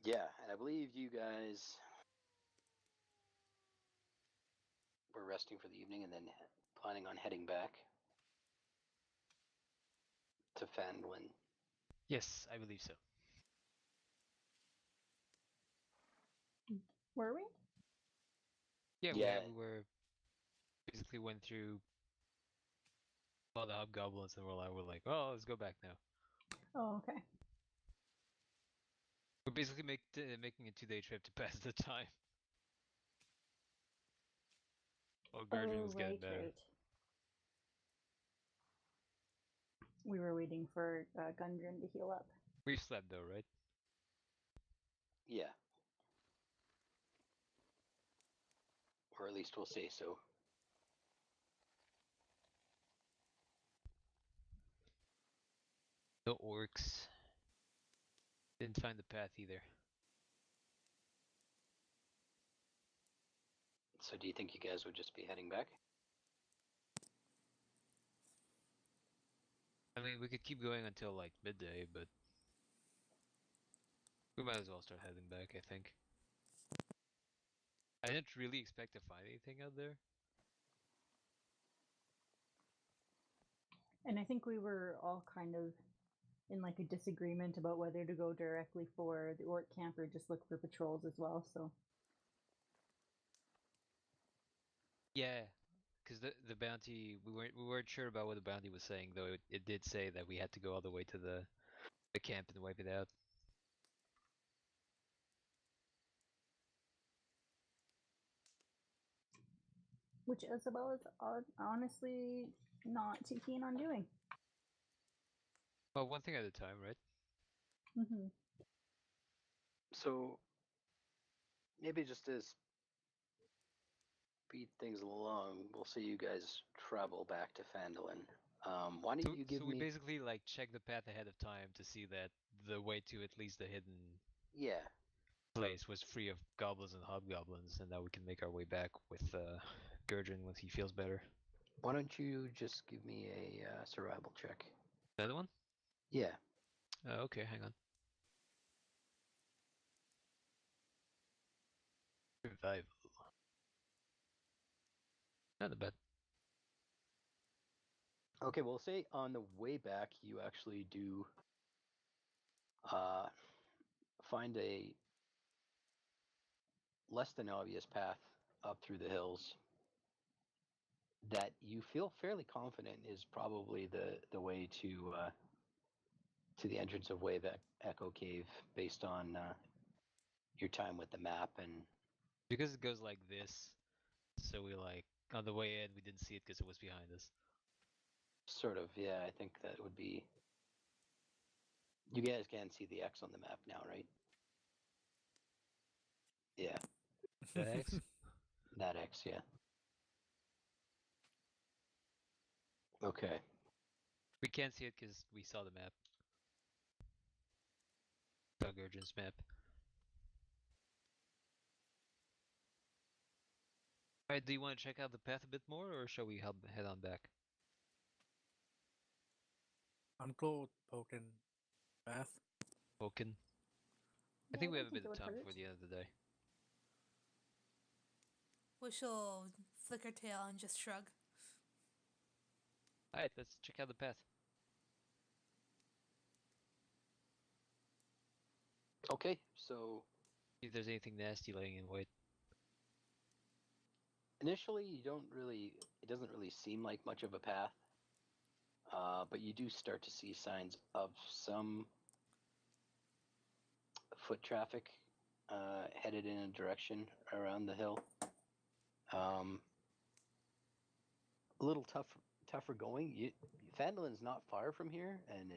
Yeah, and I believe you guys were resting for the evening and then planning on heading back to Phandelver. Yes, I believe so. Were we? Yeah, we were basically went through all the hobgoblins and we're like, oh, let's go back now. Oh, okay. We're basically making a 2-day trip to pass the time. Oh, Gurdon was getting better. Right. We were waiting for Gundren to heal up. We slept though, right? Yeah. Or at least we'll say so. No orcs. Didn't find the path either. So do you think you guys would just be heading back? I mean, we could keep going until like midday, but we might as well start heading back, I think. I didn't really expect to find anything out there. And I think we were all kind of in like a disagreement about whether to go directly for the orc camp or just look for patrols as well, so. Yeah, because the bounty, we weren't sure about what the bounty was saying, though it did say that we had to go all the way to the camp and wipe it out. Which Isabel is honestly not too keen on doing. Well, one thing at a time, right? Mm-hmm. So maybe just to speed things along, we'll see you guys travel back to Phandelver. Why don't you give me... So we basically like check the path ahead of time to see that the way to at least the hidden place was free of goblins and hobgoblins, and that we can make our way back with Gurdren once he feels better. Why don't you just give me a survival check? Another one? Yeah. Okay, hang on. Survival. Not bad. Okay, we'll say on the way back you actually do find a less than obvious path up through the hills that you feel fairly confident is probably the way to the entrance of Wave Echo Cave based on your time with the map. And because it goes like this, so we like on the way in we didn't see it because it was behind us. Sort of, yeah. I think that would be. You guys can see the X on the map now, right? Yeah. That X? That X, yeah. Okay. We can't see it because we saw the map. Doug Urgent's map. Alright, do you want to check out the path a bit more, or shall we head on back? Uncle Poken path. Poken. I think we have a bit of time before the end of the day. We shall flick our tail and just shrug. Alright, let's check out the path. Okay, so See if there's anything nasty laying in wait. initially it doesn't really seem like much of a path, but you do start to see signs of some foot traffic headed in a direction around the hill. A little tougher going. Phandelver's not far from here, and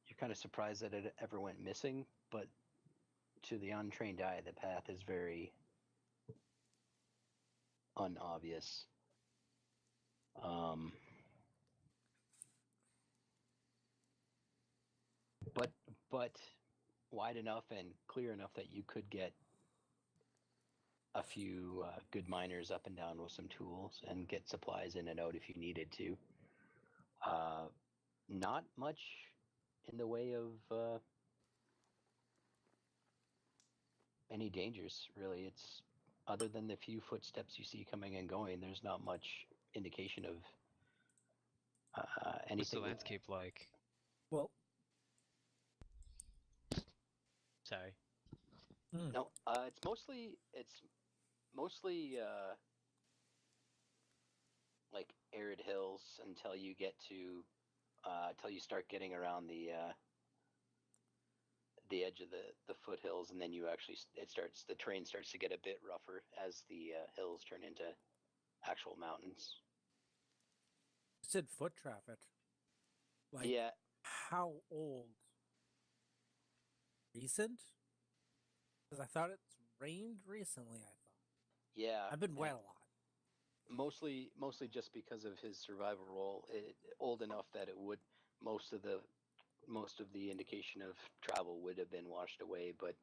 you're kind of surprised that it ever went missing, but to the untrained eye, the path is very unobvious. But wide enough and clear enough that you could get a few good miners up and down with some tools and get supplies in and out if you needed to. Not much in the way of any dangers, really. It's other than the few footsteps you see coming and going, there's not much indication of anything. What's the landscape like? Well, Sorry. No, it's mostly like arid hills until you get to until you start getting around the edge of the foothills, and then you actually the terrain starts to get a bit rougher as the hills turn into actual mountains. you said foot traffic. Like, Yeah. how old? Recent? Because I thought it's rained recently, I thought. Yeah. I've been wet a lot. Mostly just because of his survival role. Old enough that it would most of the indication of travel would have been washed away, but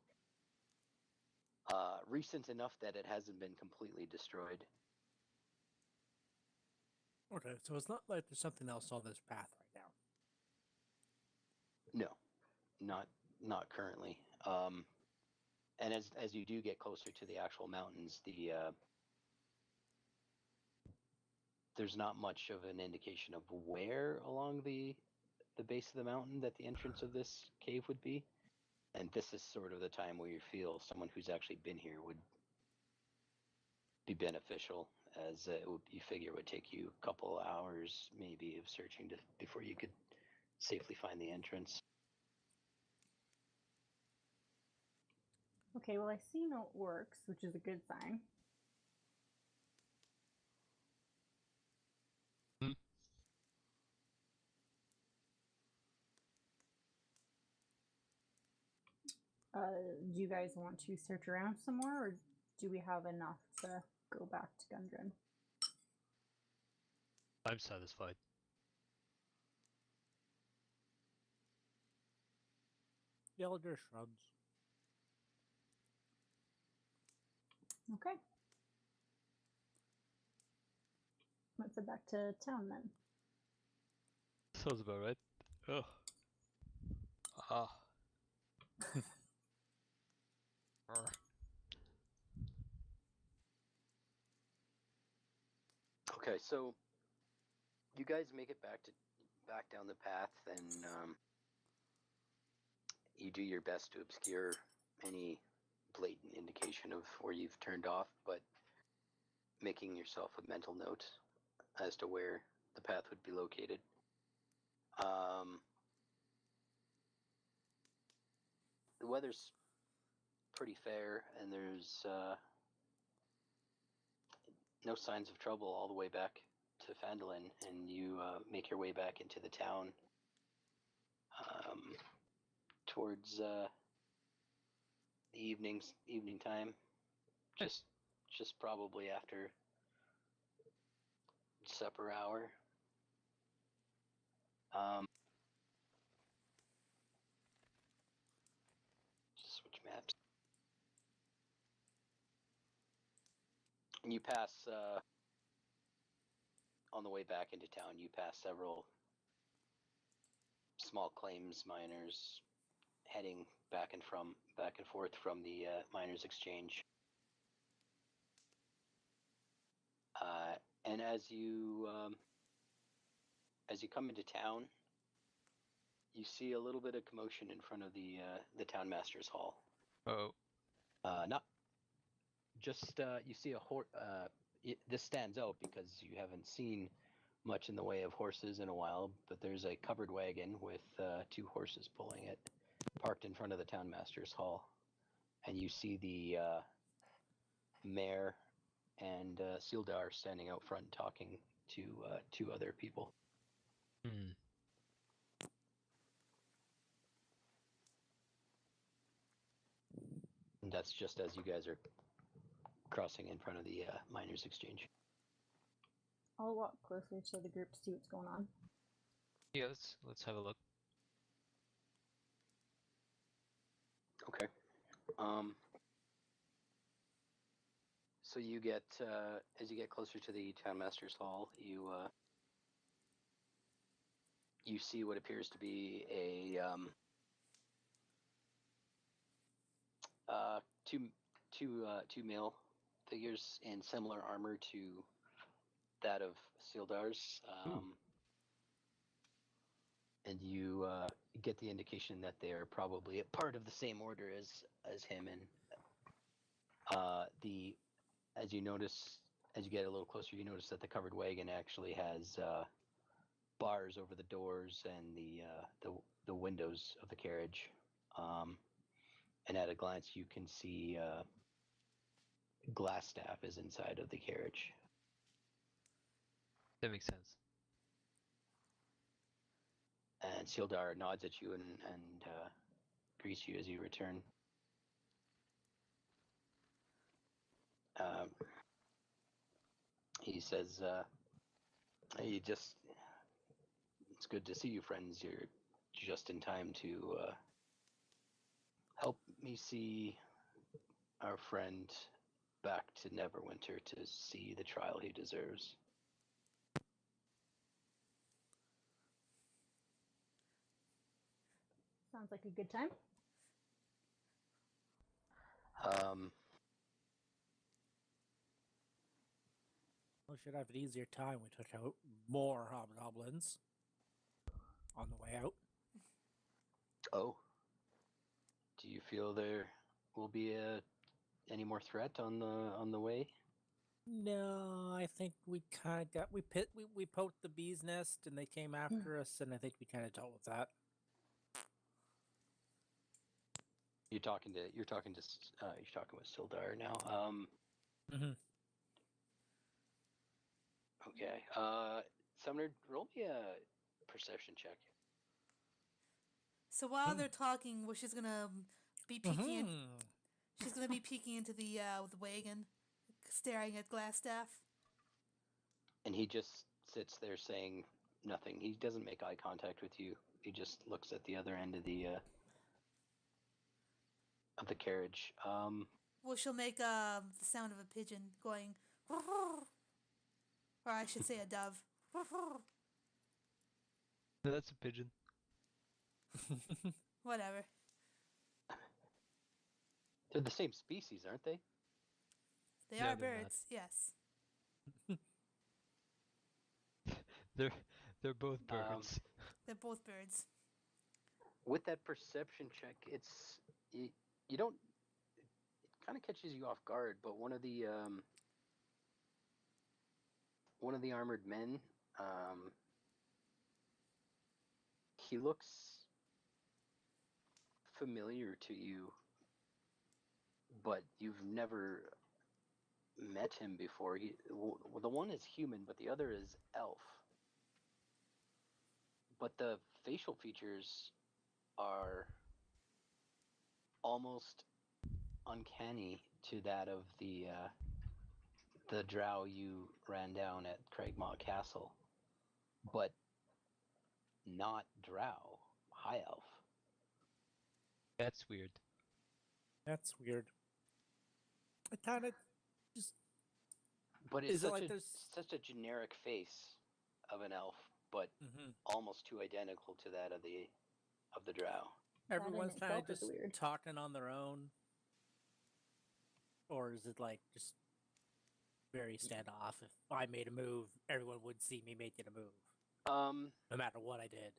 recent enough that it hasn't been completely destroyed. Okay, so it's not like there's something else on this path right now. No, not currently. And as you do get closer to the actual mountains, there's not much of an indication of where along the base of the mountain that the entrance of this cave would be. And this is sort of the time where you feel someone who's actually been here would be beneficial, as you figure it would take you a couple hours maybe of searching before you could safely find the entrance. Okay, well, I see no orcs, which is a good sign. Do you guys want to search around some more, or do we have enough to go back to Gundren? I'm satisfied. The elder shrugs. Okay. Let's head back to town then. Sounds about right. Ugh. Ah. Okay, so you guys make it back down the path, and you do your best to obscure any blatant indication of where you've turned off, but making yourself a mental note as to where the path would be located. The weather's pretty fair, and there's no signs of trouble all the way back to Phandelver, and you make your way back into the town towards the evening time, just probably after supper hour. Just switch maps. And you pass, on the way back into town, you pass several small claims miners heading back and forth from the miners' exchange. And as you come into town, you see a little bit of commotion in front of the town master's hall. Oh. Not just you see a horse. This stands out because you haven't seen much in the way of horses in a while, but there's a covered wagon with 2 horses pulling it, parked in front of the town master's hall, and you see the mayor and Sildar standing out front talking to 2 other people. Hmm. And that's just as you guys are crossing in front of the miners' exchange. I'll walk closer to the group to see what's going on. Yeah, let's have a look. Okay. So you get as you get closer to the town master's hall, you see what appears to be a two male figures in similar armor to that of Sildar's. And you get the indication that they are probably a part of the same order as him. And as you notice, as you get a little closer, you notice that the covered wagon actually has bars over the doors and the windows of the carriage. And at a glance, you can see Glassstaff is inside of the carriage. That makes sense. And Sildar nods at you and greets you as you return. He says, "Hey, it's good to see you, friends. You're just in time to help me see our friend back to Neverwinter to see the trial he deserves." Sounds like a good time. We should have an easier time. We took out more hobgoblins on the way out. Oh. Do you feel there will be any more threat on the way? No, I think we kind of we poked the bee's nest and they came after us, and I think we kind of dealt with that. You're talking with Sildar now. Okay. Sumner, roll me a perception check. So while they're talking, she's gonna be peeking. She's gonna be peeking into the wagon, staring at Glassstaff. And he just sits there saying nothing. He doesn't make eye contact with you. He just looks at the other end of the carriage. Well, she'll make the sound of a pigeon going, or I should say a dove. No, that's a pigeon. Whatever. They're the same species, aren't they? They No, are they're birds, yes. They're both birds. They're both birds. With that perception check, you don't. It kind of catches you off guard, but one of the armored men, he looks familiar to you, but you've never met him before. The one is human, but the other is elf. But the facial features are almost uncanny to that of the drow you ran down at Craigmaw Castle, but not drow, high elf. That's weird. That's weird. I kind of just. But it's such a generic face of an elf, but almost too identical to that of the drow. Everyone's kind of just talking on their own, or is it like just very standoff? If I made a move, everyone would see me making a move, no matter what I did.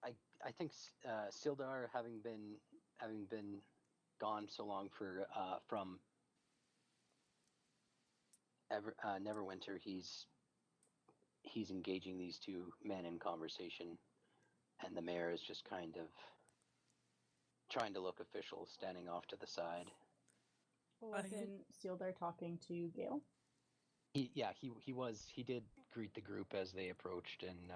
I think Sildar, having been gone so long from Neverwinter, he's engaging these two men in conversation, and the mayor is just kind of trying to look official, standing off to the side. Wasn't Sildar talking to Gale? He did greet the group as they approached, and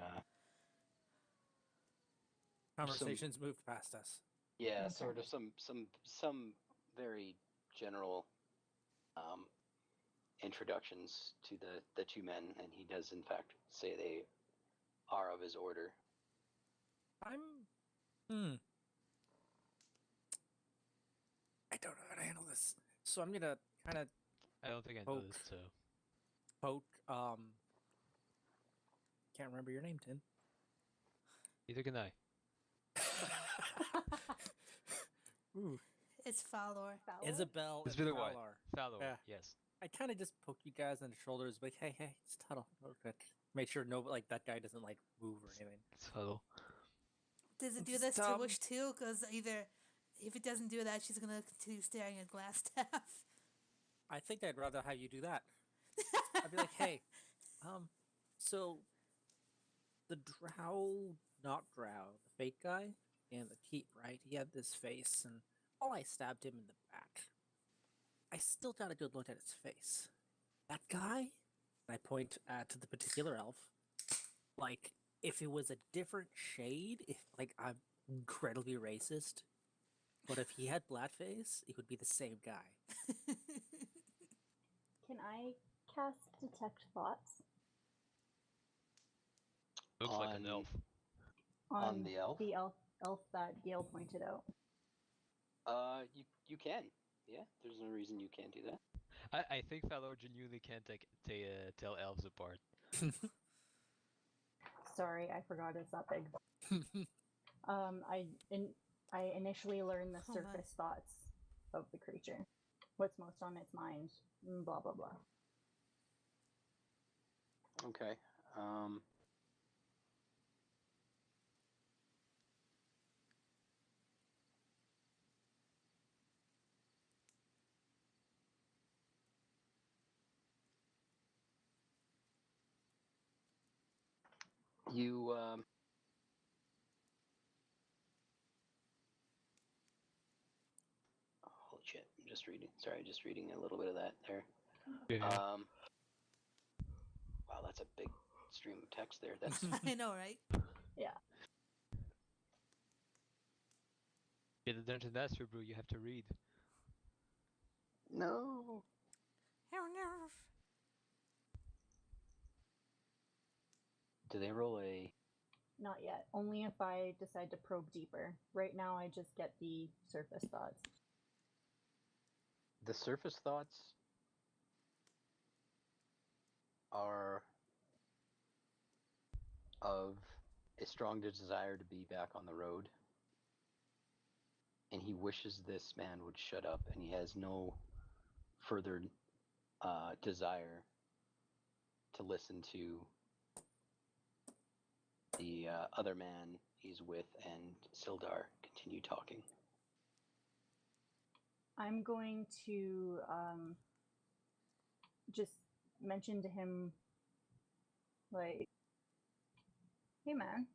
conversations moved past us. Yeah, okay. Sort of some very general introductions to the two men, and he does in fact say they are of his order. I don't know how to handle this, so I'm gonna kind of. I don't think I know this, so. Poke. Can't remember your name, Tim. Neither can I. Ooh. It's Falor. Isabel It's and been a while. Fowler. Falor, Yeah. yes. I kind of just poke you guys on the shoulders, like, hey, just huddle. Okay. Make sure that guy doesn't move or anything. It's huddle. Does it do this to Wish too? Because either if it doesn't do that, she's gonna continue staring at Glassstaff. I think I'd rather have you do that. I'd be like, hey, so the not Drow, the fake guy and the keep, right? He had this face, and I stabbed him in the back. I still got a good look at his face. That guy, and I point to the particular elf, if it was a different shade, if I'm incredibly racist, but if he had blackface, it would be the same guy. Can I cast Detect Thoughts? Looks like an elf. On the elf? The elf that Gale pointed out. You can. Yeah, there's no reason you can't do that. I think Falor genuinely can't tell elves apart. Sorry, I forgot it's that big. I initially learned the surface thoughts of the creature. What's most on its mind, blah, blah, blah. Okay. You, holy shit, I'm just reading. Sorry, just reading a little bit of that there. Yeah. Wow, that's a big stream of text there. That's I know, right? Yeah. Yeah, the Dungeon Master Brew, you have to read. No. Oh no. Do they roll a... Not yet. Only if I decide to probe deeper. Right now, I just get the surface thoughts. The surface thoughts are of a strong desire to be back on the road. And he wishes this man would shut up, and he has no further desire to listen to the other man he's with and Sildar continue talking. I'm going to just mention to him, hey man,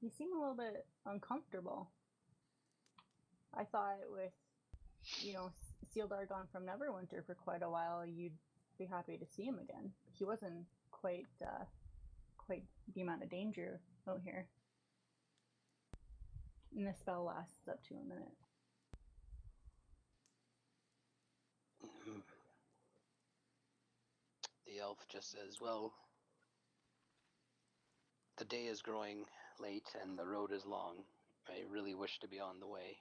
you seem a little bit uncomfortable. I thought with, Sildar gone from Neverwinter for quite a while, you'd be happy to see him again. He wasn't quite the amount of danger out here. And the spell lasts up to a minute. The elf just says, well, the day is growing late and the road is long. I really wish to be on the way.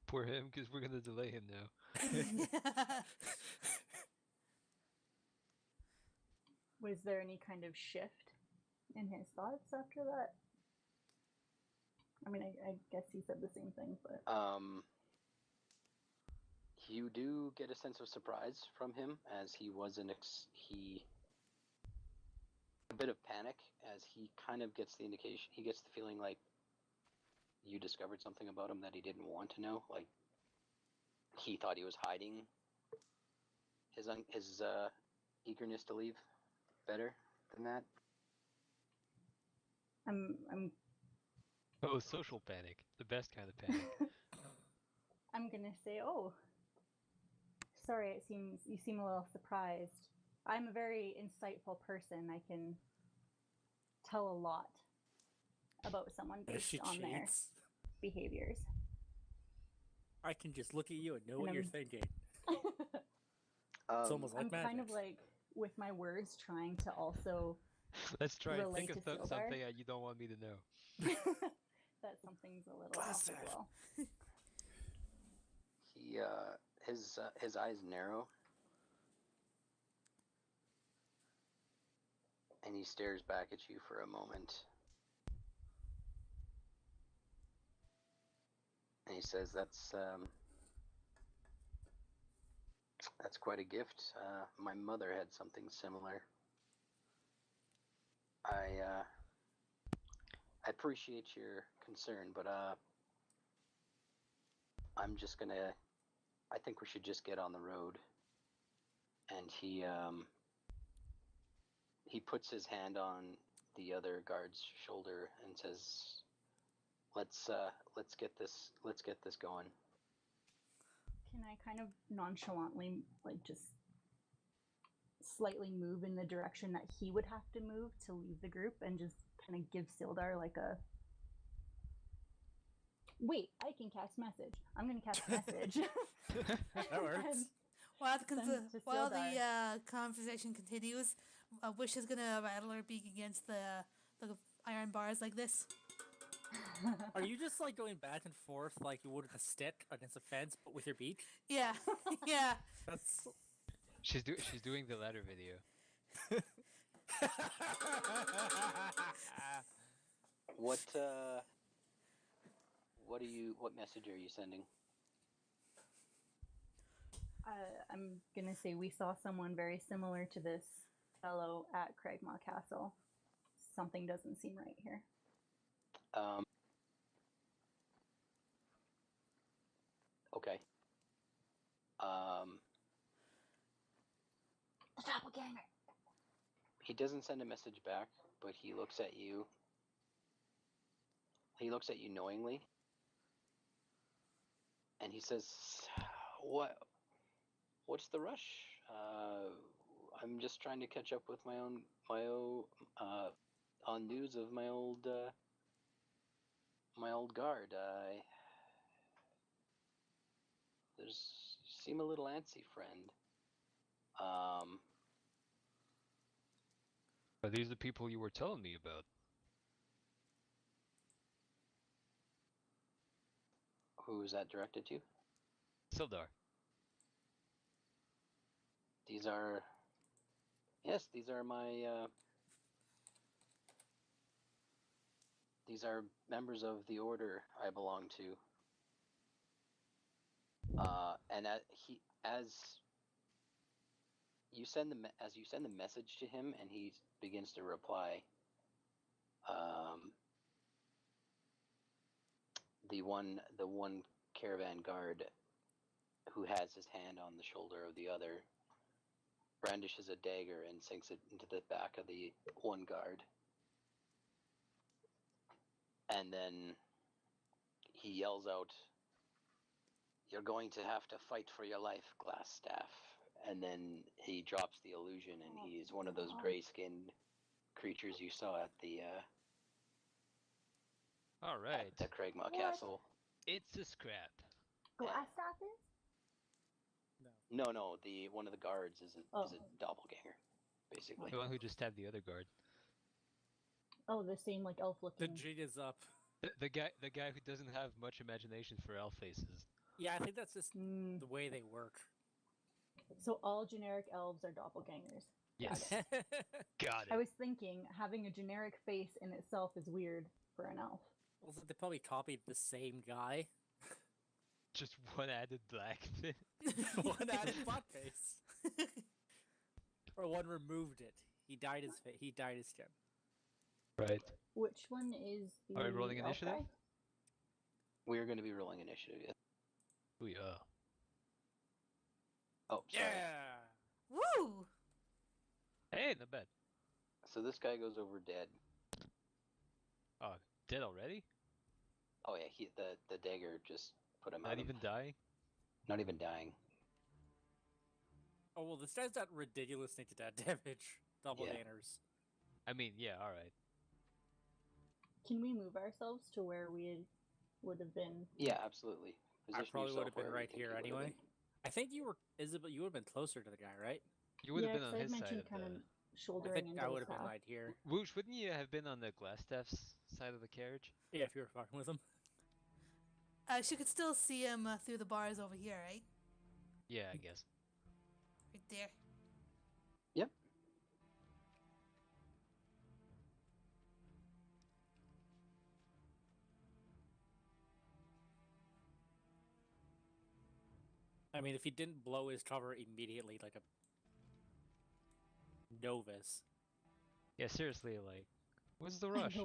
Poor him, because we're going to delay him now. Was there any kind of shift in his thoughts after that? I mean, I guess he said the same thing, but... You do get a sense of surprise from him, as he was a bit of panic, as he kind of gets the indication, he gets the feeling like you discovered something about him that he didn't want to know, like he thought he was hiding his eagerness to leave better than that. I'm Oh, social panic. The best kind of panic. I'm gonna say, sorry, you seem a little surprised. I'm a very insightful person. I can tell a lot about someone based on their behaviors. I can just look at you and know what you're thinking. It's almost like I'm magic. kind of with my words trying to also Let's try and think of something you don't want me to know. That something's a little off as well. He his eyes narrow, and he stares back at you for a moment. And he says, that's quite a gift. My mother had something similar. I appreciate your concern, but I'm just gonna. I think we should just get on the road. And he puts his hand on the other guard's shoulder and says, "Let's get this going." Can I kind of nonchalantly, like, just slightly move in the direction that he would have to move to leave the group and just kind of give Sildar like a... Wait, I can cast message. I'm going to cast message. That works. While Send to while Sildar. the conversation continues, Wish is gonna rattle her beak against the iron bars like this. Are you just like going back and forth like you would with a stick against a fence, but with your beak? Yeah, yeah. That's. She's doing the latter video. What message are you sending? I'm going to say we saw someone very similar to this fellow at Cragmaw Castle. Something doesn't seem right here. Okay. The doppelganger! He doesn't send a message back, but he looks at you. He looks at you knowingly. And he says, What's the rush? I'm just trying to catch up with my own on news of my old guard. You seem a little antsy, friend. Are these the people you were telling me about? Who is that directed to? Sildar. These are my these are members of the order I belong to. And as you send the message to him, and he begins to reply, the one caravan guard who has his hand on the shoulder of the other brandishes a dagger and sinks it into the back of the one guard. And then he yells out, "You're going to have to fight for your life, Glassstaff." And then he drops the illusion, and he's one of those gray-skinned creatures you saw at the All right. at the Cragmaw Castle. It's a scrap. Glassstaff is? No. One of the guards is a doppelganger, basically. The one who just stabbed the other guard. Oh, the same like elf The looking. jig is up. The guy who doesn't have much imagination for elf faces. Yeah, I think that's just the way they work. So all generic elves are doppelgangers. Yes. Got it. I was thinking having a generic face in itself is weird for an elf. Also, they probably copied the same guy. Just one added black thing. One added blackface. Or one removed it. He dyed his skin. Right. Which one is the Are we rolling elf initiative? guy? We're going to be rolling initiative. Yes. We are. Oh, sorry. Yeah. Woo! Hey, not bad. So this guy goes over dead. Oh, dead already? Oh yeah, the dagger just put him out. Not even dying? Not even dying. Oh well, this guy's got ridiculous to that damage. Doppelgangers. I mean, yeah, alright. Can we move ourselves to where we would have been? Yeah, absolutely. I probably would have been wherever you right think here you would have anyway. been. I think you were Isabel. You would have been closer to the guy, right? You would have been 'cause on I'd his side mentioned of kind the... of I shouldering think into I the would have been path. right here. Woosh, wouldn't you have been on the Glassstaff's side of the carriage? Yeah, if you were fucking with him. She could still see him through the bars over here, right? Yeah, I guess. Right there. Yep. I mean, if he didn't blow his cover immediately like a novice, Yeah, seriously, like, what's the rush?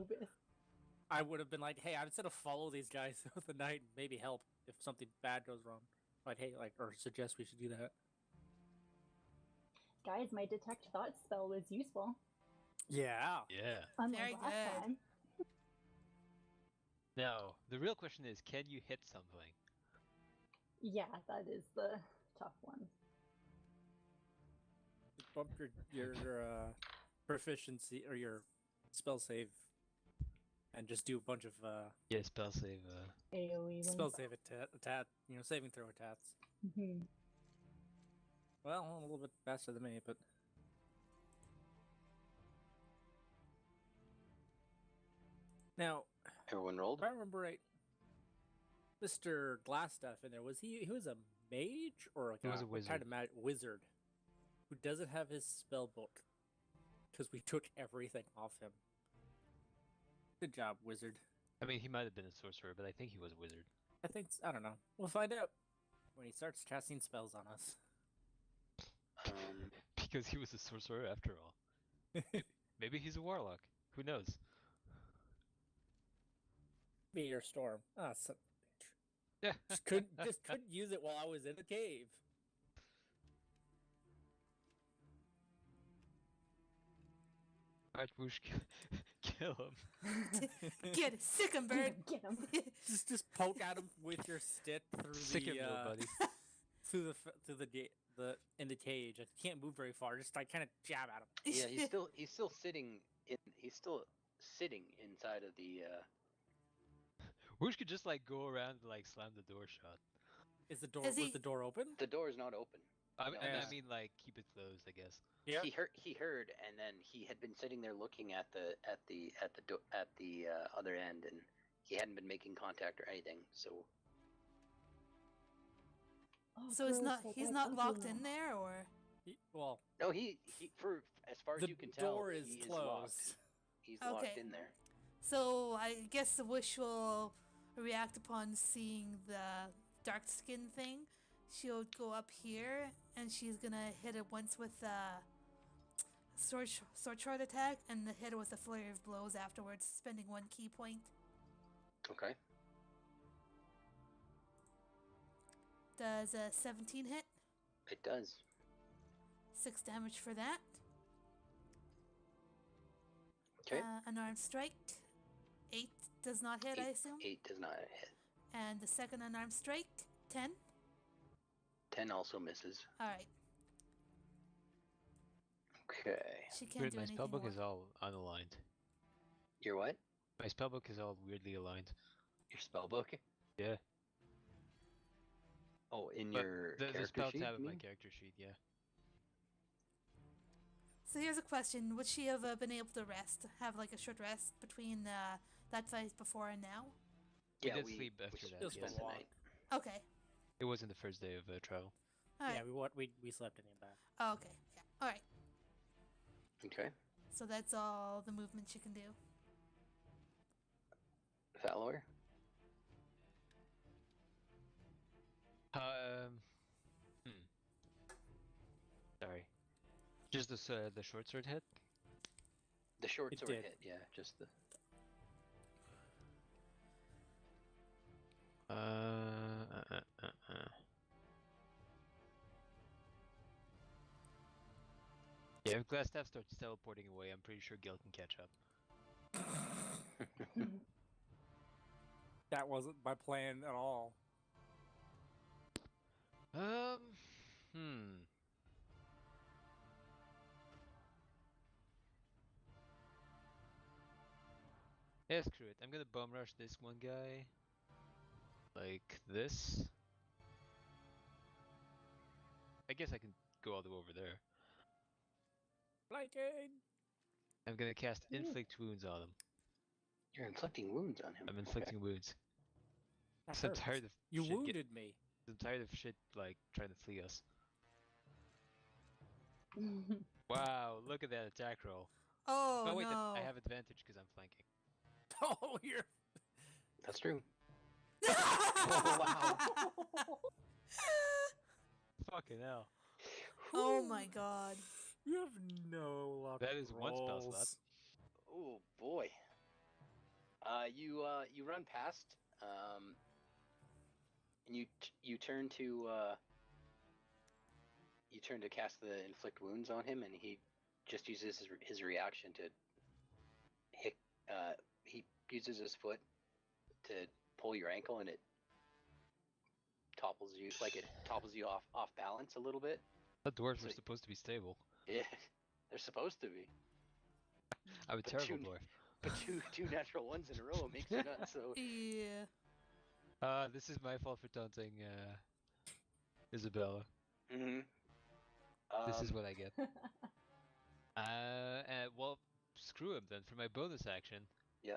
I would have been like, hey, I'm just gonna follow these guys throughout the night and maybe help if something bad goes wrong. Like, hey, like, or suggest we should do that. Guys, my detect thought spell was useful. Yeah. Yeah. Unlike Very last good. time. Now, the real question is, can you hit something? Yeah, that is the tough one. Bump your proficiency or your spell save, and just do a bunch of Yeah, spell save. AoE spell ones. save attack, saving throw attacks. Mhm. Well, a little bit faster than me, but now Everyone rolled? if I remember right, Mr. Glassstaff in there he was a mage or like He was a what kind of wizard who doesn't have his spell book because we took everything off him. Good job, wizard. I mean, he might have been a sorcerer, but I think he was a wizard. I don't know. We'll find out when he starts casting spells on us. Because he was a sorcerer after all. Maybe he's a warlock. Who knows? Meteor storm. Ah, son of a bitch. Yeah. Just couldn't use it while I was in the cave. Alright, Whoosh, kill him. Get it, sick 'em, bird. Get him. Just poke at him with your stick through Sick him, the little buddy. through the in the cage. I can't move very far. Just like kind of jab at him. Yeah, he's still sitting inside of the. Whoosh could just like go around and like slam the door shut. Was the door open? The door is not open. I Yeah. mean, like keep it closed, I guess. Yeah. He heard, and then he had been sitting there looking at the other end, and he hadn't been making contact or anything. So. Oh, So he's not locked in there, or? Well, No, he for as far as the you can tell, door is he closed. Is locked. He's locked Okay. in there. So I guess the Wish will react upon seeing the dark skin thing. She'll go up here and she's gonna hit it once with a sword shard attack and hit it with a flurry of blows afterwards, spending 1 key point. Okay. Does a 17 hit? It does. 6 damage for that. Okay. Unarmed strike. 8 does not hit, I assume. 8 does not hit. And the second unarmed strike, 10. 10 also misses. Alright. Okay. She can't Weird, do my anything spellbook more. is all unaligned. Your what? My spellbook is all weirdly aligned. Your spell book? Yeah. Oh, in But your the character spell sheet, tab you of my mean? character sheet, yeah. So here's a question. Would she have been able to rest? Have like a short rest between that fight before and now? Yeah, we did sleep after that. just Yes. a walk. tonight. Okay. It wasn't the first day of travel. Alright. Yeah, we slept in the back. Oh, okay. Yeah. Alright. Okay. So that's all the movement she can do. Valor? Sorry. Just the short sword hit? The short It sword did. hit, yeah, just the. Yeah, if Glassstaff starts teleporting away, I'm pretty sure Gil can catch up. That wasn't my plan at all. Hmm. Yeah, screw it. I'm gonna bum rush this one guy. Like this. I guess I can go all the way over there. Lightning! I'm gonna cast Inflict Wounds on him. You're inflicting wounds on him. I'm inflicting wounds. That So I'm hurts. tired of You shit wounded me. I'm tired of shit like trying to flee us. Wow, look at that attack roll. Oh, wait, no. I have advantage because I'm flanking. Oh, you're. That's true. Oh, wow. Fucking hell. Oh my god. You have no luck. That is one spell slot. rolls. Oh boy. You run past, and you turn to cast the inflict wounds on him, and he just uses his reaction to hit. He uses his foot to pull your ankle, and it topples you off balance a little bit. The dwarves are supposed to be stable. Yeah, they're supposed to be. I'm a terrible dwarf. But two natural ones in a row makes you nuts. So Yeah. This is my fault for taunting Isabella. Mm-hmm. This is what I get. Well, screw him then. For my bonus action, yeah.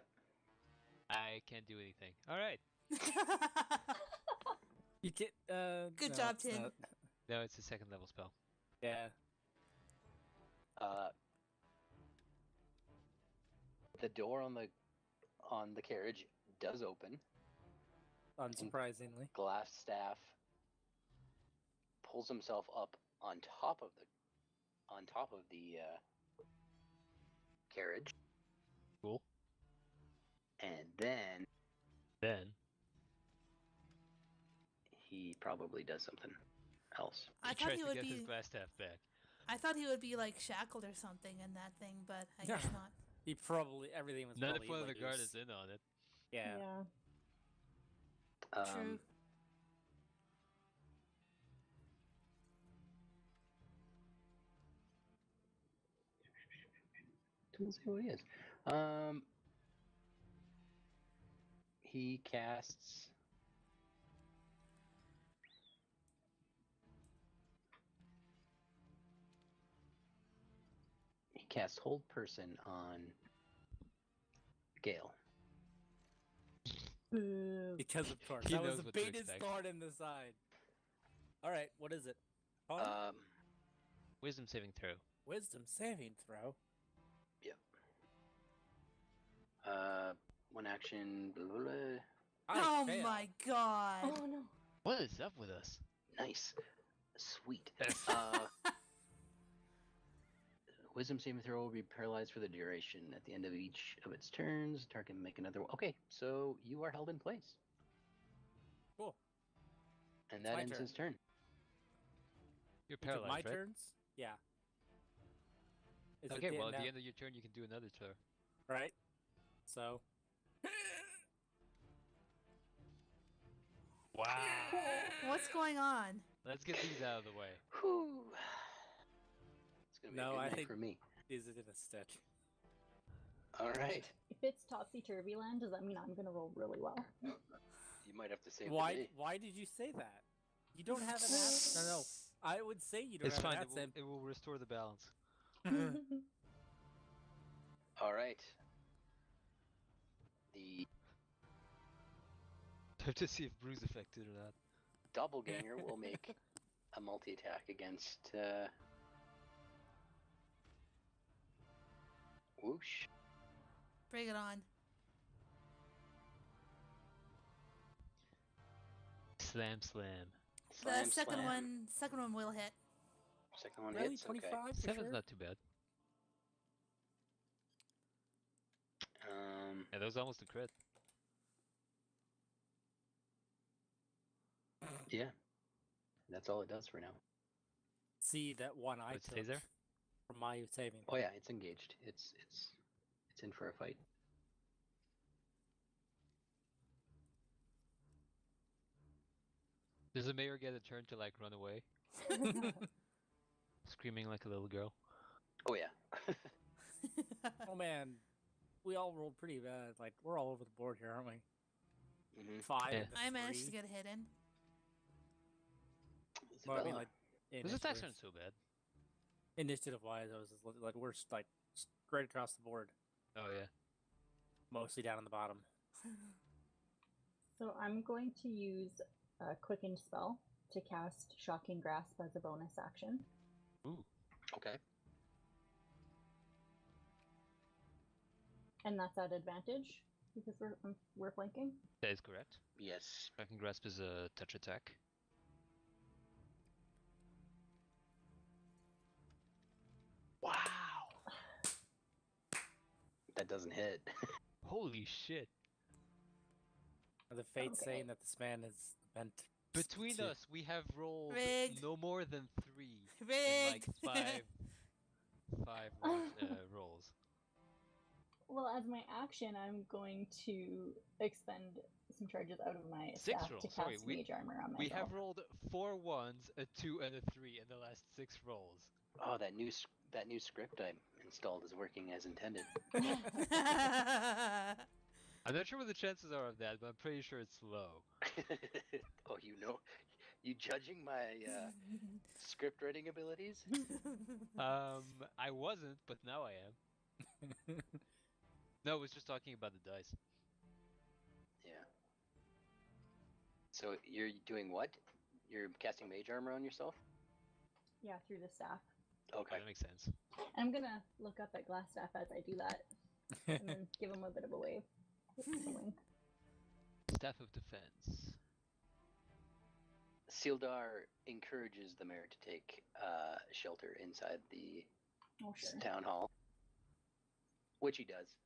I can't do anything. All right. You get. Good job, Tim. No, it's a second level spell. Yeah. The door on the carriage does open. Unsurprisingly. Glass staff pulls himself up on top of the carriage. Cool. And then he probably does something else. I thought he would get be. his glass staff back. I thought he would be like shackled or something in that thing, but I guess not. He probably everything was. None probably of one of the loose. guard is in on it. Yeah. True. Don't say who he is. He casts. He casts Hold Person on Gale. Because of course He that was knows the what to baited expect. thorn in the side. All right, what is it? Wisdom saving throw. Wisdom saving throw. Yep. One action. Blah, blah, blah. Oh fail. my god. Oh no. What is up with us? Nice. Sweet. Wisdom saving throw will be paralyzed for the duration. At the end of each of its turns, target can make another one. Okay, so you are held in place. Cool. And It's that my ends turn. his turn. You're Each of paralyzed, my right? turns? Yeah. Is it Okay, well, at now? the end of your turn, you can do another turn. Right? So. Wow. What's going on? Let's get these out of the way. Whew. It's gonna be No, a good I night think- for me. Is it in a stick? All right. If it's topsy-turvy land, does that mean I'm gonna roll really well? You might have to save the Why? day. Why did you say that? You don't have an accent. No. I would say you don't It's have fine. an It will, accent. it will restore the balance. All right. The Have to see if Bruce affected or not. doppelganger will make a multi-attack against Whoosh. Bring it on. Slam, slam. Slam, The second slam. one will hit. Second one Really? hits. Okay. 25 for Seven's sure? not too bad. Yeah, that was almost a crit. Yeah. That's all it does for now. See that one I It took stays there? from my saving. Oh yeah, it's engaged. It's in for a fight. Does the mayor get a turn to like run away, screaming like a little girl? Oh yeah. Oh man, we all rolled pretty bad. Like we're all over the board here, aren't we? Mm-hmm. 5. Yeah. and a I managed to 3. get a hit in. Well, I mean, like Those attacks aren't so bad. initiative wise, I was just like we're like straight across the board, Oh yeah. mostly down on the bottom. So I'm going to use a quickened spell to cast Shocking Grasp as a bonus action. Ooh. Okay. And that's at advantage because we're flanking. That is correct. Yes. Shocking Grasp is a touch attack. That doesn't hit. Holy shit. Are the fates Okay. saying that this man is meant Between to... us, we have rolled Rigged. no more than 3 in Rigged. like five rolls. Well, as my action, I'm going to expend some charges out of my 6 staff rolls. to Sorry, cast mage armor on myself. We have rolled 4 1s, a 2, and a 3 in the last 6 rolls. Oh, that new script I installed is working as intended. I'm not sure what the chances are of that, but I'm pretty sure it's low. Oh, you judging my script writing abilities? I wasn't, but now I am. No, I was just talking about the dice. Yeah. So you're doing what? You're casting mage armor on yourself? Yeah, through the staff. Okay. That makes sense. And I'm gonna look up at Glassstaff as I do that, and then give him a bit of a wave. With the wing. Staff of Defense. Sildar encourages the mayor to take shelter inside the Oh, sure. town hall, which he does.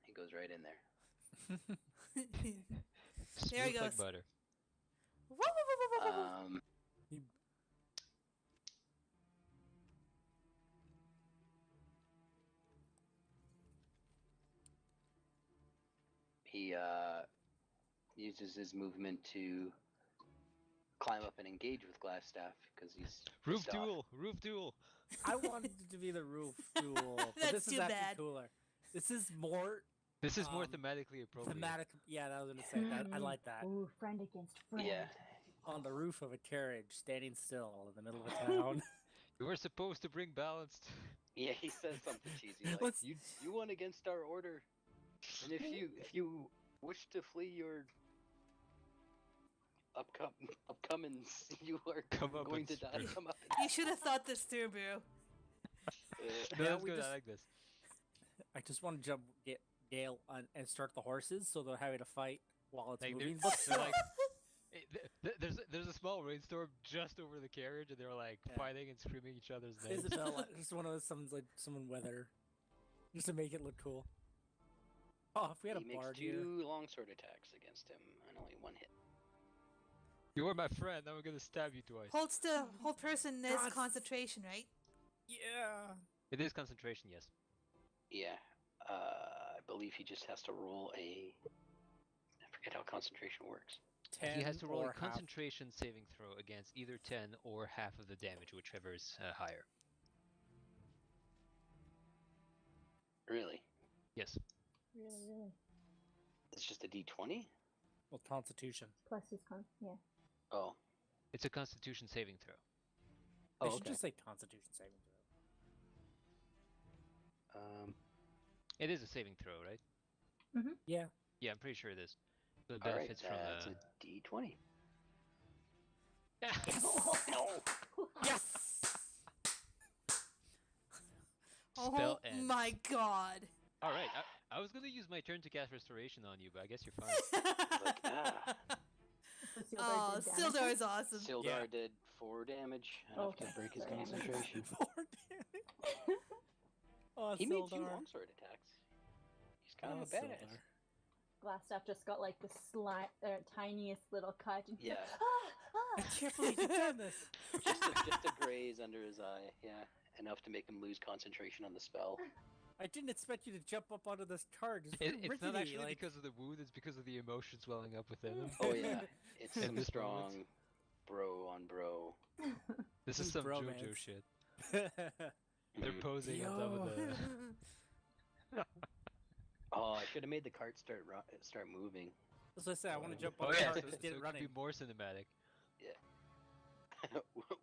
He goes right in there. There he Smooth goes. like butter. Woo, woo, woo, woo, woo, woo. He uses his movement to climb up and engage with Glassstaff because he's Roof pissed off. duel! Roof duel! I wanted it to be the roof duel, but That's this is too actually bad. cooler. This is more This is more thematically appropriate. thematic. Yeah, I was gonna say that. I like that. Ooh, friend against friend. Yeah. On the roof of a carriage, standing still in the middle of a town. You were supposed to bring balance. Yeah, he says something cheesy like, Let's- you won against our order, and if you wish to flee your upcomings, you are going to die. Come up. You should have thought this through, bro. No, Yeah, that's we good. just- I like this. I just want to get Gale and start the horses, so they're having a fight while it's Like, moving. they're like, there's a small rainstorm just over the carriage, and they're like Yeah. fighting and screaming each other's names. Isabella, just one of those someone weather, just to make it look cool. Oh, if we had He a makes bard 2 here. longsword attacks against him and only 1 hit. You were my friend. Now I'm gonna stab you twice. Hold still. Hold person is God. concentration, right? Yeah. It is concentration, yes. Yeah, I believe he just has to roll I forget how concentration works. 10 He has to roll or a half. concentration saving throw against either 10 or half of the damage, whichever is higher. Really? Yes. Really. It's just a d20? Well, Constitution. Plus his con. Yeah. Oh. It's a constitution saving throw. I Oh, should okay. just say Constitution saving throw. It is a saving throw, right? Yeah. Yeah, I'm pretty sure it is. So it All right, benefits from that's a d20. No. Yes. Spell Oh ends. my god. All right, I was gonna use my turn to cast restoration on you, but I guess you're fine. Like, ah. So Sildar Oh, did damage Sildar him? is awesome. Sildar Yeah. did 4 damage enough to Okay, break his sorry. concentration. 4 damage. Oh, He made 2 Sildar. longsword attacks. He's kind Oh, of a badass. Sildar. Glassstaff just got like the tiniest little cut. And Yeah. I can't believe you've done this. just a graze under his eye, yeah. Enough to make him lose concentration on the spell. I didn't expect you to jump up onto this card. It's It's not rickety, actually like- because of the wound; it's because of the emotions welling up within him. Oh yeah, it's In some this strong moment. bro on bro. This is some bromance. JoJo shit. Mm. They're posing on top of the. Oh, I should have made the cart start moving. As I said, I want to jump on Oh the yeah, card so, and just so get it it could running. be more cinematic.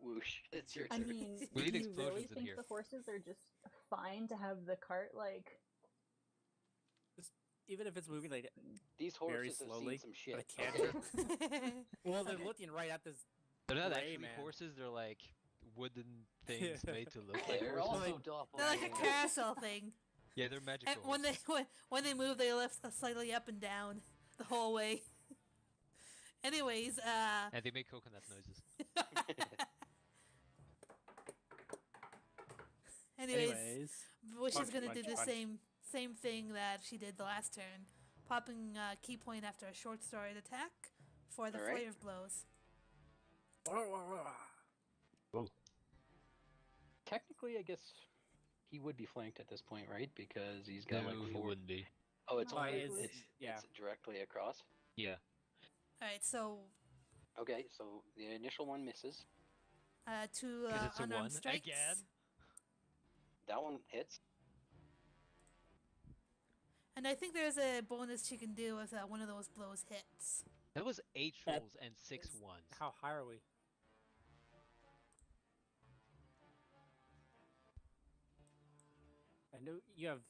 Whoosh! It's your I turn. mean, We need do you really explosions in think here. the horses are just fine to have the cart like? Even if it's moving like These very horses have slowly, seen some but a shit. canter. Well, they're looking right at this. They're not Gray actually man. horses; they're like wooden things made to look like They're horses. also They're like a doppelgangers. carousel thing. Yeah, they're magical. And when they horses. when they move, they lift slightly up and down the whole way. Anyways, And they make coconut noises. anyways, Anyways, Which is going to do Punch, the punch. same thing that she did the last turn. Popping key point after a short sword attack for the All right. flurry of blows. Technically, I guess he would be flanked at this point, right? Because he's got No, like he 4. wouldn't be. Oh, it's No, only it's- it's directly across. Yeah. Alright, so Okay, so the initial one misses. 2 Because it's a unarmed 1 strikes. again. That one hits. And I think there's a bonus she can do if one of those blows hits. That was 8 rolls and 6 ones. How high are we? I know you have.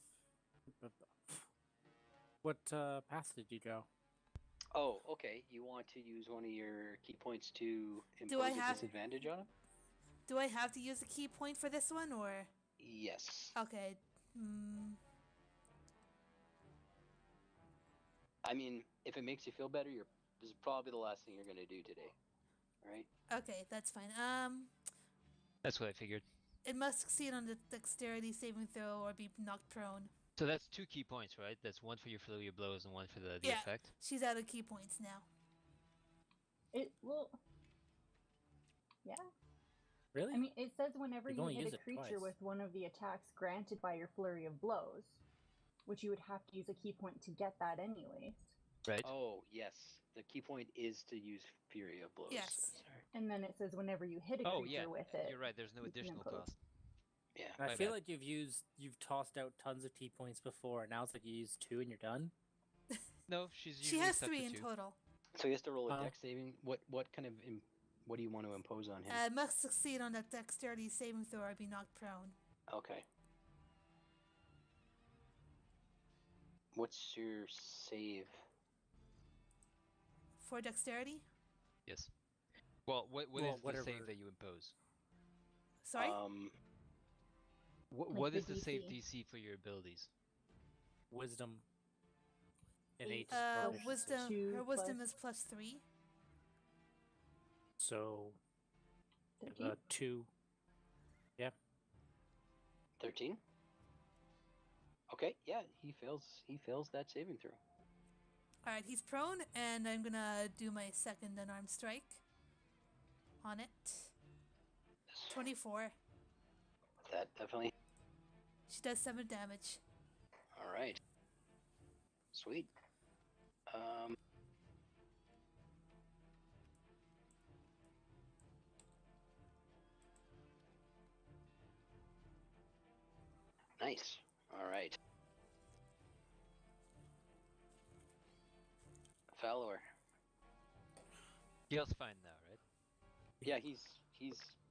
What path did you go? Oh, okay. You want to use one of your key points to Do I impose a have- disadvantage on him? Do I have to use a key point for this one, or? Yes. Okay. I mean, if it makes you feel better, this is probably the last thing you're going to do today. Right? Okay, that's fine. That's what I figured. It must succeed on the dexterity saving throw or be knocked prone. So that's 2 key points, right? That's 1 for your flurry of blows and 1 for the Yeah. effect. She's out of key points now. Yeah. Really? I mean, it says whenever You've you only hit used a it creature twice. with one of the attacks granted by your flurry of blows, which you would have to use a key point to get that anyways. Right. Oh, yes. The key point is to use Fury of Blows. Yes. I'm sorry. And then it says whenever you hit a Oh, creature yeah. with it. You're right. There's no you can additional impose. cost. Yeah. I My feel bad. like you've tossed out tons of key points before, and now it's like you use 2 and you're done. No, she's She usually has set 3 to in 2. total. So he has to roll a Huh? dex saving. What kind of what do you want to impose on him? It must succeed on that dexterity saving throw or be knocked prone. Okay. What's your save? For dexterity? Yes. Well, what Well, is the whatever. save that you impose? Sorry? What the is the save DC? DC for your abilities? Wisdom. Eight. Innate Wisdom. Two Her wisdom plus- is +3. So 13? 2. 13. Okay. Yeah, he fails. He fails that saving throw. Alright, he's prone, and I'm gonna do my second unarmed strike on it. 24. That definitely. She does 7 damage. All right. Sweet. Nice. All right. Fowler. Gail's fine now, right? Yeah, he's.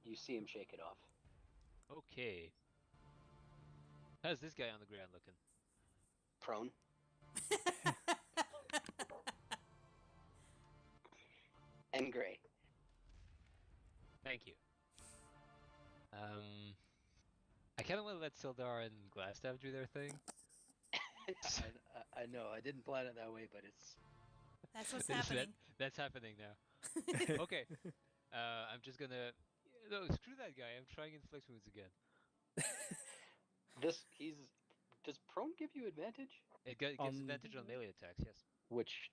You see him shake it off. Okay. How's this guy on the ground looking? Prone. And gray. Thank you. I kind of want to let Sildar and Glassstaff do their thing. I know. I didn't plan it that way, but it's. That's what's happening. That's happening now. Okay. I'm just gonna. No, screw that guy. I'm trying inflict wounds again. Does prone give you advantage? It gives advantage on melee attacks. Yes. Which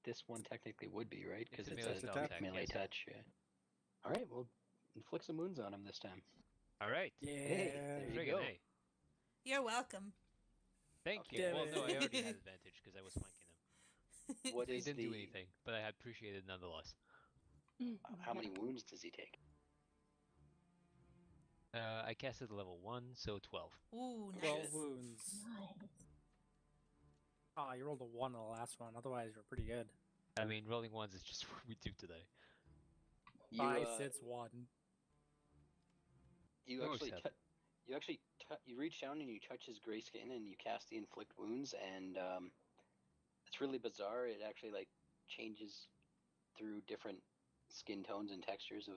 this one technically would be, right? Because It's a it's melee a spell attack, melee yes. touch. Yeah. All right, well, inflict some wounds on him this time. All right. Hey, there you Friggin' go. hey. You're welcome. Thank you. Okay. Well, no, I already had advantage because I was flanking him. What He is didn't the? do anything, but I appreciated it nonetheless. How many wounds does he take? I casted level 1, so 12. Ooh, 12 nice. wounds. Nice. Oh, you rolled a 1 on the last one. Otherwise, you're pretty good. I mean, rolling ones is just what we do today. You, 5, 6, 1. you Or actually, seven. you reach down and you touch his gray skin and you cast the inflict wounds, and it's really bizarre. It actually like changes through different skin tones and textures of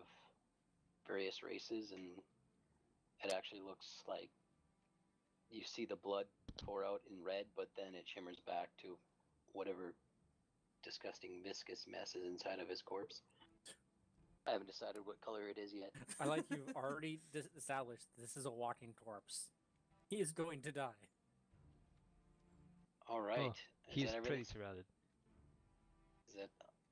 various races, and it actually looks like you see the blood pour out in red, but then it shimmers back to whatever disgusting viscous mess is inside of his corpse. I haven't decided what color it is yet. I like you've already established this is a walking corpse. He is going to die. All right. Oh, he's pretty surrounded.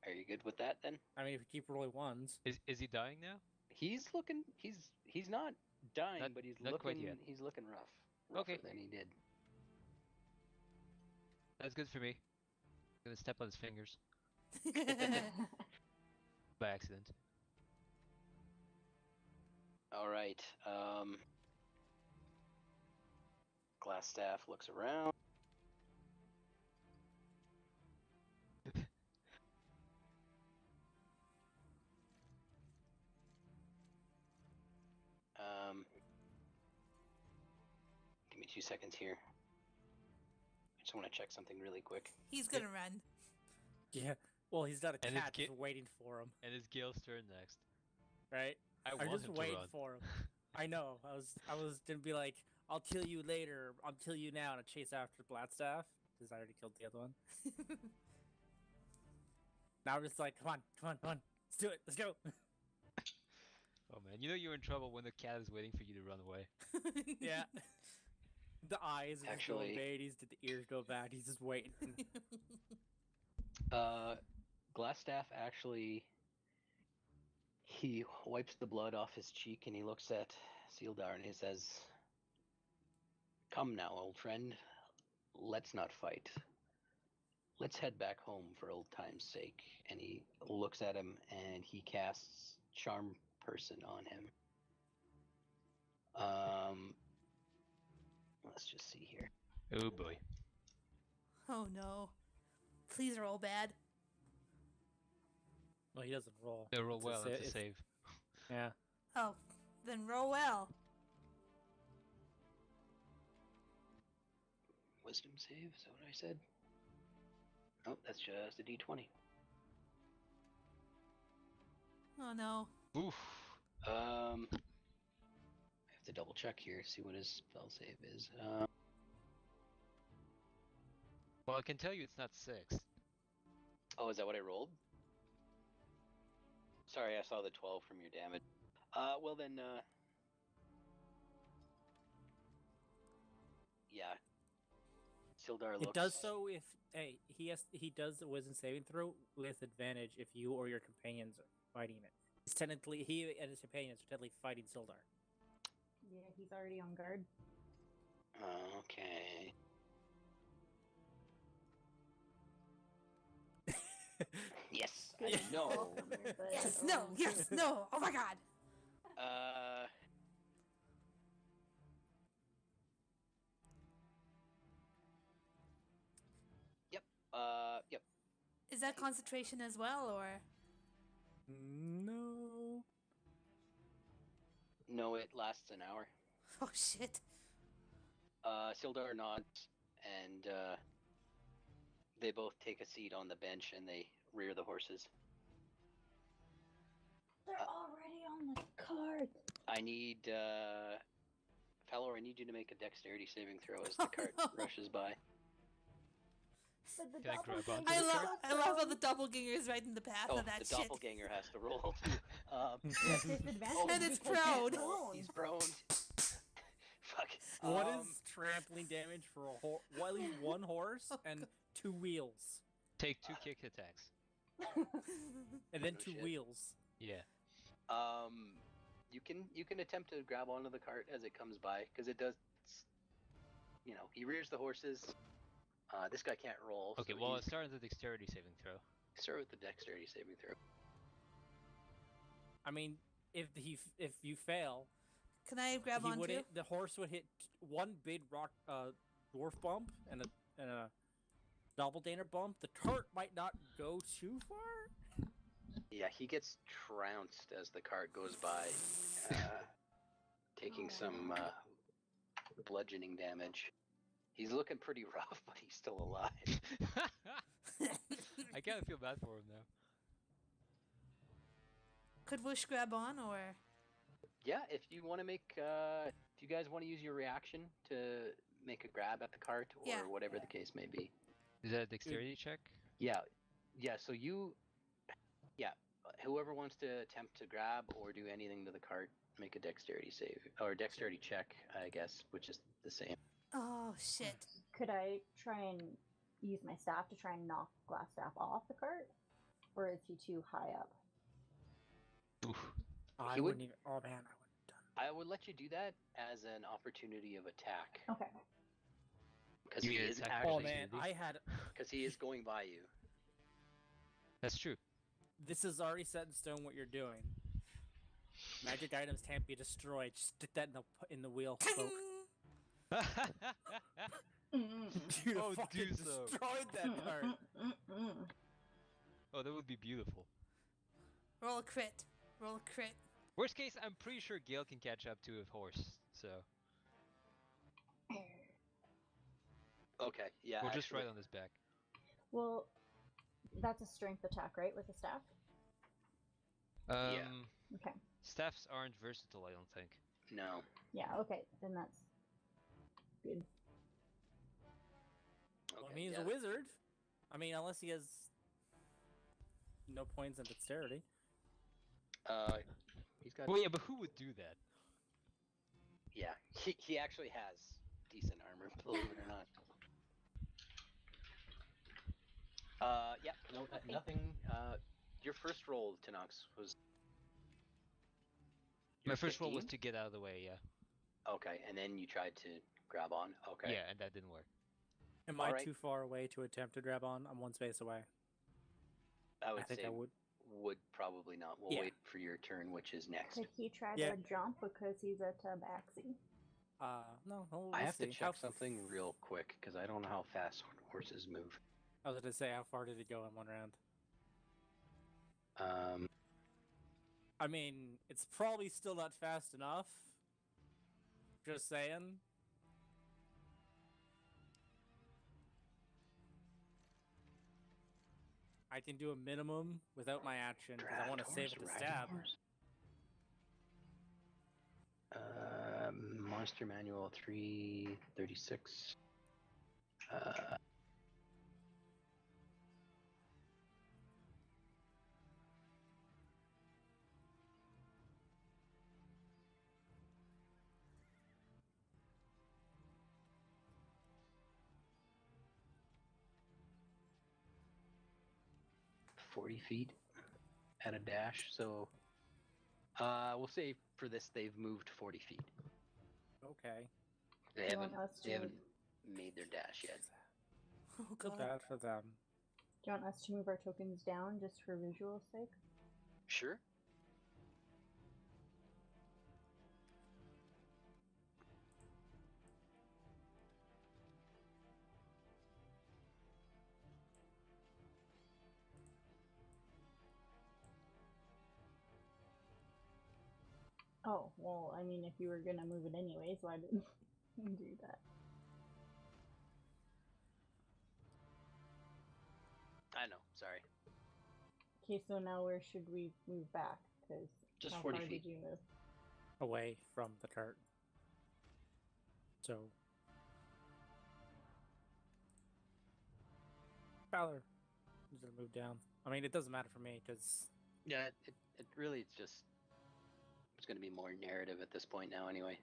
Are you good with that then? I mean, if you keep rolling ones. Is he dying now? He's looking. He's not dying, but he's not looking. quite yet. He's looking rougher Okay. than he did. That's good for me. I'm gonna step on his fingers by accident. All right. Glass staff looks around. Give me 2 seconds here. I just want to check something really quick. He's gonna run. Yeah. Well, he's got a And cat just waiting for him. And it's Gil's turn next. Right? I'm just waiting for him. I know. I was gonna be like, I'll kill you later. I'll kill you now, and I chase after Bladstaff because I already killed the other one. Now I'm just like, come on, let's do it. Let's go. Oh man, you know you're in trouble when the cat is waiting for you to run away. Yeah. The eyes Actually, go bad, the ears go bad. He's just waiting. Glassstaff actually, he wipes the blood off his cheek and he looks at Sealdar and he says, "Come now, old friend. Let's not fight. Let's head back home for old time's sake." And he looks at him and he casts Charm Person on him. Let's just see here. Oh boy. Oh no. Please roll bad. Well, he doesn't roll. They roll well, it's a save. Yeah. Oh, then roll well. Wisdom save, is that what I said? Oh, that's just a d20. Oh no. Oof. I have to double check here, see what his spell save is. Well, I can tell you it's not 6. Oh, is that what I rolled? Sorry, I saw the 12 from your damage. Well then, yeah. Sildar looks... It does so if he does the wisdom saving throw with advantage if you or your companions are fighting it. It's technically he and his companions are technically fighting Sildar. Yeah, he's already on guard. Okay. Yes, I know. Yes, no, yes, no. Oh my god. Yep. Is that concentration as well, or? No. No, it lasts an hour. Oh shit. Sildar nods, and they both take a seat on the bench and they rear the horses. They're already on the cart. I need, Falor, I need you to make a dexterity saving throw as the cart rushes by. Can I grab onto I the cart? love how the doppelganger is right in the path of that the shit. doppelganger has to roll. And it's prone. He's prone. Fuck. What is trampling damage for a horse? Well, at least one horse and 2 wheels. Take 2 kick attacks. And then No 2 shit. wheels. Yeah. You can attempt to grab onto the cart as it comes by, because it does, he rears the horses. This guy can't roll. Okay, so well, let's start with the dexterity saving throw. Start with the dexterity saving throw. I mean, if you fail, Can I grab he onto? wouldn't. The horse would hit one big rock dwarf bump and a doppelganger bump. The cart might not go too far. Yeah, he gets trounced as the cart goes by, taking some bludgeoning damage. He's looking pretty rough, but he's still alive. I kind of feel bad for him now. Could Whoosh grab on, or? Yeah, if you want to make, do you guys want to use your reaction to make a grab at the cart, or Yeah. whatever the case may be? Is that a dexterity check? Yeah, so whoever wants to attempt to grab or do anything to the cart, make a dexterity save or dexterity check, I guess, which is the same. Oh shit! Could I try and use my staff to try and knock Glassstaff off the cart, or is he too high up? Oof. I wouldn't even. Oh man, I wouldn't have done. I would let you do that as an opportunity of attack. Okay. Because You he get is attack actually. Oh man, opportunity. I had. Because he is going by you. That's true. This is already set in stone what you're doing. Magic items can't be destroyed. Just stick that in the wheel, folk. You Oh, fucking do so. destroyed that cart. Oh, that would be beautiful. Roll a crit. Roll a crit. Worst case, I'm pretty sure Gale can catch up to a horse, so Okay, yeah. we'll just ride on his back. Well, that's a strength attack, right, with the staff? Yeah. Okay. Staffs aren't versatile, I don't think. No. Yeah, okay, then that's good. Okay, Well, I mean, he's a wizard. I mean, unless he has no points in dexterity. He's got. Well, yeah, but who would do that? Yeah, he actually has decent armor, believe it or not. Yeah, no, nothing. Your first roll, Tinox, was. My first roll 15? was to get out of the way, yeah. Okay, and then you tried to grab on. Okay. Yeah, and that didn't work. Am I Alright. too far away to attempt to grab on? I'm one space away. I would I think say I would. would probably not. We'll Yeah. wait for your turn, which is next. Could he try Yeah. to jump because he's a tabaxi? No, we'll I have see. to check something real quick because I don't know how fast horses move. I was going to say, how far did he go in one round? I mean, it's probably still not fast enough. Just saying. I can do a minimum without my action because I want to save it to stab. Monster Manual 336. $40 feet at a dash, so we'll say for this they've moved 40 feet. Okay. They Do you want us they to haven't made their dash yet. Oh Feel god. bad for them. Do you want us to move our tokens down just for visual sake? Sure. Oh, well, I mean, if you were gonna move it anyways, why didn't you do that? I know. Sorry. Okay, so now where should we move back? Because Just how 40 far feet. did you move? Away from the cart. So. Fowler. He's gonna move down. I mean, it doesn't matter for me because. Yeah, it really it's just it's going to be more narrative at this point now anyway.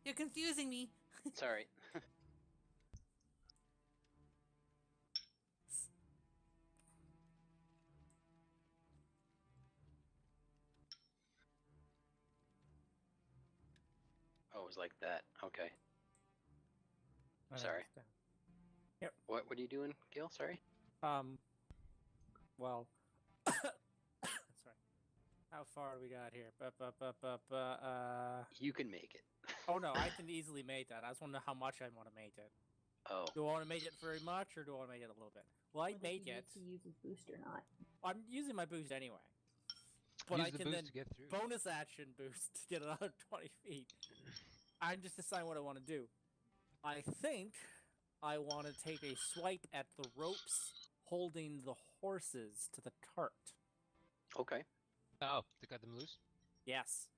You're confusing me. Sorry. Oh, it was like that. Okay. Sorry. Yep. What are you doing, Gil? Sorry. Well. Sorry. How far do we got here? You can make it. Oh no, I can easily make that. I just want to know how much I want to make it. Oh. Do I want to make it very much, or do I want to make it a little bit? Well, I Whether make he it. needs to use his boost or not. I'm using my boost anyway. But Use I the can boost then to get through. bonus action boost to get another 20 feet. I'm just deciding what I want to do. I think I want to take a swipe at the ropes holding the horses to the cart. Okay. Oh, to cut them loose? Yes.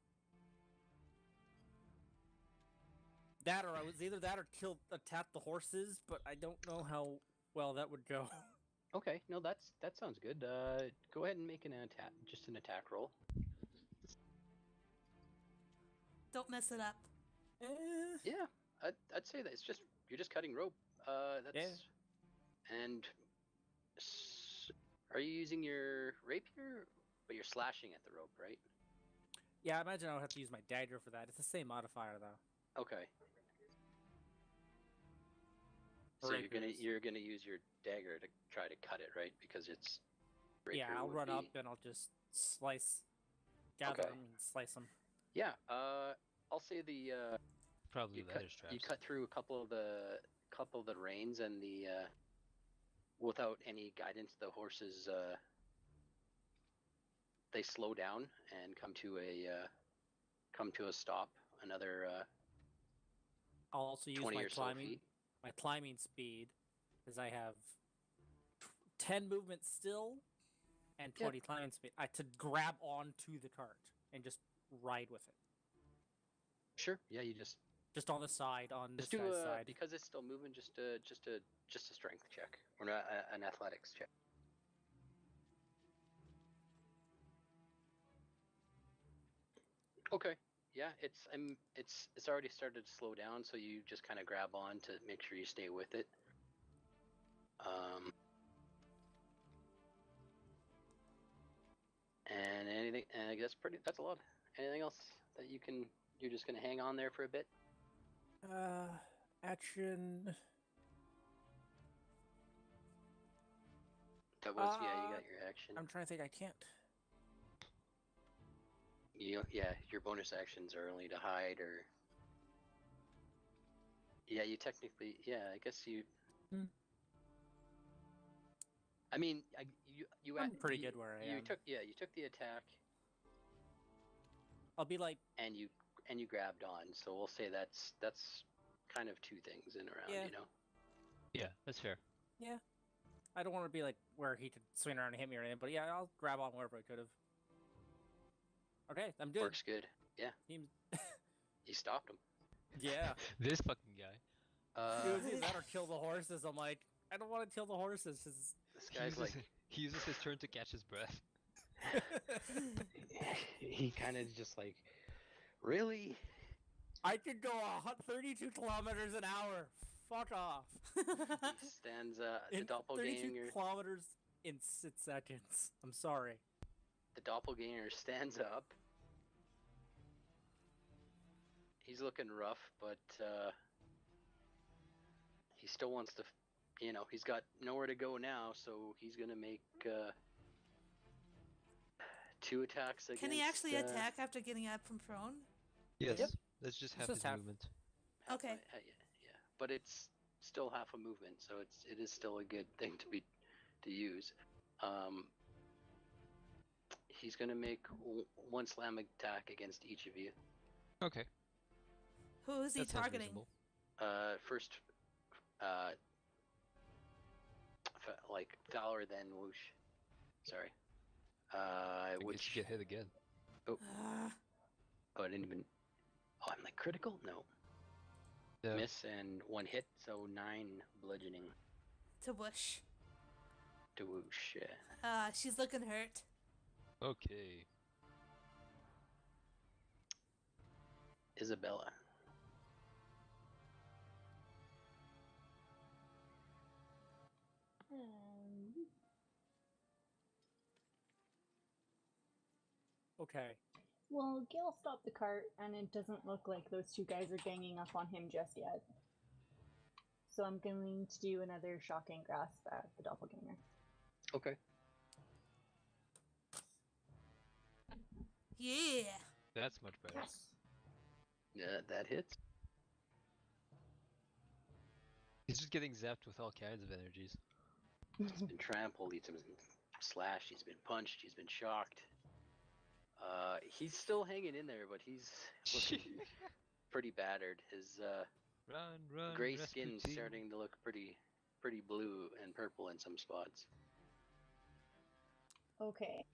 That or I was either that or attack the horses, but I don't know how well that would go. Okay. No, that sounds good. Go ahead and make an attack, just an attack roll. Don't mess it up. Yeah, I'd say that you're just cutting rope. That's. Yeah. And are you using your rapier? But you're slashing at the rope, right? Yeah, I imagine I would have to use my dagger for that. It's the same modifier though. Okay. So you're gonna use your dagger to try to cut it, right? Because it's. Yeah, I'll run up and I'll just gather them and slice them. Yeah. I'll say the. Probably leather straps. You cut through a couple of the reins and the. Without any guidance, the horses. They slow down and come to a stop. Another. I'll also use 20 my or so feet. My climbing speed, because I have 10 movement still and 20 climbing speed. To grab onto the cart and just ride with it. Sure. Yeah, you just on the side, on this do guy's side. Because it's still moving. Just a strength check or an athletics check. Okay. Yeah, it's already started to slow down, so you just kind of grab on to make sure you stay with it. And anything, that's a lot. Anything else that you're just gonna hang on there for a bit? Action. That was you got your action. I'm trying to think. I can't. Your bonus actions are only to hide or. Yeah, you technically. Yeah, I guess you. I mean, I'm pretty good where I am. You took the attack. I'll be like. And you grabbed on, so we'll say that's kind of two things in around, Yeah. you know. Yeah, that's fair. Yeah. I don't want to be like where he could swing around and hit me or anything, but yeah, I'll grab on wherever I could have. Okay, I'm good. Works good. Yeah. You stopped him. Yeah. This fucking guy. It was either that or kill the horses. I'm like, I don't want to kill the horses. This guy's he uses his turn to catch his breath. He kind of just like, really? I could go 32 kilometers an hour. Fuck off. He stands the doppelganger. 32 kilometers in 6 seconds. I'm sorry. The doppelganger stands up. He's looking rough, but he still wants to. He's got nowhere to go now, so he's gonna make 2 attacks against. Can he actually attack after getting up from prone? Yes. Yep. That's just half his movement. Okay. Yeah, but it's still half a movement, so it is still a good thing to use. He's gonna make 1 slam attack against each of you. Okay. Who is he targeting? First, like Fowler, then Whoosh. Sorry. Which get hit again. Oh, I didn't even. Oh, I'm like critical? No. Yeah. Miss and 1 hit, so 9 bludgeoning. To Whoosh. To Whoosh, yeah. She's looking hurt. Okay. Isabella. Okay. Well, Gil stopped the cart, and it doesn't look like those 2 guys are ganging up on him just yet. So I'm going to do another shocking grasp at the doppelganger. Okay. Yeah. That's much better. Yes. Yeah, that hits. He's just getting zapped with all kinds of energies. He's been trampled, he's been slashed, he's been punched, he's been shocked. He's still hanging in there, but he's looking pretty battered. His Run, gray Rasputin. skin's starting to look pretty blue and purple in some spots. Okay.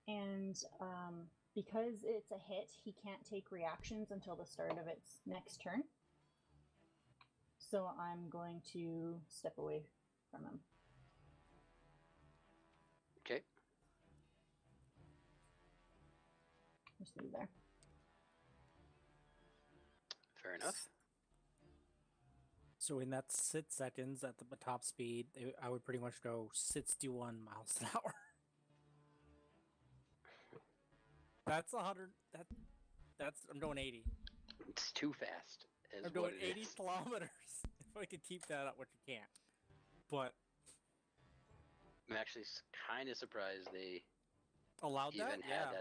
And because it's a hit, he can't take reactions until the start of its next turn. So I'm going to step away from him. Okay. Just leave there. Fair enough. So in that 6 seconds at the top speed, I would pretty much go 61 miles an hour. That's 100. That's I'm going 80. It's too fast. I'm going 80 kilometers. If I could keep that up, which you can't. But I'm actually kind of surprised they allowed even that. Yeah.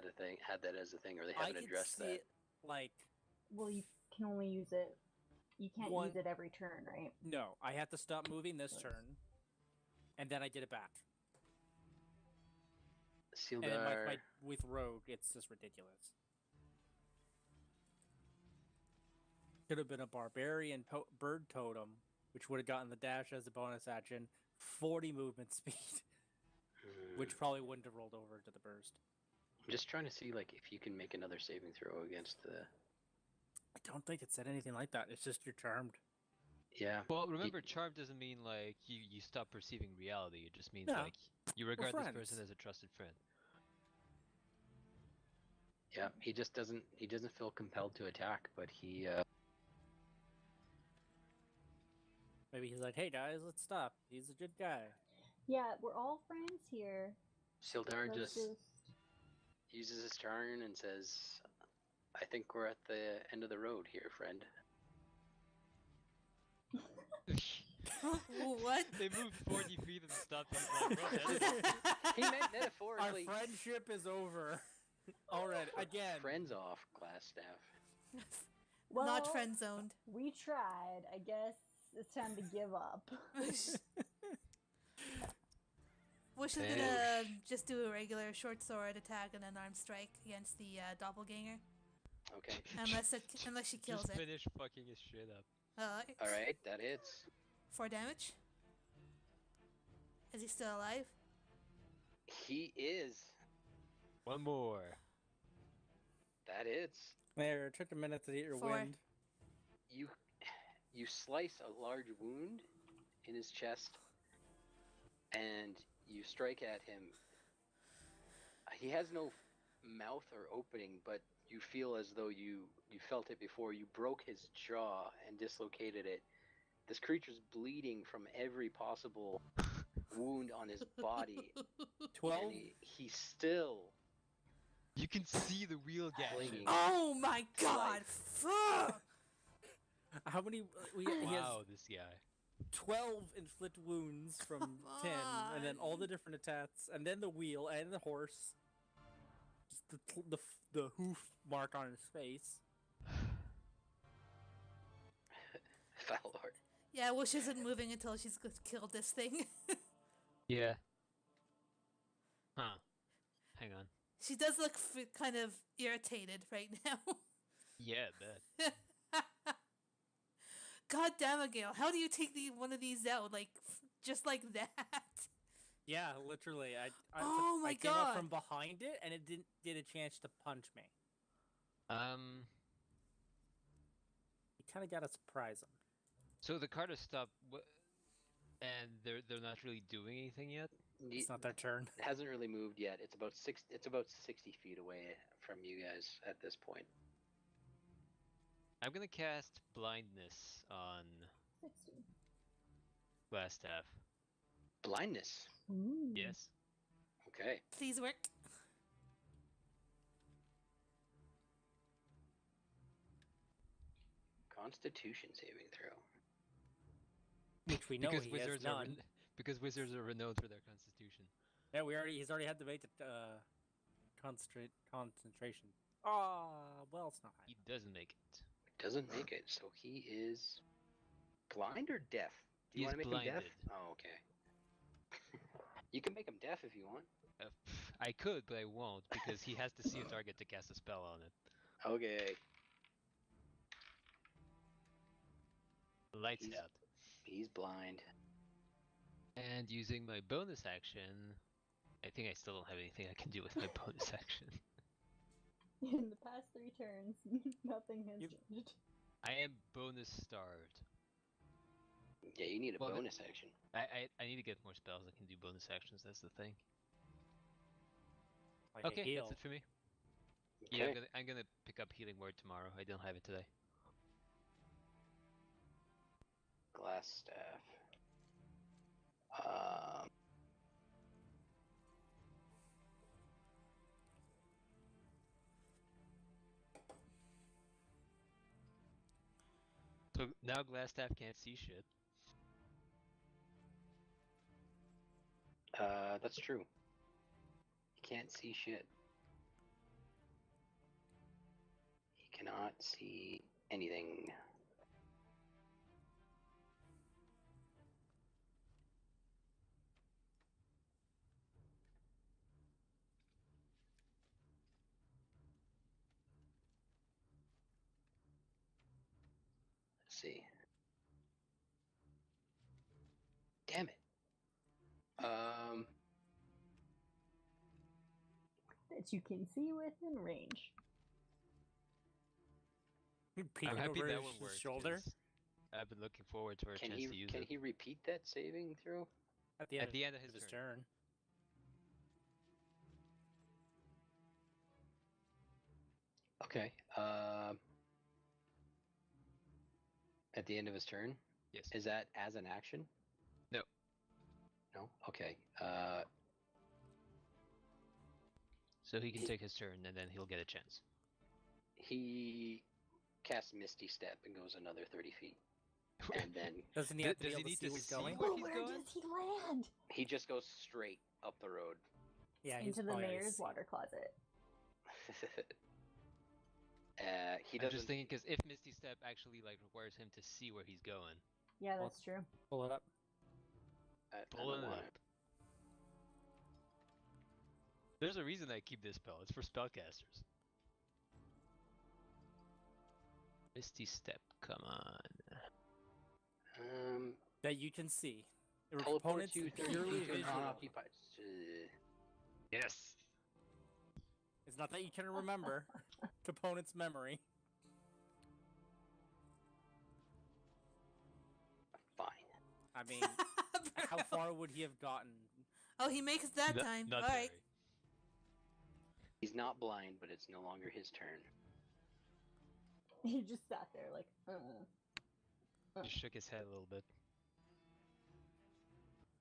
had that as a thing, or they haven't addressed that. It, like, well, you can only use it. You can't use it every turn, right? No, I had to stop moving this turn, and then I did it back. Sildar... And then with Rogue, it's just ridiculous. Could have been a Barbarian Bird Totem, which would have gotten the dash as a bonus action, 40 movement speed, which probably wouldn't have rolled over to the burst. I'm just trying to see if you can make another saving throw against the... I don't think it said anything like that. It's just you're charmed. Yeah. Well, remember, charmed doesn't mean you stop perceiving reality. It just means you regard this person as a trusted friend. Yeah, he just doesn't feel compelled to attack, but he maybe he's like, "Hey guys, let's stop. He's a good guy." Yeah, we're all friends here. Sildar just uses his turn and says, "I think we're at the end of the road here, friend." What? They moved 40 feet and stopped. He meant metaphorically. Our friendship is over. Already, again. Friends off, glass staff. Well, not friend zoned. We tried. I guess it's time to give up. Wish is gonna just do a regular short sword attack and an arm strike against the doppelganger. Okay. Unless she kills just it. finish fucking his shit up. Alright, that hits. 4 damage. Is he still alive? He is. One more. That hits. There, it took a minute to hit your 4. wind. You slice a large wound in his chest, and you strike at him. He has no mouth or opening, but you feel as though you felt it before. You broke his jaw and dislocated it. This creature's bleeding from every possible wound on his body. 12? And he's still... You can see the real gashes. Oh my god! Fuck! How many? He Wow, has this guy. 12 inflict wounds from 10, and then all the different attacks, and then the wheel and the horse. Just the hoof mark on his face. Foul. Yeah, Wish isn't moving until she's killed this thing. Yeah. Huh. Hang on. She does look kind of irritated right now. Yeah, bet. God damn it, Gale. How do you take one of these out, just like that? Yeah, literally. I came God. up from behind it, and it didn't get a chance to punch me. You kind of got to surprise him. So the card has stopped, and they're not really doing anything yet. It's not their turn. It hasn't really moved yet. It's about 60 feet away from you guys at this point. I'm gonna cast blindness on 60. glass staff. Blindness. Ooh. Yes. Okay. Please work. Constitution saving throw. Which we know because he wizards has none. because wizards are renowned for their constitution. Yeah, he's already had to make the concentration. Well, it's not high. He doesn't make it. Doesn't make it, so he is blind or deaf? Do you He's want to make him deaf? blinded. Oh, okay. You can make him deaf if you want. I could, but I won't, because he has to see a target to cast a spell on it. Okay. Lights out. He's blind. And using my bonus action, I think I still don't have anything I can do with my bonus action. In the past 3 turns, nothing has changed. I am bonus starved. Yeah, you need a bonus action. I need to get more spells that can do bonus actions, that's the thing. Like Okay, that's it for me. Okay. Yeah, I'm gonna pick up Healing Word tomorrow. I don't have it today. Glass staff. So now Glassstaff can't see shit. That's true. He can't see shit. He cannot see anything. Let's see. Damn it. That you can see within range. Peeking I'm happy over that his one worked. shoulder 'Cause I've been looking forward to a chance to use Can it. he repeat that saving throw? at the end of his turn. Okay. At the end of his turn? Yes. Is that as an action? No. No? Okay. So he can take his turn and then he'll get a chance. He casts Misty Step and goes another 30 feet. And then Doesn't he have to Does be he able need to see to where he's see going? where Well, he's where going? does he land? he just goes straight up the road. Yeah, he's Into the probably mayor's water closet. He I'm doesn't. just thinking because if Misty Step actually like requires him to see where he's going, Yeah, that's true. Pull it up. I pulling don't it want up. There's a reason I keep this spell. It's for spellcasters. Misty Step, come on. That you can see. Your Teleport opponent's you 30 purely feet to an visual. unoccupied. Yes. It's not that you can remember. It's opponent's memory. Fine. I mean, how far would he have gotten? Oh, he makes it that time. Not All right. very. He's not blind, but it's no longer his turn. He just sat there like, Just shook his head a little bit.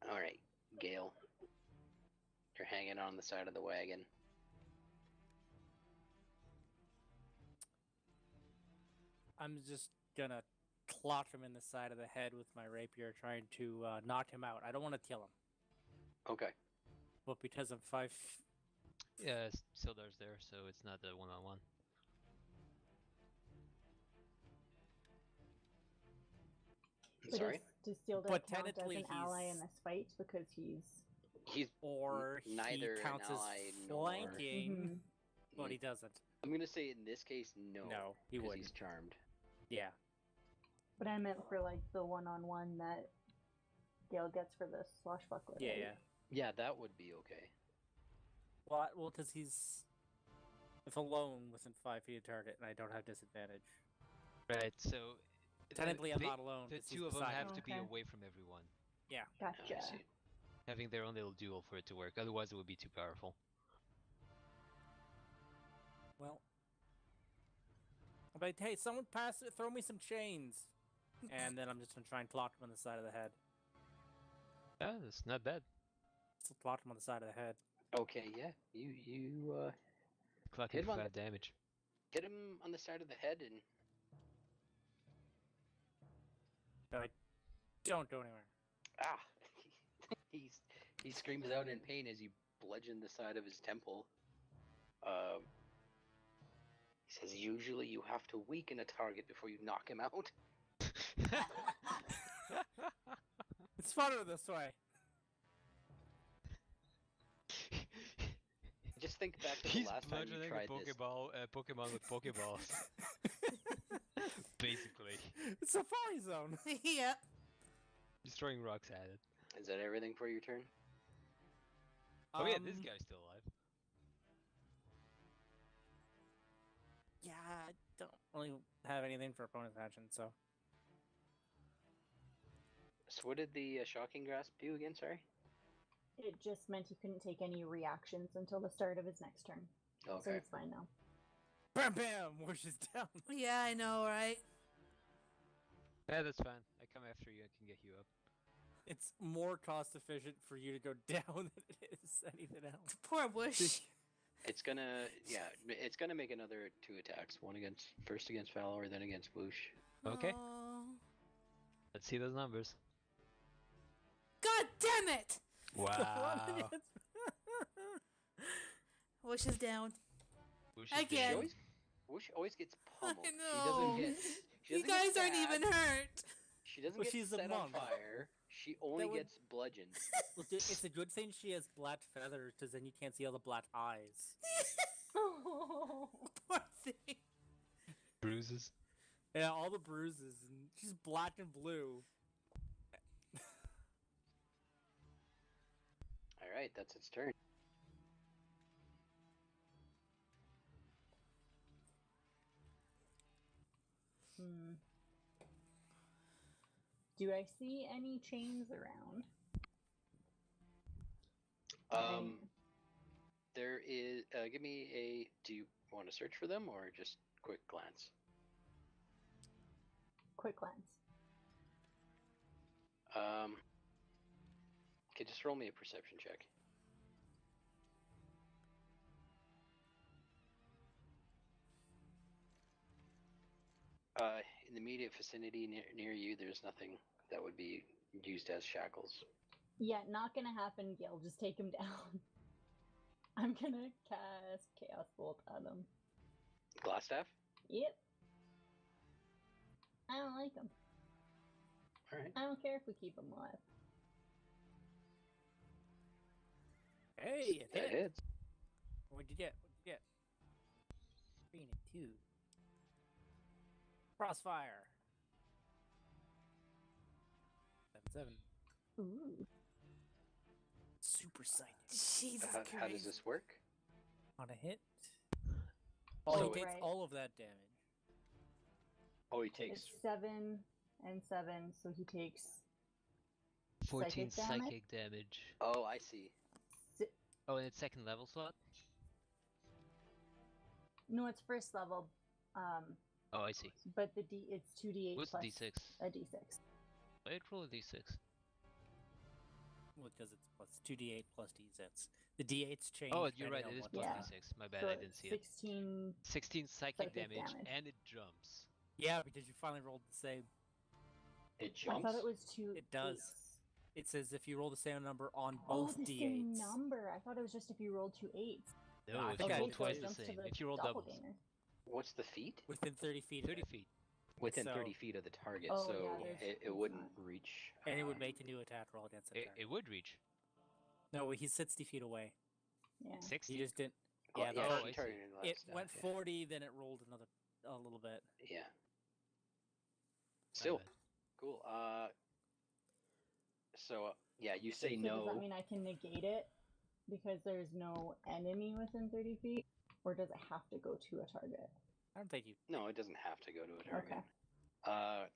All right, Gale. You're hanging on the side of the wagon. I'm just gonna clock him in the side of the head with my rapier, trying to knock him out. I don't want to kill him, Okay. but because I'm 5. Yeah, Sildar's there, so it's not a one-on-one. Sorry? Does Steeldar But count as technically an ally in he's- this fight because he's... He's Or neither he counts an ally as nor... flanking, Mhm. but he doesn't. I'm gonna say in this case, no. No, he 'cause wouldn't. He's charmed. Yeah. But I meant for like the one-on-one that Gale gets for the swashbuckler. Yeah, right? yeah. Yeah, that would be okay. Well, because he's if alone within 5 feet of target, and I don't have disadvantage. Right, so... Technically, I'm not alone. The 'cause he's two of them beside have me. to be Okay. away from everyone. Yeah. Gotcha. I see. Having their own little duel for it to work, otherwise it would be too powerful. Well, I'm like, hey, someone pass it. Throw me some chains. And then I'm just gonna try and clock him on the side of the head. Ah, that's not bad. Just clock him on the side of the head. Okay, yeah. You Clocking Hit him on 5 damage. hit him on the side of the head and... But I don't go anywhere. Ah! he screams out in pain as you bludgeon the side of his temple. He says, usually you have to weaken a target before you knock him out. funner this way. Just think back to the He's last time you bludgeoning tried a this. Pokemon with Pokeballs. Basically. It's a Safari Zone. Yep. He's throwing rocks at it. Is that everything for your turn? Oh yeah, this guy's still alive. Yeah, I don't really have anything for opponent's action, so. So what did the Shocking Grasp do again, sorry? It just meant he couldn't take any reactions until the start of his next turn. Okay. So it's fine now. Bam bam! Wishes down. Yeah, I know, right? Yeah, that's fine. I come after you and can get you up. It's more cost efficient for you to go down than it is anything else. Poor Bush. It's gonna make another 2 attacks. First against Phandelver, then against Whoosh. Okay. Oh. Let's see those numbers. God damn it! Wow. Bush is down. Whoosh is Again. dead. Whoosh always gets pummeled. I know. She You doesn't guys get aren't stabbed. even hurt. She doesn't Well, get she's a set on monk. fire. She only That would- gets bludgeoned. Well, it's a good thing she has black feathers, because then you can't see all the black eyes. Poor thing. Bruises. Yeah, all the bruises, and she's black and blue. Alright, that's its turn. Do I see any chains around? There is. Give me a. Do you want to search for them or just quick glance? Quick glance. Okay, just roll me a perception check. In the immediate vicinity near you, there's nothing that would be used as shackles. Yeah, not gonna happen, Gil. Just take him down. I'm gonna cast Chaos Bolt at him. Glassstaff? Yep. I don't like him. Alright. I don't care if we keep him alive. Hey, it That hit. hits. What'd you get? 3 and a 2. Crossfire. 7. Ooh. Super psychic. Jesus Christ. How does this work? On a hit. Oh, Oh, he takes right. all of that damage. Oh, he It's takes. 7 and 7, so he takes 14 Psychic damage? psychic damage. Oh, I see. Oh, and it's second level slot? No, it's first level. Oh, I see. But it's 2d8 What's plus D6? a d6. Wait, roll a D6. Well, because it's plus 2d8 plus d6. The d8s change. Oh, you're right, depending it on is what plus Yeah. D6. My bad, So I didn't see it. 16. 16 psychic Psychic damage, damage. and it jumps. Yeah, because you finally rolled the same. It I jumps. thought it was 2. It does. It says if you roll the same number on Oh, both the d8s. same number. I thought it was just if you rolled 2 8s. No, I if think you I roll did twice too. the Jumps to same. the If you roll doubles. doppelganger. What's the feet? Within 30 feet. 30 of it. feet. Within So- 30 feet of the target, Oh, so yeah, it it's wouldn't not. reach. And it would make a new attack roll against the It target. would reach. No, he's 60 feet away. Yeah. 60? He just didn't. Oh, Yeah, yeah, oh, she I see. targeted last it stuff, went yeah. 40, then it rolled a little bit. Yeah. Still, bad. cool. So yeah, you say So does that no. mean I can negate it because there's no enemy within 30 feet? Or does it have to go to a target? I don't think you. No, it doesn't have to go to a target. Okay.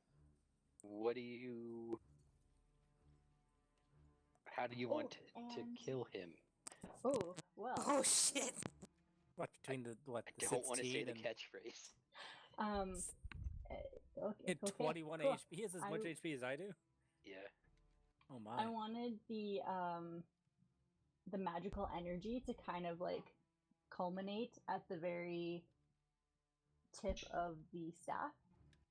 What do you? How do you want to and- kill him? Oh, well. Oh shit. What, between the I the don't want to 16 say the and catchphrase. Okay. 21 cool. HP? He has as much HP as I do? Yeah. Oh my. I wanted the magical energy to kind of like culminate at the very tip of the staff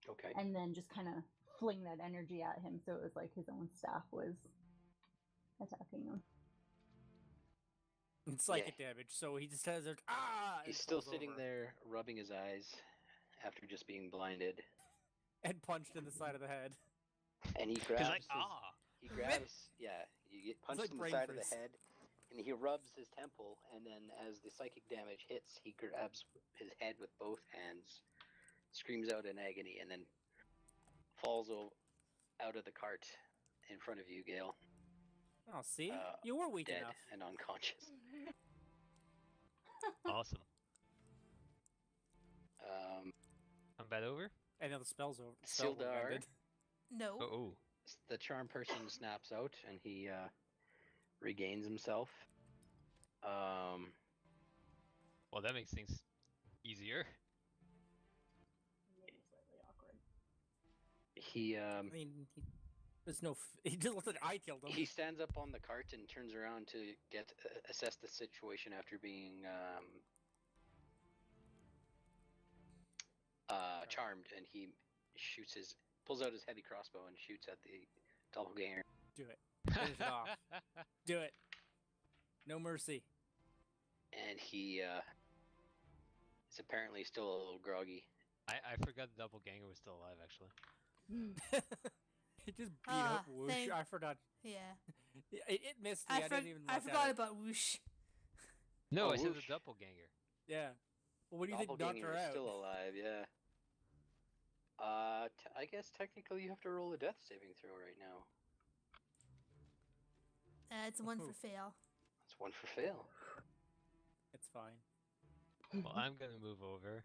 Okay. and then just kind of fling that energy at him so it was like his own staff was attacking him. It's psychic damage, so he just has a and He's still falls sitting over. there, rubbing his eyes after just being blinded, And punched in the side of the head. and he He's grabs. like, ah! He grabs, you get punched like in the brain side of freeze. the head, and he rubs his temple, and then as the psychic damage hits, he grabs his head with both hands, screams out in agony, and then falls out of the cart in front of you, Gale. Oh, see? You were weak Dead enough. and unconscious. Awesome. Combat over? And now the spell's over. Sildar. Ended. No. Oh. The charm person snaps out, and he regains himself. Well, that makes things easier. Maybe slightly awkward. He I mean, there's no. He just looked like I killed him. he stands up on the cart and turns around to assess the situation after being charmed, and he pulls out his heavy crossbow and shoots at the doppelganger. Do it. Finish it off. Do it. No mercy. And he is apparently still a little groggy. I forgot the doppelganger was still alive, actually. It just beat up Whoosh. I forgot. Yeah. It missed me. I didn't even. I forgot about Whoosh. No, Oh, I said the whoosh. doppelganger. Yeah. Well, what do you think knocked Doppelganger her is out? still alive, yeah. I guess technically you have to roll a death saving throw right now. It's a 1 for fail. That's 1 for fail. It's fine. Well, I'm gonna move over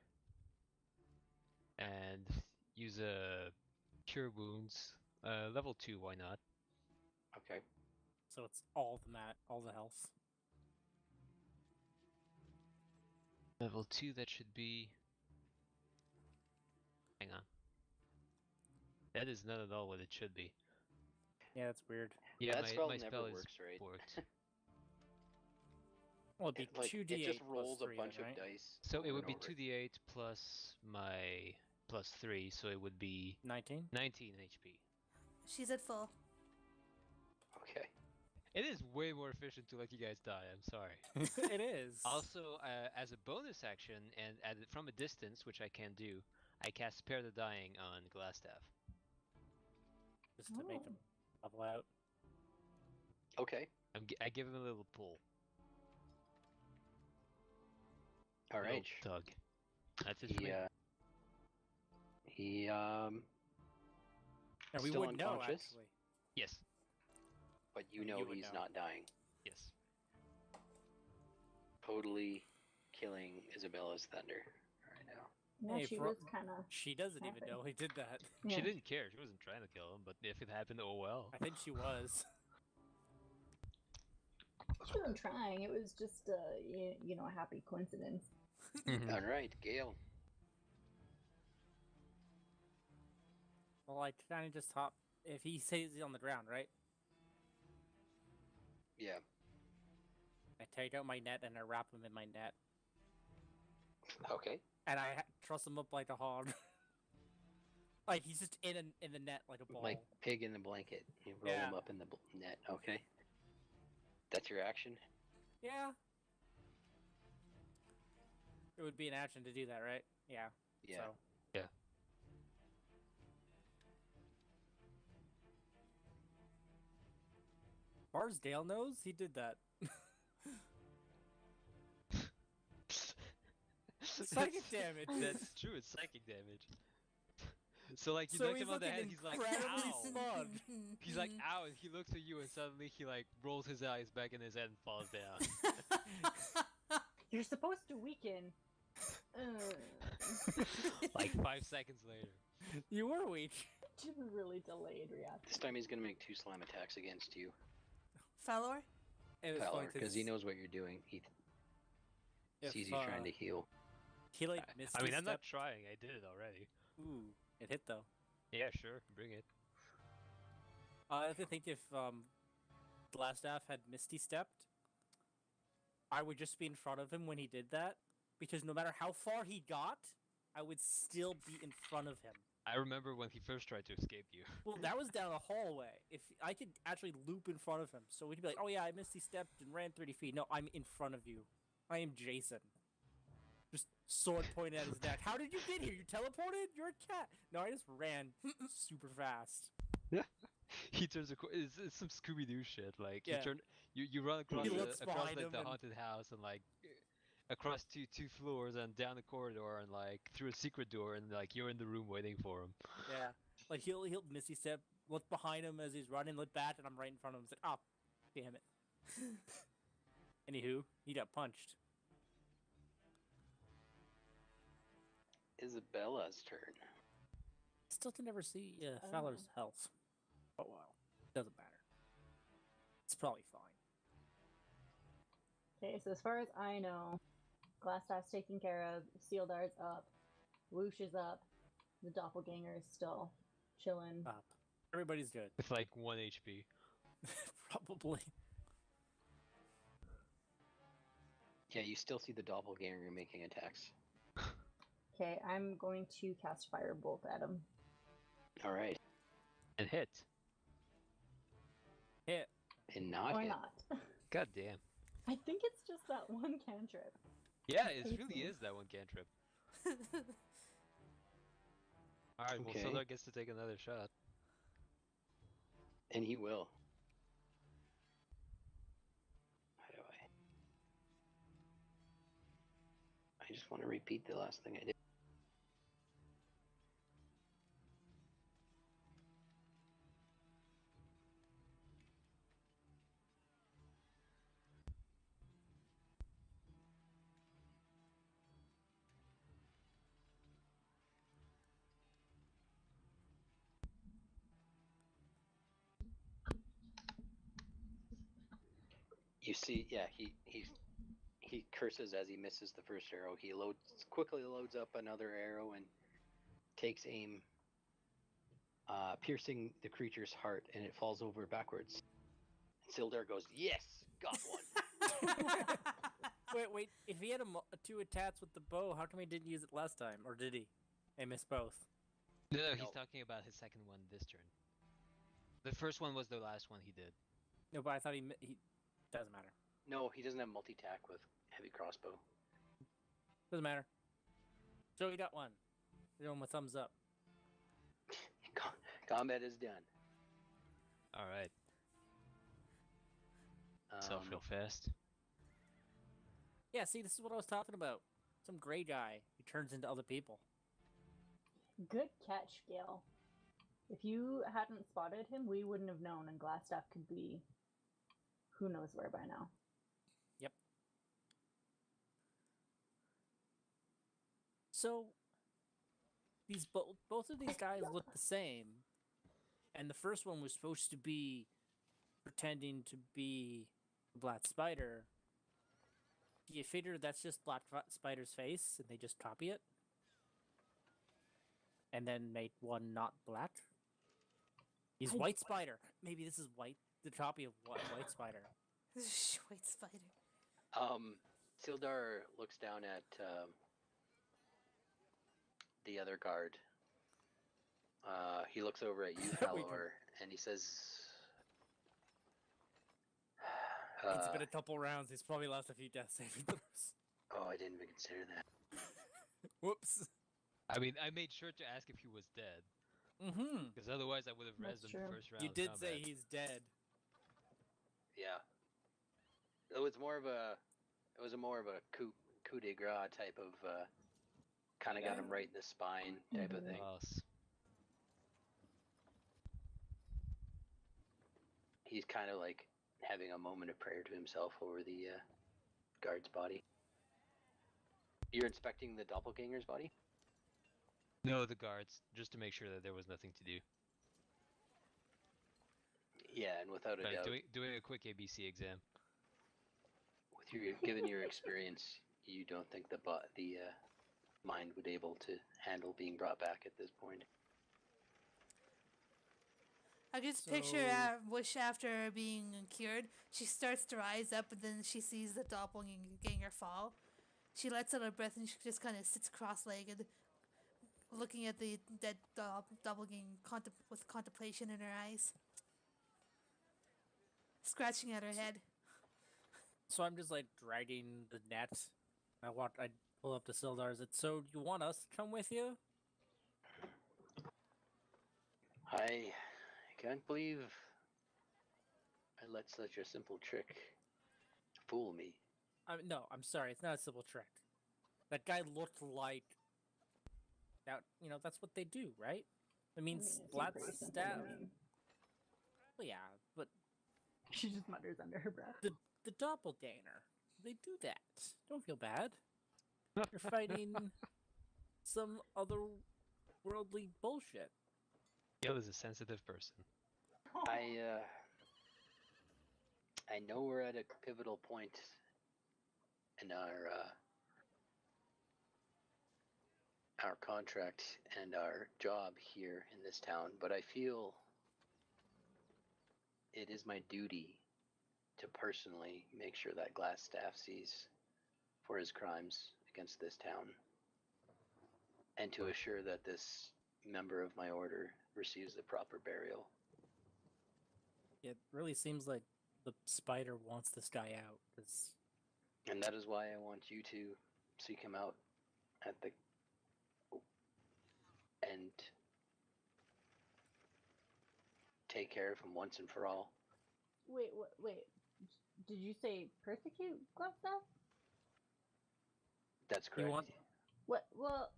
and use a cure wounds. Level 2, why not? Okay. So it's all the health. Level 2, that should be. Hang on. That is not at all what it should be. Yeah, that's weird. Yeah, That spell my never spell works, is right? worked. Well, it'd be It, like, 2d8 it just rolls plus a 3 bunch then, of right? dice. So it over would and be over. 2d8 plus my plus 3, so it would be 19. 19 HP. She's at full. Okay. It is way more efficient to let you guys die, I'm sorry. It is. Also, as a bonus action, and from a distance, which I can do, I cast Spare the Dying on Glassstaff. Just to make them level out. Okay. I give him a little pull. All right. Little tug. That's it for me. He And we Still wouldn't know, unconscious? actually. Yes. but you I mean, know you would he's know. not dying. Yes. Totally killing Isabella's thunder right now. No, Hey, she for- was kind of. She doesn't even Happy. know he did that. She didn't care. She wasn't trying to kill him, but if it happened, oh well. I think she was. She wasn't trying. It was just a a happy coincidence. All right, Gale. Well, I kind of just hop. If he stays on the ground, right? Yeah. I take out my net and I wrap him in my net. Okay. And I truss him up like a hog. Like he's just in the net like a ball. Like pig in the blanket. You roll Yeah. him up in the net. Okay. That's your action? Yeah. It would be an action to do that, right? Yeah. Yeah. So. Yeah. As far as Dale knows, he did that. Psychic damage. That's true. It's psychic damage. So like you So knocked he's him on the looking head. He's like, incredibly ow. smug. He's like, ow, and he looks at you, and suddenly he like rolls his eyes back in his head and falls down. You're supposed to weaken. Like 5 seconds later. You were weak. Just a really delayed reaction. This time he's gonna make 2 slam attacks against you, Falor? It was funny because he knows what you're doing. He sees you trying to heal. He like missed. I mean, I'm not trying. I did it already. Ooh, it hit though. Yeah, sure. Bring it. I have to think if Glassstaff had Misty stepped, I would just be in front of him when he did that, because no matter how far he got, I would still be in front of him. I remember when he first tried to escape you. Well, that was down a hallway. If I could actually loop in front of him, so he'd be like, "Oh yeah, I Misty stepped and ran 30 feet." No, I'm in front of you. I am Jason. Just sword pointed at his neck. How did you get here? You teleported? You're a cat. No, I just ran super fast. He he turns it's some Scooby Doo shit. Like Yeah. you run across He looks across behind like him the and- haunted house and like across two floors and down the corridor and like through a secret door and like you're in the room waiting for him. Yeah, like he'll misty step, look behind him as he's running, look back, and I'm right in front of him. It's like, oh, damn it. Anywho, he got punched. Isabella's turn. Still can never see Fowler's health. Oh well, doesn't matter. It's probably fine. Okay, so as far as I know, Glassstaff's taken care of, Sealdar's up, Whoosh is up, the doppelganger is still chilling. Up. Everybody's good. With like 1 HP. Probably. Yeah, you still see the doppelganger making attacks. Okay, I'm going to cast Firebolt at him. All right. And hit. Hit. And not Why hit. not? God damn. I think it's just that one cantrip. Yeah, it Hates really me. is that one cantrip. Alright, well, Okay. Sildar gets to take another shot. And he will. How do I just want to repeat the last thing I did. You see, yeah, he curses as he misses the first arrow. He quickly loads up another arrow and takes aim, piercing the creature's heart, and it falls over backwards. And Sildar goes, "Yes, got one." Wait. If he had two attacks with the bow, how come he didn't use it last time? Or did he? I missed both. No, he's No. talking about his second one this turn. The first one was the last one he did. No, but I thought he doesn't matter. No, he doesn't have multi-tack with heavy crossbow. Doesn't matter. So he got one. Give him a thumbs up. Combat is done. Alright, self real fast. Yeah, see, this is what I was talking about. Some gray guy who turns into other people. Good catch, Gale. If you hadn't spotted him, we wouldn't have known, and Glassstaff could be who knows where by now. Yep. So these both of these guys look the same, and the first one was supposed to be pretending to be a Black Spider. Do you figure that's just Black Spider's face, and they just copy it, and then make one not black? He's White Spider. Maybe this is the copy of White Spider. White spider. Sildar looks down at the other guard. He looks over at you, Phandelver, and he says, It's been a couple rounds. He's probably lost a few death saving throws. "Oh, I didn't even consider that." Whoops. I mean, I made sure to ask if he was dead, Mm-hmm. because otherwise I would have That's rezzed him the true. first round. You of did say combat. he's dead. Yeah. It was more of a coup de grace type of kind of got him right in the spine type of thing. Loss. He's kind of like having a moment of prayer to himself over the guard's body. You're inspecting the doppelganger's body? No, the guards, just to make sure that there was nothing to do. Yeah, and without a Right, doubt, doing a quick ABC exam. given your experience, you don't think the mind would be able to handle being brought back at this point. I just picture Wish after being cured. She starts to rise up, and then she sees the doppelganger fall. She lets out a breath, and she just kind of sits cross-legged, looking at the dead doppelganger with contemplation in her eyes, scratching at her head. So I'm just like dragging the net. I pull up to Sildar. Is it so? Do you want us to come with you? I can't believe I let such a simple trick fool me. No, I'm sorry. It's not a simple trick. That guy looked like that. That's what they do, right? I mean, it seemed splat pretty simple to stab. me. Well, yeah, but She just mutters under her breath. the doppelganger. They do that. Don't feel bad. You're fighting some otherworldly bullshit. Gil is a sensitive person. I know we're at a pivotal point in our contract and our job here in this town, but I feel it is my duty to personally make sure that Glassstaff sees for his crimes against this town, and to assure that this member of my order receives the proper burial. It really seems like the spider wants this guy out. And that is why I want you to seek him out at the and take care of him once and for all. Wait. Did you say persecute Glovestaff? That's correct. What? Well,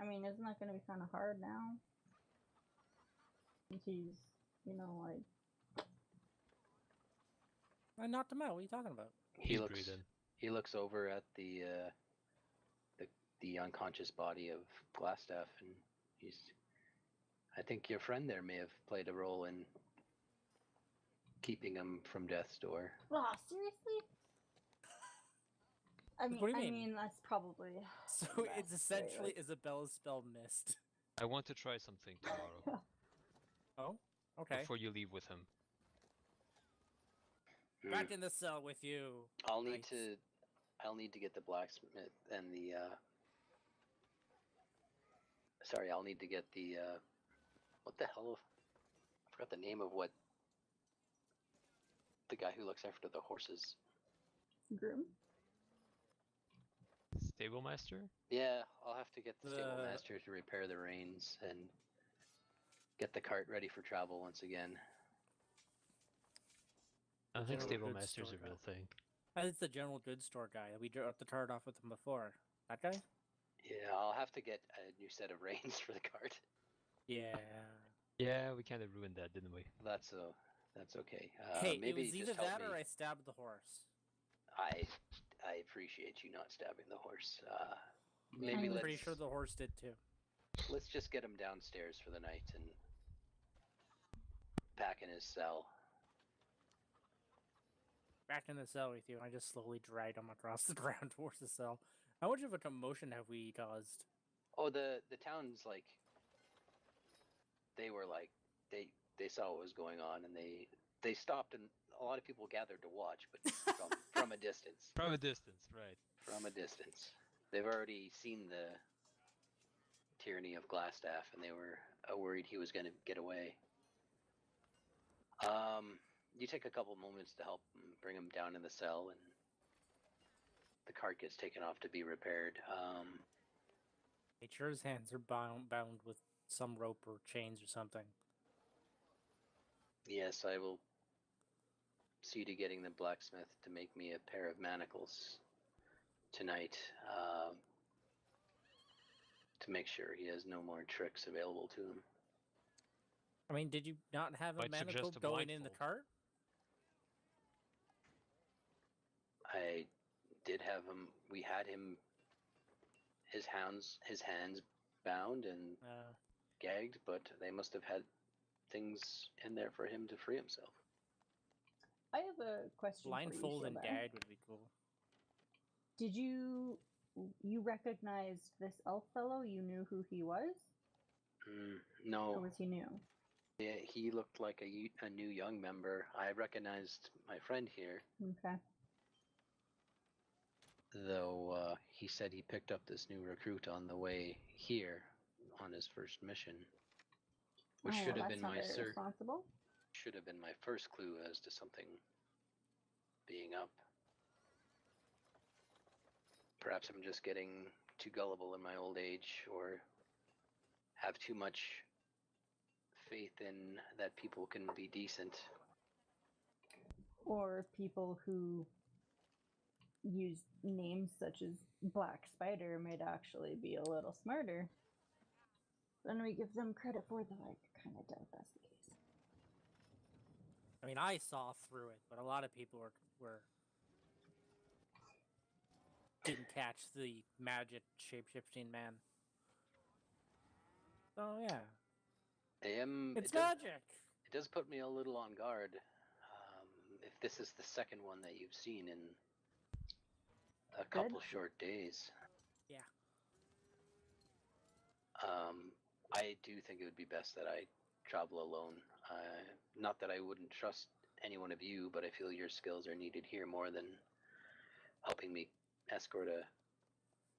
I mean, isn't that going to be kind of hard now? Since he's, like... I knocked him out. What are you talking about? He looks over at the unconscious body of Glassstaff, and I think your friend there may have played a role in keeping him from death's door. Oh, seriously? I mean, What do you mean? That's probably... So it's essentially Isabella's spell missed. I want to try something tomorrow. Oh, okay. Before you leave with him. Back in the cell with you. I'll need to get the blacksmith and the I'll need to get the what the hell? I forgot the name of what the guy who looks after the horses. Groom? Stable master? Yeah, I'll have to get the stable master to repair the reins and get the cart ready for travel once again. I think General stable goods master's a store real thing. It's the general goods store guy. We dropped the cart off with him before. That guy? Yeah, I'll have to get a new set of reins for the cart. Yeah. Yeah, we kind of ruined that, didn't we? That's okay. Hey, maybe it was either that or I stabbed the horse. I appreciate you not stabbing the horse. I'm pretty sure the horse did too. Let's just get him downstairs for the night and back in his cell. Back in the cell with you. I just slowly dragged him across the ground towards the cell. How much of a commotion have we caused? Oh, the town's like, they were like, they saw what was going on and they stopped, and a lot of people gathered to watch, but from a distance. From a distance, right. From a distance. They've already seen the tyranny of Glassstaff, and they were worried he was going to get away. You take a couple moments to help bring him down in the cell, and the cart gets taken off to be repaired. Make sure his hands are bound with some rope or chains or something. Yes, I will see to getting the blacksmith to make me a pair of manacles tonight, to make sure he has no more tricks available to him. I mean, did you not have a manacle going in the cart? I did have him. We had him. His hands bound and gagged, but they must have had things in there for him to free himself. I have a question. Blindfold and gagged would be cool. Did you recognized this elf fellow? You knew who he was? No. Or was he new? Yeah, he looked like a new young member. I recognized my friend here. Okay. Though he said he picked up this new recruit on the way here on his first mission, which should have been should have been my first clue as to something being up. Perhaps I'm just getting too gullible in my old age, or have too much faith in that people can be decent Or people who use names such as Black Spider might actually be a little smarter than we give them credit for, though I kind of doubt that's the case. I mean, I saw through it, but a lot of people didn't catch the magic shape-shifting man. Oh yeah, it's magic. It does put me a little on guard. If this is the second one that you've seen in a couple short days. Yeah. I do think it would be best that I travel alone. Not that I wouldn't trust any one of you, but I feel your skills are needed here more than helping me escort a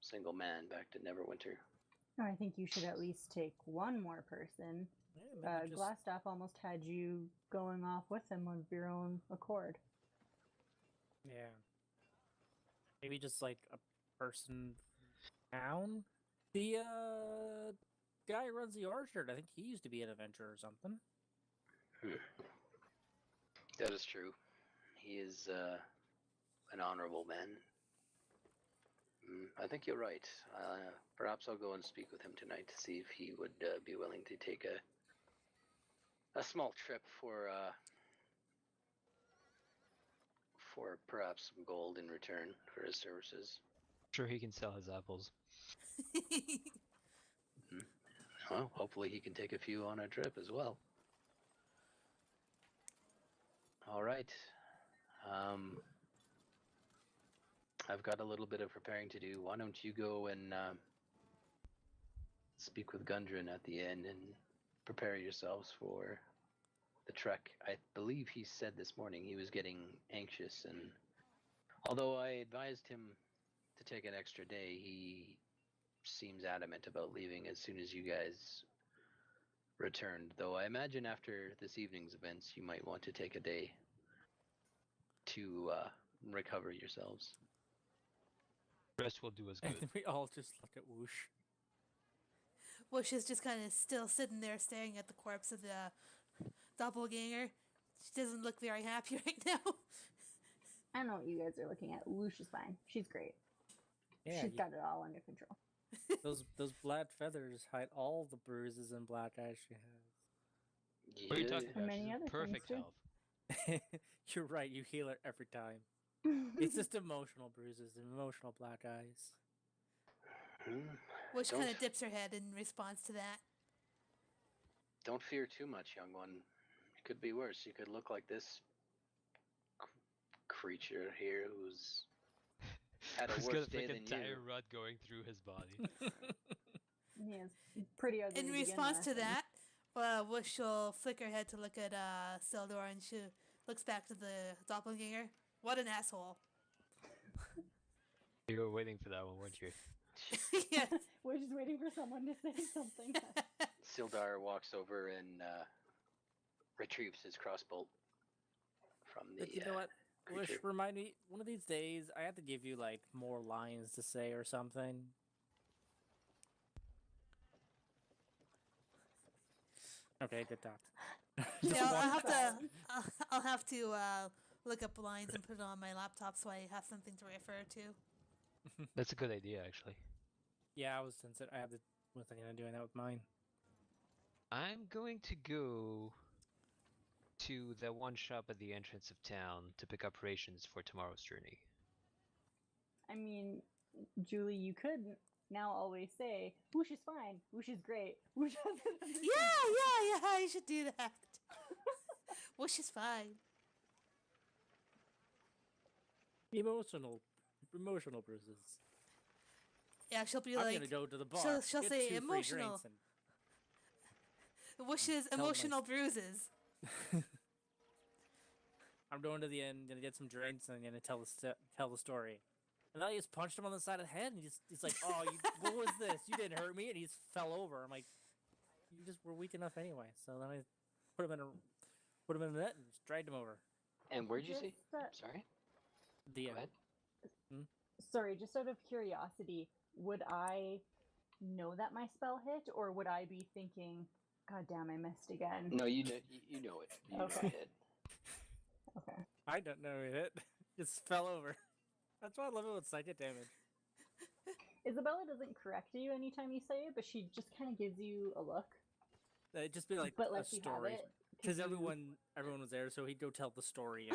single man back to Neverwinter. I think you should at least take one more person. Yeah, Glassstaff almost had you going off with him of your own accord. Yeah. Maybe just like a person down. The guy who runs the orchard, I think he used to be an adventurer or something. That is true. He is an honorable man. I think you're right. Perhaps I'll go and speak with him tonight to see if he would be willing to take a small trip for perhaps some gold in return for his services. Sure, he can sell his apples. Well, hopefully he can take a few on a trip as well. All right. I've got a little bit of preparing to do. Why don't you go and speak with Gundren at the inn and prepare yourselves for the trek. I believe he said this morning he was getting anxious, and although I advised him to take an extra day, he seems adamant about leaving as soon as you guys returned, though I imagine after this evening's events you might want to take a day to recover yourselves. Rest will do us good. And we all just look at Whoosh. Whoosh is just kind of still sitting there staring at the corpse of the doppelganger. She doesn't look very happy right now. I know what you guys are looking at. Whoosh is fine. She's great. Yeah, She's got it all under control. Those black feathers hide all the bruises and black eyes she has. What are you talking And about? many She's in other perfect things, health. You're right, you heal her every time. It's just emotional bruises and emotional black eyes. Whoosh kind of dips her head in response to that. Don't fear too much, young one. It could be worse. You could look like this creature here who's had a worse day than you. He's got an entire rut going through his body. He is pretty ugly. In response to that, Whoosh will flick her head to look at Sildor, and she looks back to the doppelganger. What an asshole. You were waiting for that one, weren't you? Yes. We're just waiting for someone to say something. Sildar walks over and retrieves his crossbow from the But you know what? creature. Wish, remind me, one of these days, I have to give you, like, more lines to say or something. Okay, good talk. Yeah, I'll have to look up lines and put it on my laptop so I have something to refer to. That's a good idea, actually. Yeah, I have the was thinking of doing that with mine. I'm going to go to the one shop at the entrance of town to pick up rations for tomorrow's journey. I mean, Julie, you could now always say, Whoosh is fine, Whoosh is great, Whoosh has Yeah, I should do that. Whoosh is fine. Emotional bruises. Yeah, she'll be I'm like, gonna go to the bar. she'll get say 2 free emotional. drinks and Whoosh's emotional bruises. I'm going to the inn, gonna get some drinks, and I'm gonna tell the story. And then I just punched him on the side of the head, and he's like, "Oh, what was this? You didn't hurt me," and he just fell over. I'm like, "You just were weak enough anyway." So then I put him in a net and just dragged him over. And where'd you see? Sorry? The Go ahead. Sorry, just out of curiosity, would I know that my spell hit, or would I be thinking, God damn, I missed again? No, you know it. You know Okay. it hit. Okay. I don't know it. Just fell over. That's why I love it with psychic damage. Isabella doesn't correct you anytime you say it, but she just kind of gives you a look. It'd just be like But a lets you have story. it. Because everyone was there, so he'd go tell the story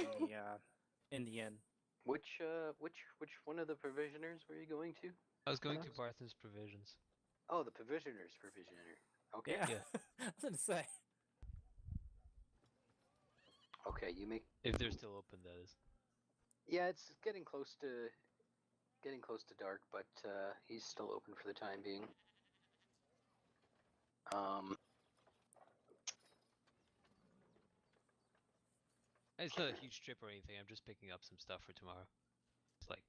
in the inn. Which one of the provisioners were you going to? I was going to Barthen's Provisions. Oh, the provisioner's provisioner. Okay. Yeah. I was gonna say. Okay, you make. If they're still open, that is. Yeah, it's getting close to dark, but he's still open for the time being. It's not a huge trip or anything. I'm just picking up some stuff for tomorrow. It's like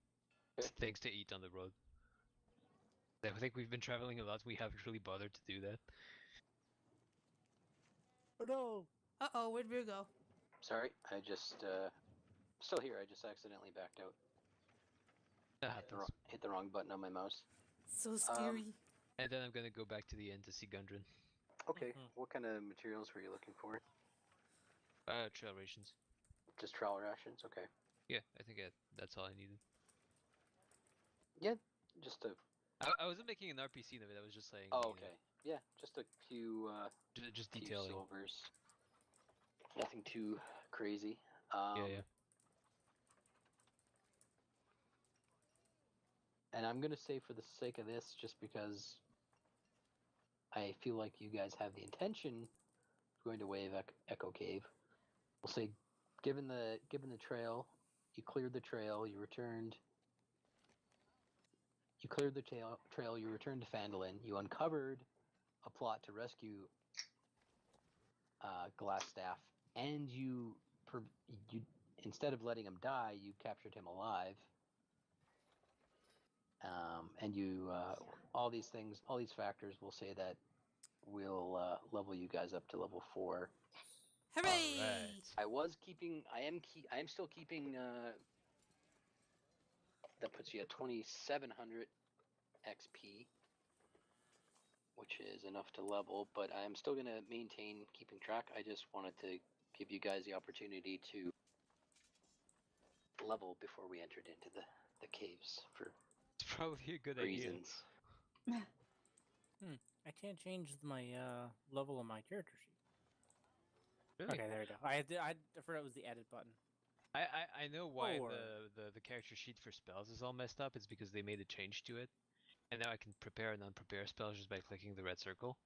things to eat on the road. I think we've been traveling a lot. We haven't really bothered to do that. Oh no! Uh-oh, where'd Rue go? Sorry, I just still here. I just accidentally backed out. That happens. Hit the wrong button on my mouse. So scary. And then I'm gonna go back to the inn to see Gundren. Okay, what kind of materials were you looking for? Trail rations. Just travel rations. Okay. Yeah, I think that's all I needed. Yeah, just a. I wasn't making an RPC of it. I was just saying. Oh, okay. Yeah, just a few. Just few detailing. silvers. Nothing too crazy. Yeah. And I'm gonna say, for the sake of this, just because I feel like you guys have the intention of going to Wave Echo Cave, we'll say, given the trail, you cleared the trail, you returned. You cleared the trail, you returned to Phandelver, you uncovered a plot to rescue Glassstaff, and you instead of letting him die, you captured him alive. And you all these factors will say that we'll level you guys up to level 4. Hooray! Alright. I am still keeping that puts you at 2700 XP, which is enough to level, but I'm still going to maintain keeping track. I just wanted to give you guys the opportunity to level before we entered into the caves for It's probably a good reasons. I can't change my level on my character sheet. Really? Okay, there we go. I forgot it was the edit button. I know why the character sheet for spells is all messed up. It's because they made a change to it. And now I can prepare and unprepare spells just by clicking the red circle.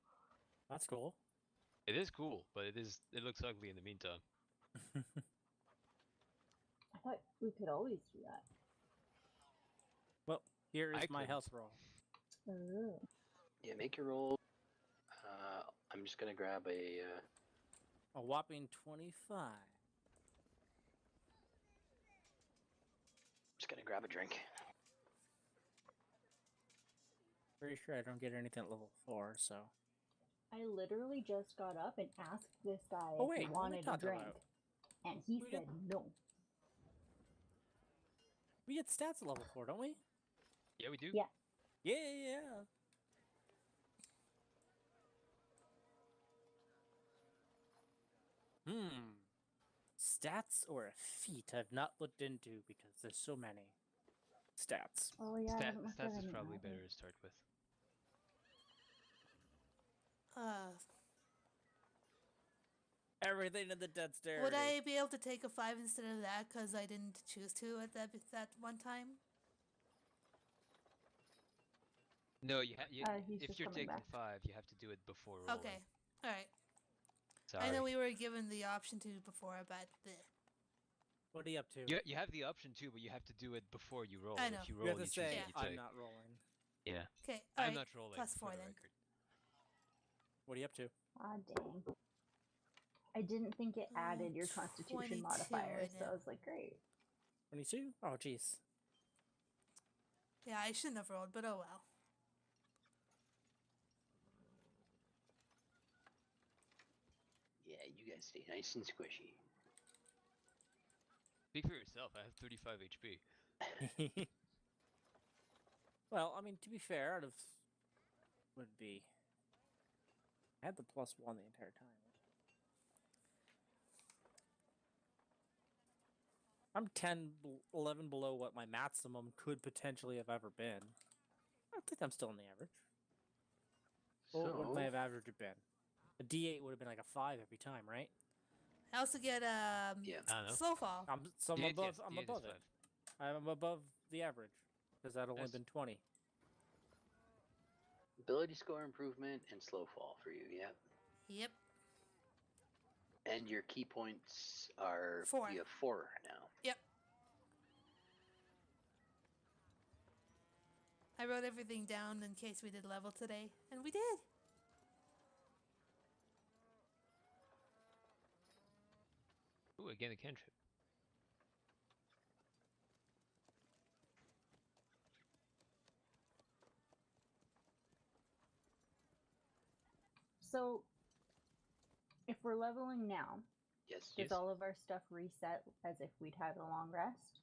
That's cool. It is cool, but it looks ugly in the meantime. I thought we could always do that. Well, here is I my couldn't. health roll. Oh. Yeah, make your roll. I'm just going to grab a whopping 25. just going to grab a drink. Pretty sure I don't get anything at level 4, so. I literally just got up and asked this guy Oh, wait, if he wanted a drink, and he said no. We get stats at level 4, don't we? Yeah, we do. Yeah. Yeah. Stats or a feat I've not looked into because there's so many. Stats. Oh yeah. I haven't looked at Stats is any probably either. better to start with. Everything in the dexterity. Would I be able to take a 5 instead of that because I didn't choose to at that one time? No, he's if just you're coming taking back. 5, you have to do it before rolling. Okay, alright. Sorry. I know we were given the option to before, but What are you up to? You have the option too, but you have to do it before you roll. I know. If you You roll, have to you choose say, what you I'm take. not rolling. Yeah. okay, I'm alright. not rolling. Plus for 4 the then. record. What are you up to? Ah, dang. I didn't think it added your constitution 22 modifier, right so now. I was like, great. 22? Oh, jeez. Yeah, I shouldn't have rolled, but oh well. Yeah, you guys stay nice and squishy. Speak for yourself. I have 35 HP. Well, I mean, to be fair, out of would be. I had the +1 the entire time. I'm 10, 11 below what my maximum could potentially have ever been. I think I'm still in the average. What would my average have been? A D8 would have been like a 5 every time, right? I also get I don't know. slow fall. I'm D8, above. yes, I'm D8 is above it. 5. I'm above the average because that only Nice. been 20. Ability score improvement and slow fall for you, yeah. Yep. And your key points are 4. You have 4 now. Yep. I wrote everything down in case we did level today, and we did. Ooh, again a cantrip. So, if we're leveling now, Yes. does all of our stuff reset as if we'd had a long rest?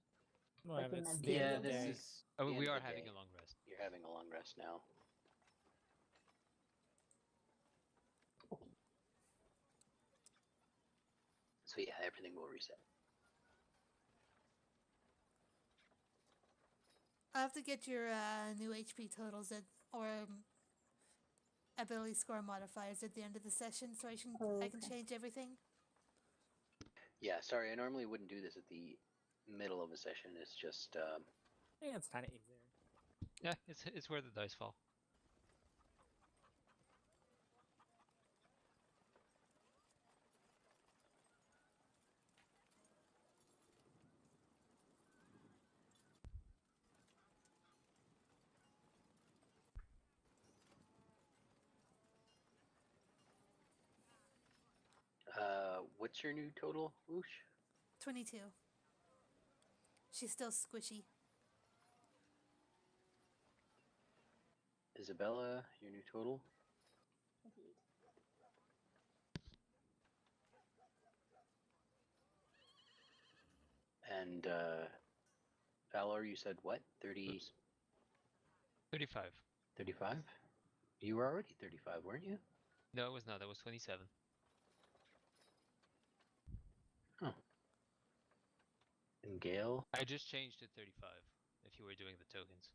Well, Like in it's the the end Yeah, of the this day. is. Oh, the we end are of the having day. a long rest. You're having a long rest now. So yeah, everything will reset. I'll have to get your new HP totals or ability score modifiers at the end of the session so I can change everything. Yeah, sorry, I normally wouldn't do this at the middle of a session. It's just Yeah, it's kind of easier. Yeah, it's where the dice fall. what's your new total, Whoosh? 22. She's still squishy. Isabella, your new total? And Valor, you said what? 30? Oops. 35. 35? You were already 35, weren't you? No, it was not. That was 27. Oh. And Gale? I just changed to 35 if you were doing the tokens.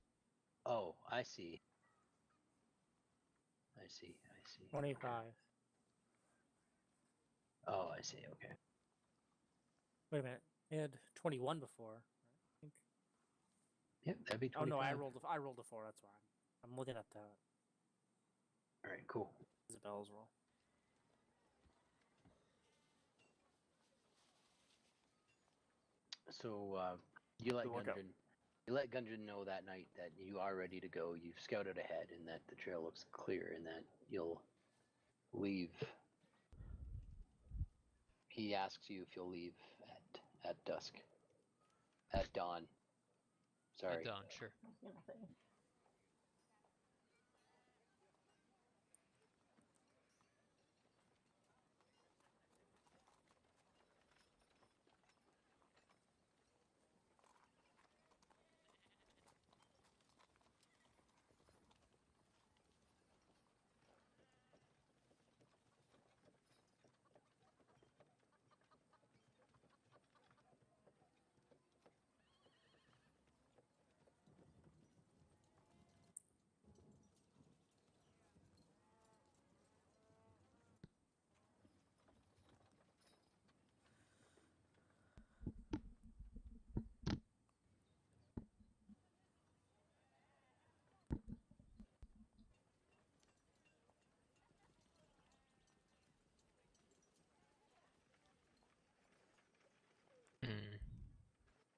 Oh, I see. I see. 25. Okay. Oh, I see. Okay. Wait a minute. I had 21 before. I think. Yep, that'd be 25. Oh no, I rolled a 4. That's why I'm looking at that. All right, cool. Isabella's roll. So you let Gundren know that night that you are ready to go. You've scouted ahead, and that the trail looks clear, and that you'll leave. He asks you if you'll leave at dusk. At dawn. Sorry. At dawn, sure. I was gonna say.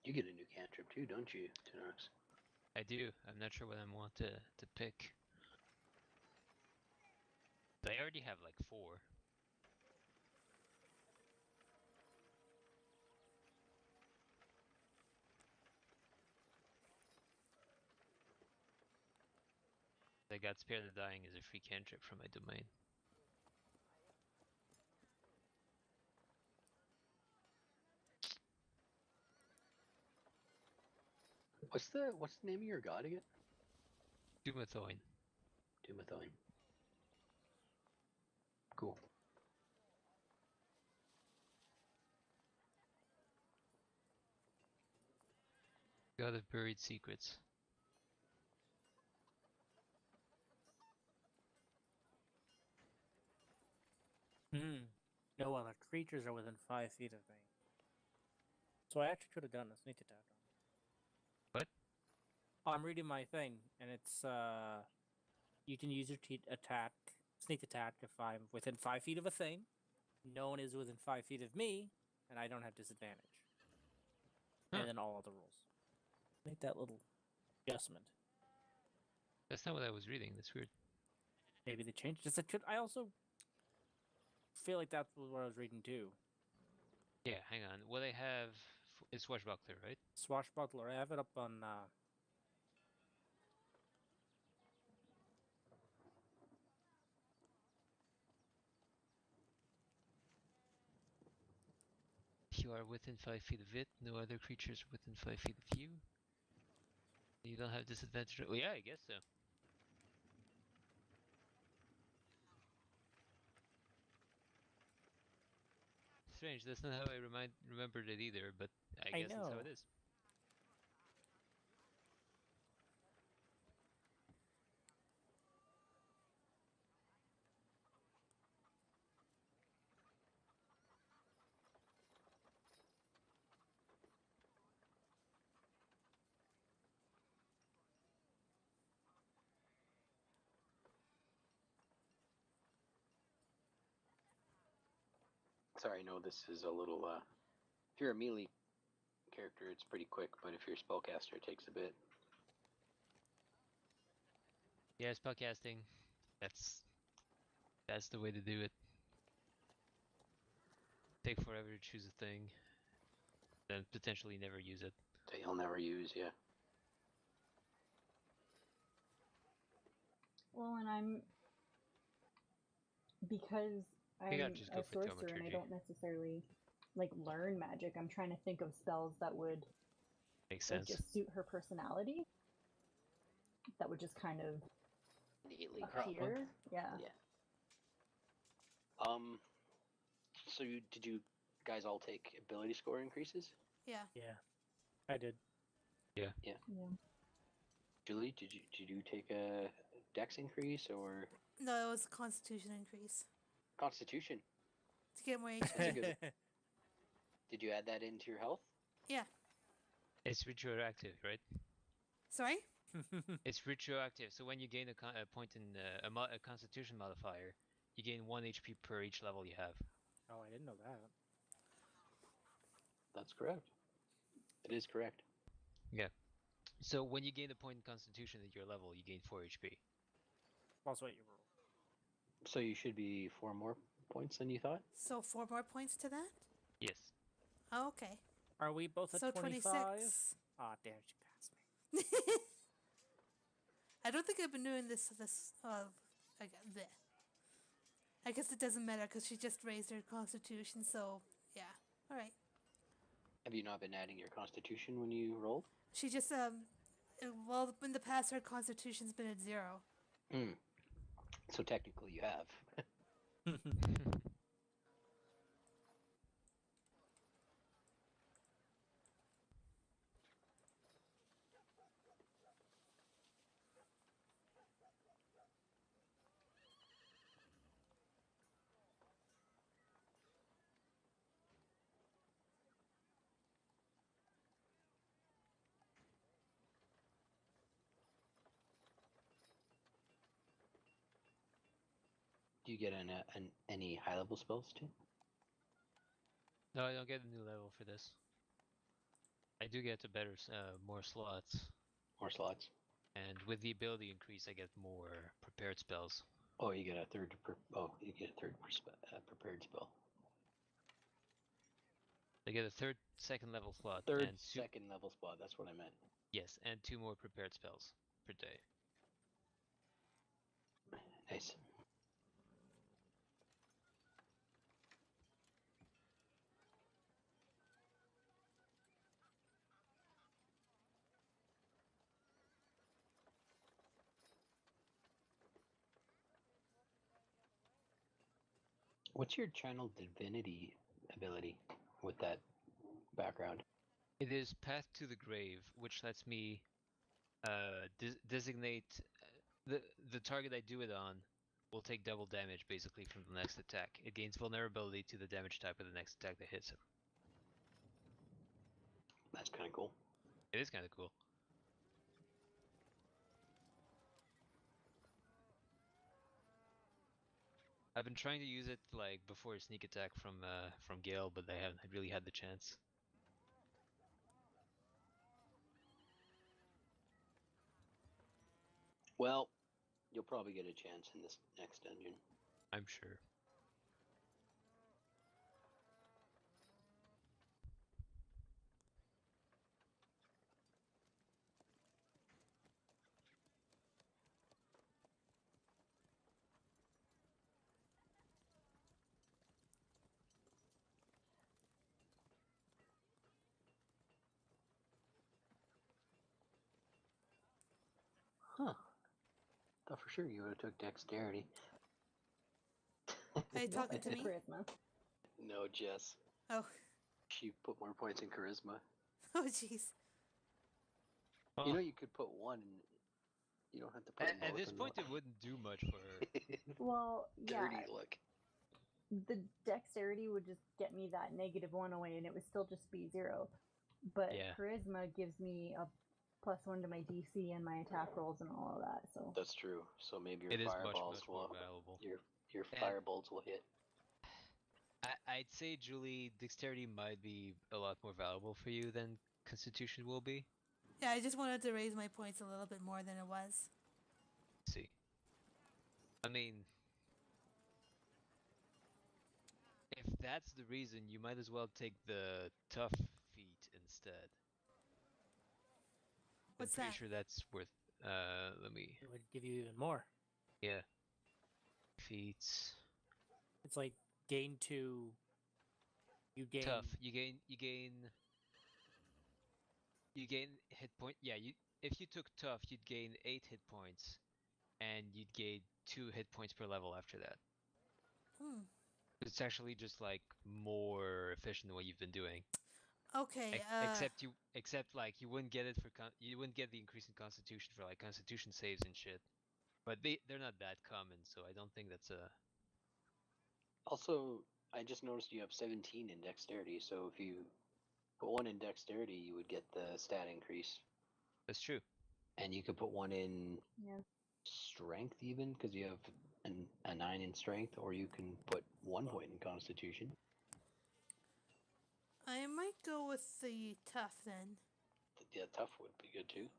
You get a new cantrip too, don't you, Tenox? I do. I'm not sure what I want to pick. I already have like 4. I got Spare the Dying as a free cantrip from my domain. What's the name of your god again? Dumathoin. Dumathoin. Cool. God of Buried Secrets. No other creatures are within 5 feet of me. So I actually could have done a sneak attack on him. What? Oh, I'm reading my thing, and it's you can use your sneak attack if I'm within 5 feet of a thing. No one is within 5 feet of me, and I don't have disadvantage. Huh. And then all other rolls. Make that little adjustment. That's not what I was reading. That's weird. Maybe they changed it. I also feel like that's what I was reading too. Yeah, hang on. What I have is Swashbuckler, right? Swashbuckler. I have it up on. You are within 5 feet of it. No other creatures within 5 feet of you. You don't have disadvantage. Well, yeah, I guess so. Strange. That's not how I remembered it either. But I guess that's how it is. Sorry, I know this is a little. If you're a melee character, it's pretty quick, but if you're a spellcaster, it takes a bit. Yeah, spellcasting. That's the way to do it. Take forever to choose a thing, then potentially never use it. That you'll never use, yeah. Well, and because I'm just go a for sorcerer and I thaumaturgy. don't necessarily like learn magic, I'm trying to think of spells that would Makes like sense. just suit her personality. That would just kind of Immediately appear. Yeah. Yeah. So did you guys all take ability score increases? Yeah. Yeah, I did. Yeah. Yeah. Julie, did you take a dex increase or No, it was a constitution increase constitution? to get more That's a HP. good. Did you add that into your health? Yeah. It's retroactive, right? Sorry? It's retroactive. So when you gain a point in a Constitution modifier, you gain 1 HP per each level you have. Oh, I didn't know that. That's correct. It is correct. Yeah. So when you gain a point in Constitution at your level, you gain 4 HP. Also, what you roll. So you should be 4 more points than you thought? So 4 more points to that? Yes. Oh, okay. Are we both at So 25? 26. Ah, damn, she passed me. I don't think I've been doing this there. I guess it doesn't matter because she just raised her constitution, so yeah. Alright. Have you not been adding your constitution when you rolled? She just, well, in the past her constitution's been at 0. So technically you have. Do you get any high level spells too? No, I don't get a new level for this. I do get more slots. More slots. And with the ability increase, I get more prepared spells. Oh, you get a third. Prepared spell. I get a second level slot. Second level spot. That's what I meant. Yes, and 2 more prepared spells per day. Nice. What's your channel divinity ability with that background? It is Path to the Grave, which lets me designate the target I do it on will take double damage basically from the next attack. It gains vulnerability to the damage type of the next attack that hits him. That's kind of cool. It is kind of cool. I've been trying to use it like before a sneak attack from Gale, but I haven't really had the chance. Well, you'll probably get a chance in this next dungeon. I'm sure. Huh. Thought for sure you would have took dexterity. Are you talking to me? Charisma. No, Jess. Oh. She put more points in charisma. Oh, jeez. Oh. You know, you could put one and you don't have to put them both. At this point, it wouldn't do much for her. Well, yeah. Dirty look. The dexterity would just get me that -1 away, and it would still just be 0. But Yeah. charisma gives me a +1 to my DC and my attack rolls and all of that. So That's true. So maybe your It is fireballs much will more valuable. your firebolts will hit. I'd say, Julie, dexterity might be a lot more valuable for you than Constitution will be. Yeah, I just wanted to raise my points a little bit more than it was. Let's see. I mean, if that's the reason, you might as well take the tough feat instead. What's I'm pretty that? sure that's worth. Let me. It would give you even more. Yeah. Feats. It's like gain 2. You gain Tough. You gain hit point. Yeah. If you took tough, you'd gain 8 hit points, and you'd gain 2 hit points per level after that. Hmm. It's actually just like more efficient than what you've been doing. Okay. Except like you wouldn't get it for you wouldn't get the increase in Constitution for like Constitution saves and shit. But they're not that common, so I don't think that's a. Also, I just noticed you have 17 in dexterity, so if you put 1 in dexterity, you would get the stat increase. That's true. And you could put 1 in yeah. strength even, because you have a 9 in strength, or you can put 1 point in Constitution. I might go with the tough then. Yeah, tough would be good too.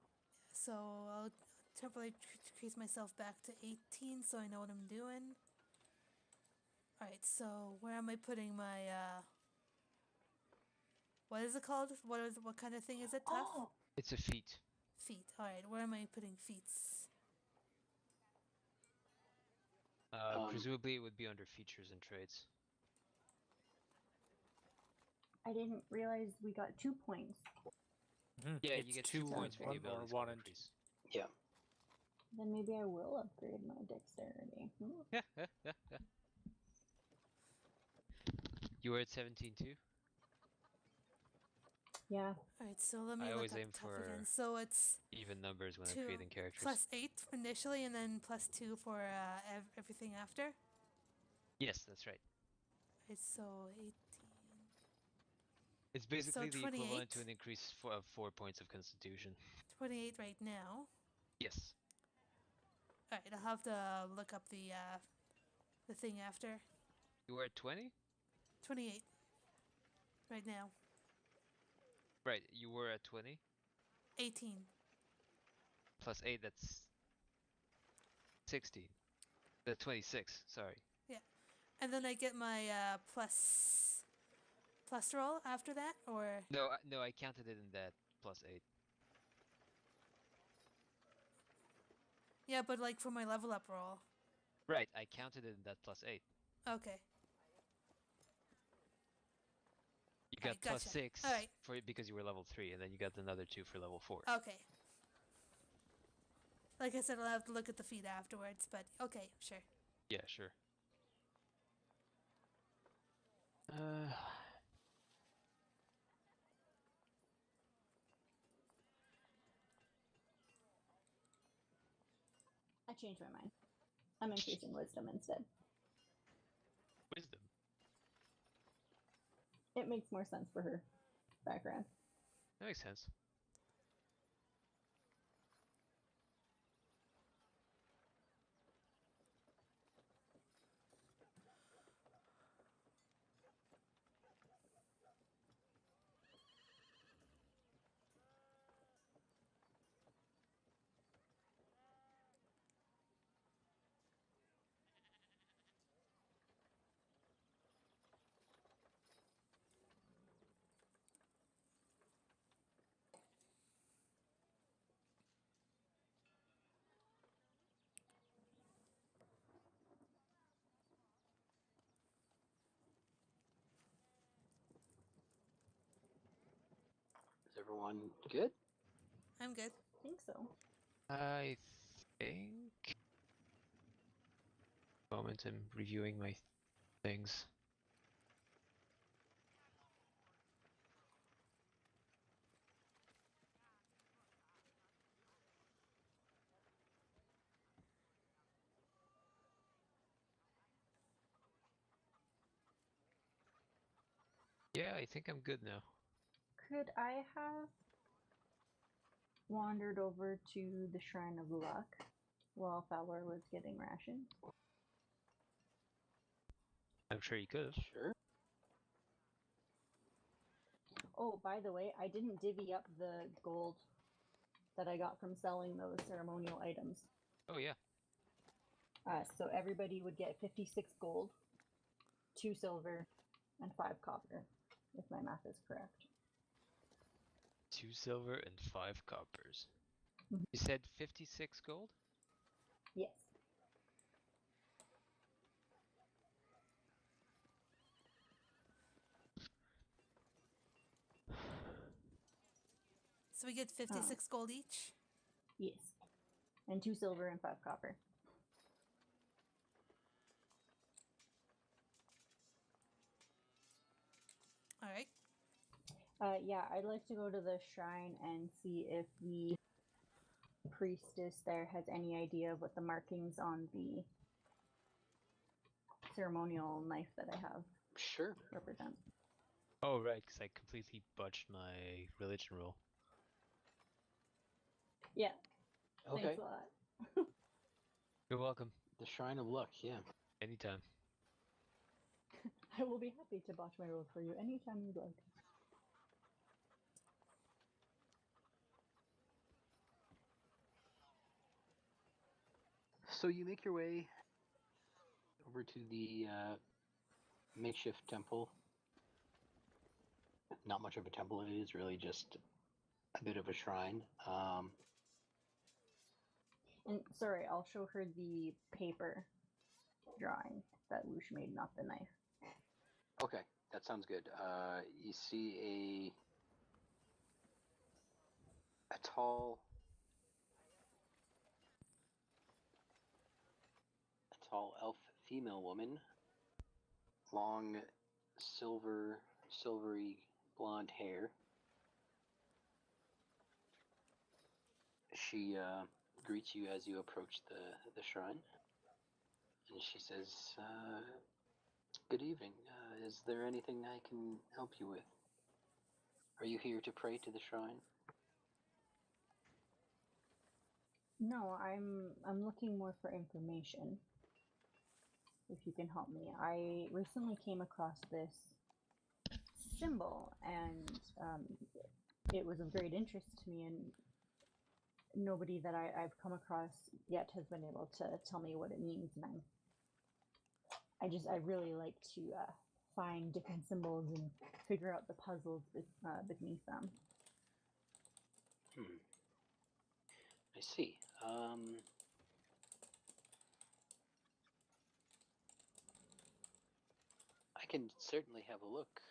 So I'll temporarily decrease myself back to 18 so I know what I'm doing. Alright, so where am I putting my, what is it called? What kind of thing is it? Tough? Oh, It's a feat. Feet. Alright, where am I putting feats? Presumably, it would be under features and traits. I didn't realize we got 2 points. Yeah, it's you get 2 points for the ability skill increase. Yeah. Then maybe I will upgrade my dexterity. You were at 17 too? Yeah. Alright, so let me I look always up aim tough for again. So it's even numbers when I'm 2 creating characters. plus 8 initially and then plus 2 for everything after. Yes, that's right. Alright, so 18. It's basically the equivalent 28? to an increase of 4 points of Constitution. 28 right now. Yes. Alright, I'll have to look up the thing after. You were at 20? 28 right now. Right, you were at 20? 18. Plus 8, that's 16. That's 26, sorry. Yeah. And then I get my plus roll after that, or? No, I counted it in that plus 8. Yeah, but like for my level up roll. Right, I counted it in that plus 8. Okay. You got Alright, plus gotcha. 6 Alright. for because you were level 3, and then you got another 2 for level 4. Okay. Like I said, I'll have to look at the feed afterwards, but okay, sure. Yeah, sure. I changed my mind. I'm increasing wisdom instead. Wisdom. It makes more sense for her background. That makes sense. Is everyone good? I'm good. I think so. I think. Moment, I'm reviewing my things. Yeah, I think I'm good now. Could I have wandered over to the Shrine of Luck while Fowler was getting rations? I'm sure you could have. Sure. Oh, by the way, I didn't divvy up the gold that I got from selling those ceremonial items. Oh yeah. So everybody would get 56 gold, 2 silver, and 5 copper, if my math is correct. 2 silver and 5 coppers. Mhm. You said 56 gold? Yes. So we get 56 gold each? Yes. And 2 silver and 5 copper. Alright. Yeah, I'd like to go to the shrine and see if the priestess there has any idea of what the markings on the ceremonial knife that I have Sure. represent. Oh right, because I completely botched my religion roll. Yeah. Okay. Thanks a lot. You're welcome. The Shrine of Luck, yeah. Anytime. I will be happy to botch my roll for you anytime you'd like. So you make your way over to the makeshift temple. Not much of a temple it is, really just a bit of a shrine. And sorry, I'll show her the paper drawing that Woosh made, not the knife. Okay, that sounds good. You see a tall elf female woman, long silvery blonde hair. She greets you as you approach the shrine, and she says, "Good evening. Is there anything I can help you with? Are you here to pray to the shrine?" No, I'm looking more for information. If you can help me. I recently came across this symbol, and it was of great interest to me, and nobody that I've come across yet has been able to tell me what it means, and I really like to find different symbols and figure out the puzzles beneath them. I see. I can certainly have a look.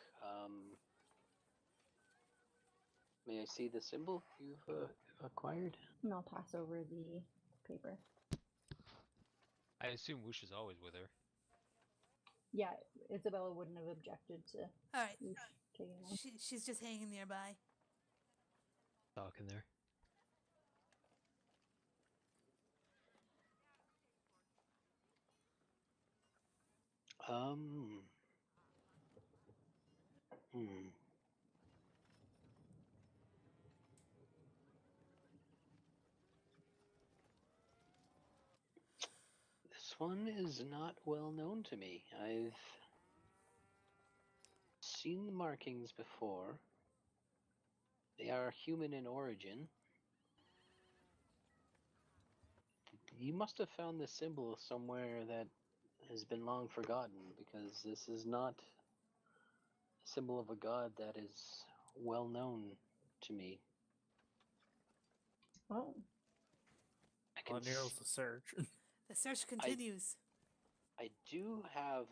May I see the symbol you've acquired? And I'll pass over the paper. I assume Woosh is always with her. Yeah, Isabella wouldn't have objected to Alright. taking it on. She's just hanging nearby. Talking there. This one is not well known to me. I've seen the markings before. They are human in origin. You must have found this symbol somewhere that has been long forgotten, because this is not a symbol of a god that is well known to me. Oh. Well, narrows the search. The search continues. I do have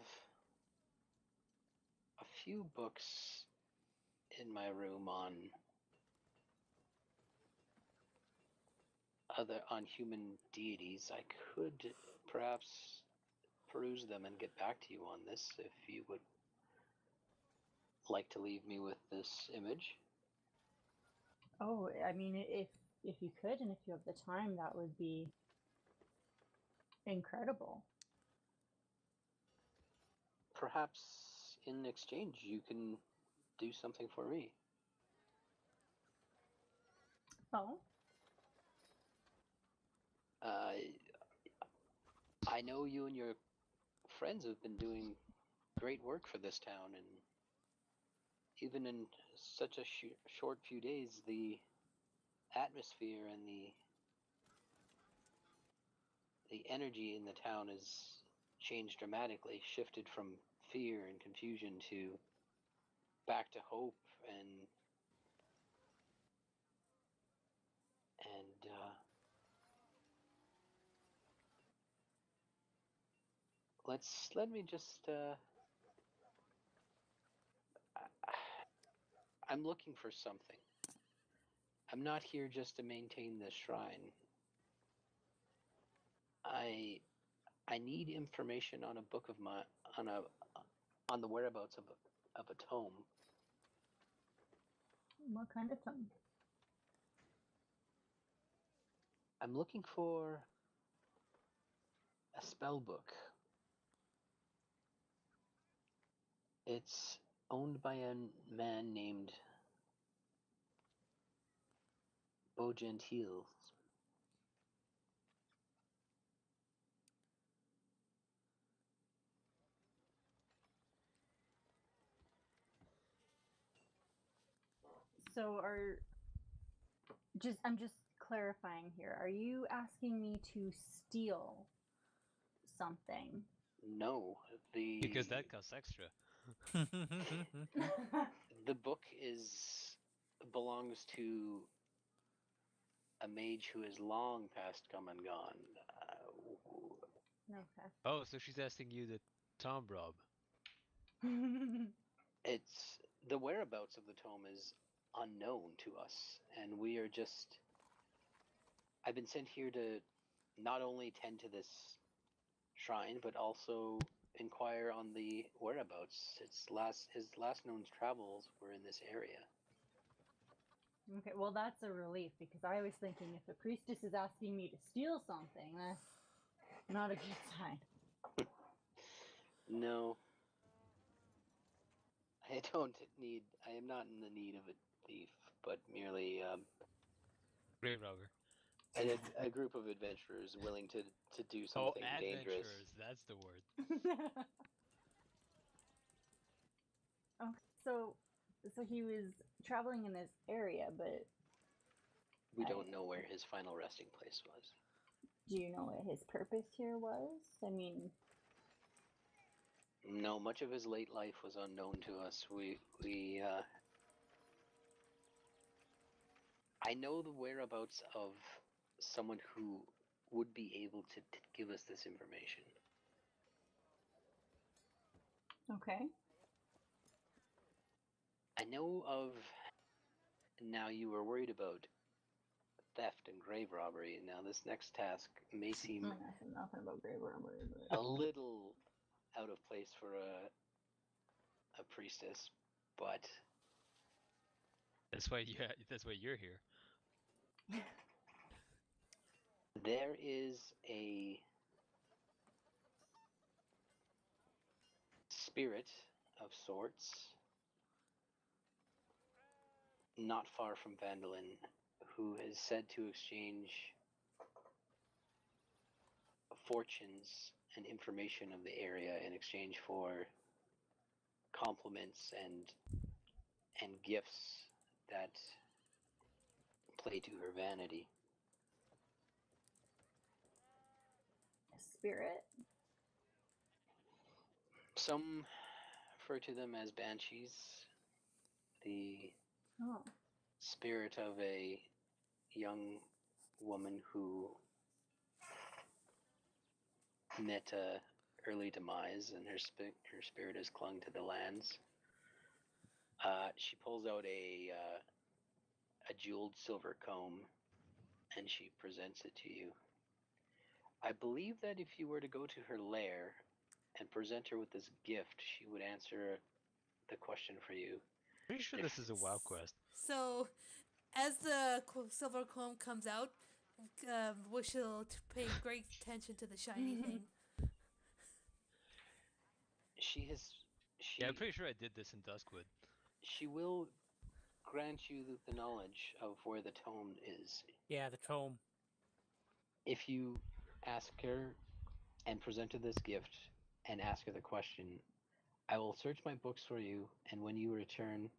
a few books in my room on human deities. I could perhaps peruse them and get back to you on this if you would like to leave me with this image. Oh, I mean, if you could and if you have the time, that would be incredible. Perhaps in exchange you can do something for me. Oh? I know you and your friends have been doing great work for this town, and even in such a short few days, the atmosphere and the energy in the town has changed dramatically, shifted from fear and confusion to back to hope and let me just I'm looking for something. I'm not here just to maintain this shrine. I need information on a book of my on the whereabouts of a tome. What kind of tome? I'm looking for a spell book. It's owned by a man named Beaugentile. So I'm just clarifying here. Are you asking me to steal something? No, because that costs extra. The book belongs to a mage who is long past come and gone. Okay. Oh, so she's asking you to Tom rob. It's the whereabouts of the tome is unknown to us, and we are just. I've been sent here to not only tend to this shrine, but also inquire on the whereabouts. His last known travels were in this area. Okay, well that's a relief, because I was thinking if a priestess is asking me to steal something, that's not a good sign. No. I am not in the need of a thief, but merely Grave robber. a group of adventurers willing to do something dangerous. Adventurers, that's the word. Okay, so he was traveling in this area, but we don't know where his final resting place was. Do you know what his purpose here was? I mean, no, much of his late life was unknown to us. I know the whereabouts of someone who would be able to give us this information. Okay. I know of. Now, you were worried about theft and grave robbery. Now, this next task may seem nothing about grave robbery, but a little out of place for a priestess, but that's why you're here. There is a spirit of sorts, not far from Vandalin, who is said to exchange fortunes and information of the area in exchange for compliments and gifts that play to her vanity. A spirit? Some refer to them as banshees. The spirit of a young woman who met a early demise, and her spirit has clung to the lands. She pulls out a jeweled silver comb, and she presents it to you. I believe that if you were to go to her lair and present her with this gift, she would answer the question for you. Pretty sure this is a WoW quest. So, as the silver comb comes out, Wish will pay great attention to the shiny thing. Yeah, I'm pretty sure I did this in Duskwood. She will grant you the knowledge of where the tome is. Yeah, the tome. If you ask her and present her this gift and ask her the question, I will search my books for you, and when you return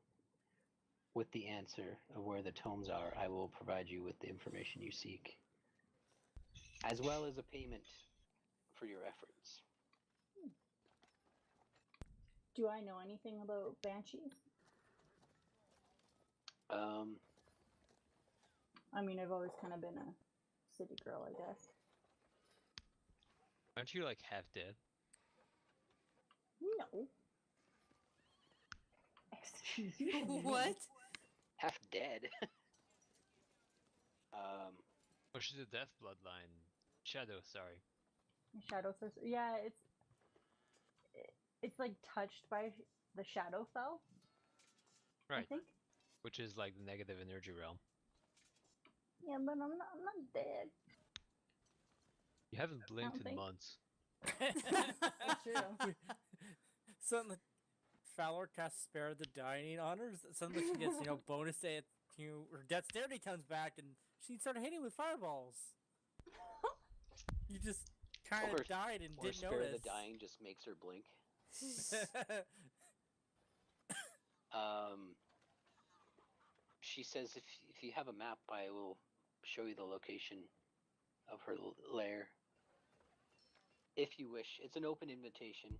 with the answer of where the tomes are, I will provide you with the information you seek, as well as a payment for your efforts. Do I know anything about banshees? I mean, I've always kind of been a city girl, I guess. Aren't you like half dead? No. Excuse you. What? Half dead. Oh, she's a death bloodline. Shadow, sorry. Shadow sorcerer. Yeah, it's like touched by the Shadowfell. Right. I think. Which is like the negative energy realm. Yeah, but I'm not dead. You haven't blinked in months. That's true. Suddenly, Fowler casts Spare the Dying on her. Suddenly she gets, bonus day. Her dexterity comes back, and she started hitting with fireballs. You just kind of died and didn't Spare notice. the Dying just makes her blink. She says, if you have a map, I will show you the location of her lair. If you wish. It's an open invitation.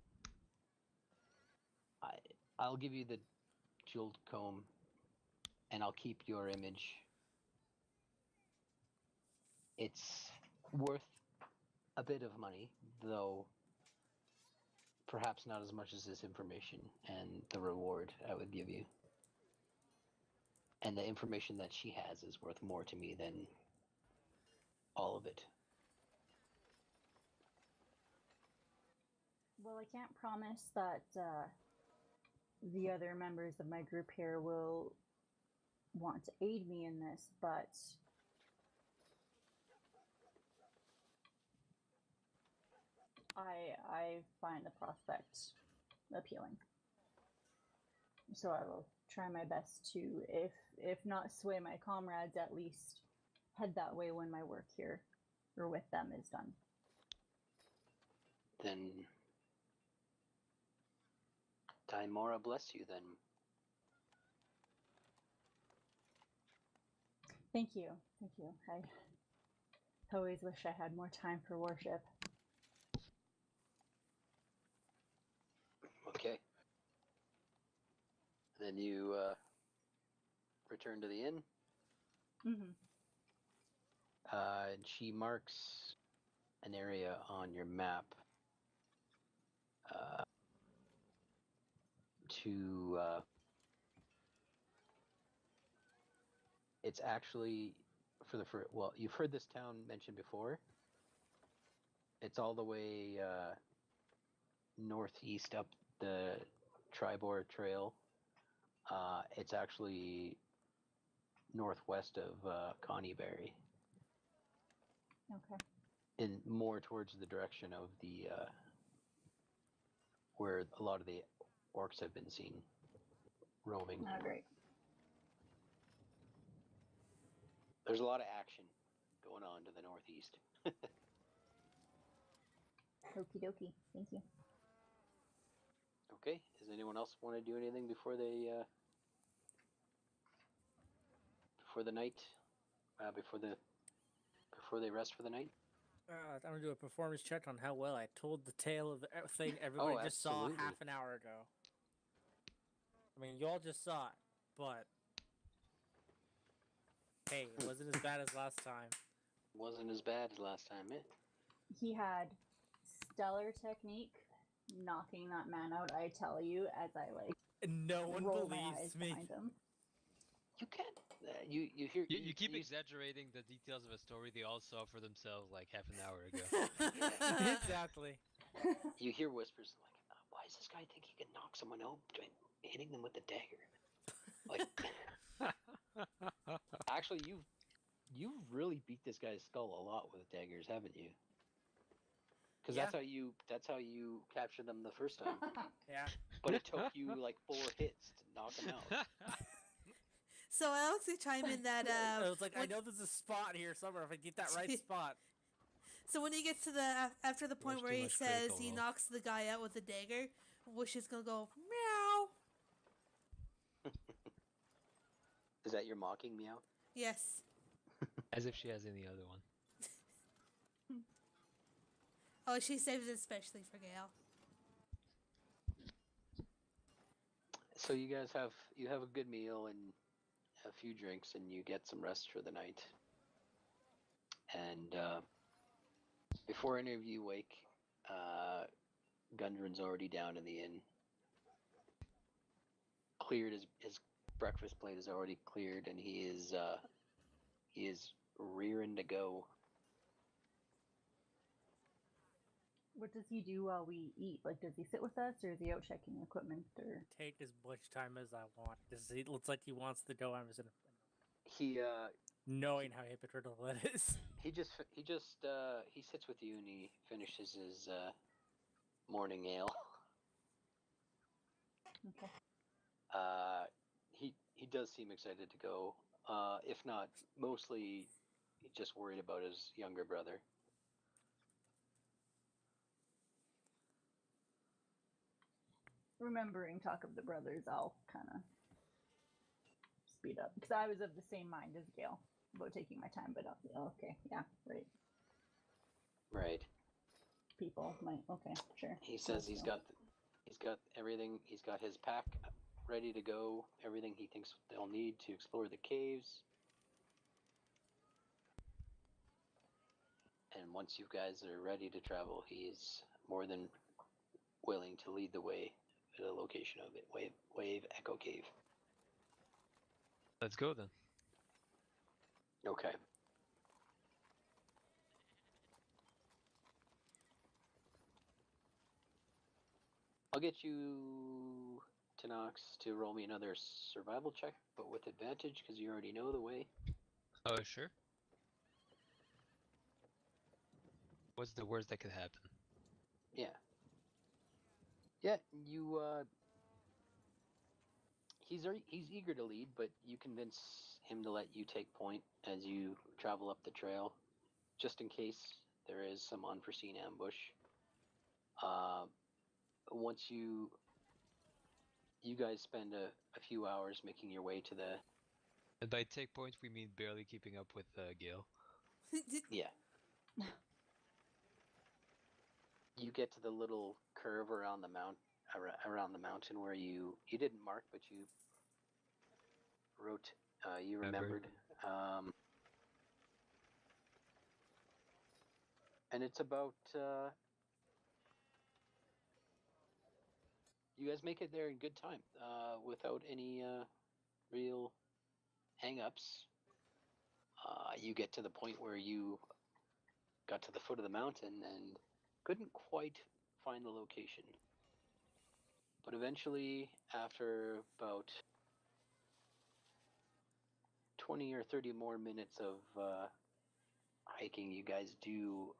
I'll give you the jeweled comb, and I'll keep your image. It's worth a bit of money, though perhaps not as much as this information and the reward I would give you. And the information that she has is worth more to me than all of it. Well, I can't promise that the other members of my group here will want to aid me in this, but I find the prospect appealing. So I will try my best to, if not sway my comrades, at least head that way when my work here or with them is done. Then Daimora bless you then. Thank you. I always wish I had more time for worship. Okay. Then you return to the inn. Mm-hmm. And she marks an area on your map to it's actually well, you've heard this town mentioned before. It's all the way northeast up the Tribor Trail. It's actually northwest of Connieberry. Okay. In more towards the direction of the where a lot of the orcs have been seen roaming. Oh, great. There's a lot of action going on to the northeast. Okie dokie. Thank you. Okay. Does anyone else want to do anything before the night? Before they rest for the night? I'm gonna do a performance check on how well I told the tale of the thing everybody just saw absolutely. half an hour ago. I mean, you all just saw it, but hey, it wasn't as bad as last time. Wasn't as bad as last time, eh? He had stellar technique knocking that man out, I tell you, as I no one roll my believes eyes me. behind him. You can't. You hear. You keep exaggerating the details of a story they all saw for themselves like half an hour ago. Exactly. You hear whispers like, "Why does this guy think he can knock someone out by hitting them with the dagger?" Like, actually, you've really beat this guy's skull a lot with daggers, haven't you? Because Yeah. that's how you captured them the first time. Yeah. But it took you like 4 hits to knock him out. So I also chime in that I was like, I know there's a spot here somewhere if I get that right spot. So when he gets to the after the point There's where too he much says critical he roll. knocks the guy out with a dagger, Wish is gonna go meow. Is that your mocking meow? Yes. As if she has any other one. Oh, she saves it especially for Gale. So you guys have a good meal and a few drinks, and you get some rest for the night. And before any of you wake, Gundren's already down in the inn. Cleared his breakfast plate is already cleared, and he is rearing to go. What does he do while we eat? Like, does he sit with us, or is he out checking equipment? Or Take as much time as I want. It looks like he wants to go. I'm just gonna... He knowing how hypocritical that is. he sits with you and he finishes his morning ale. okay. He does seem excited to go. If not, mostly just worried about his younger brother. Remembering talk of the brothers, I'll kind of speed up because I was of the same mind as Gale about taking my time. But okay, yeah, right. Right. People might. Okay, sure. He says he's got everything. He's got his pack ready to go. Everything he thinks they'll need to explore the caves. And once you guys are ready to travel, he's more than willing to lead the way to the location of it. Wave Echo Cave. Let's go then. Okay. I'll get you, Tanox, to roll me another survival check, but with advantage because you already know the way. Oh, sure. What's the worst that could happen? Yeah. Yeah, you, he's eager to lead, but you convince him to let you take point as you travel up the trail, just in case there is some unforeseen ambush. Once you guys spend a few hours making your way to the... And by take points, we mean barely keeping up with Gale. Yeah. You get to the little curve around the mountain where you didn't mark, but you wrote, you remembered. And it's about, you guys make it there in good time, without any real hang-ups. You get to the point where you got to the foot of the mountain and couldn't quite find the location. But eventually, after about 20 or 30 more minutes of hiking, you guys do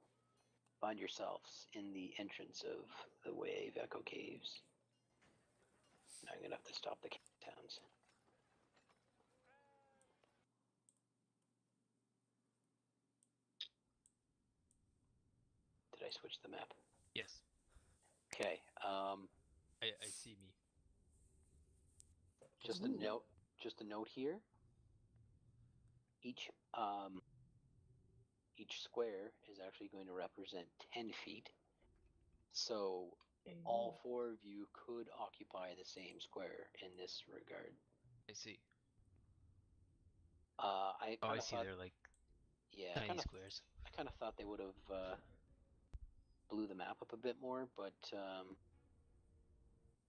find yourselves in the entrance of the Way of Echo Caves. Now I'm gonna have to stop the towns. Did I switch the map? Yes. Okay. I see me. Just a note. Just a note here. Each square is actually going to represent 10 feet. So all 4 of you could occupy the same square in this regard. I see. I see. They're like tiny squares. I kind of thought they would have blew the map up a bit more, but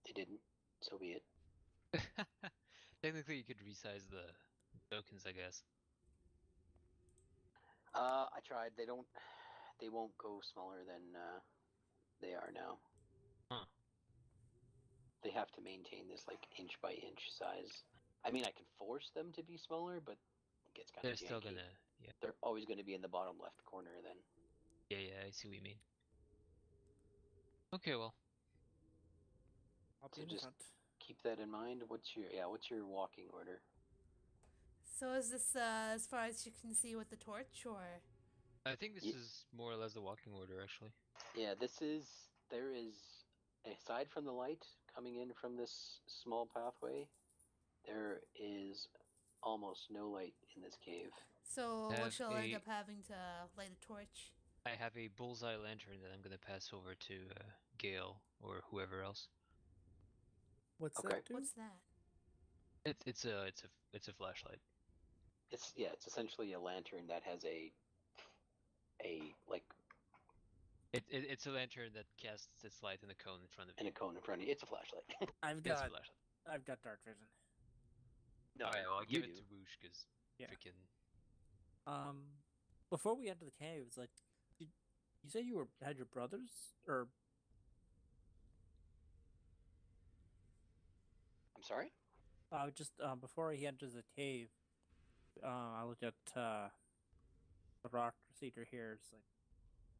they didn't. So be it. Technically, you could resize the tokens, I guess. I tried. They won't go smaller than they are now. Huh. They have to maintain this like inch by inch size. I mean, I can force them to be smaller, but it gets kind of janky. They're still gonna, yeah. They're always going to be in the bottom left corner then. Yeah, I see what you mean. Okay, well. I'll be So in just front. keep that in mind. What's your walking order? So is this as far as you can see with the torch, or? I think this is more or less the walking order, actually. Yeah, there is, aside from the light coming in from this small pathway, there is almost no light in this cave. So she'll end up having to light a torch. I have a bullseye lantern that I'm gonna pass over to Gale or whoever else. What's that do? What's that? It's a flashlight. It's essentially a lantern that has a like. It's a lantern that casts its light in a cone in front of you. In a cone in front of you. It's a flashlight. I've got dark vision. No, alright, well, I'll give it to Woosh because freaking. Before we enter the cave, it's like, you said you had your brothers, or? I'm sorry. Just before he enters the cave, I looked at the rock cedar here. It's like,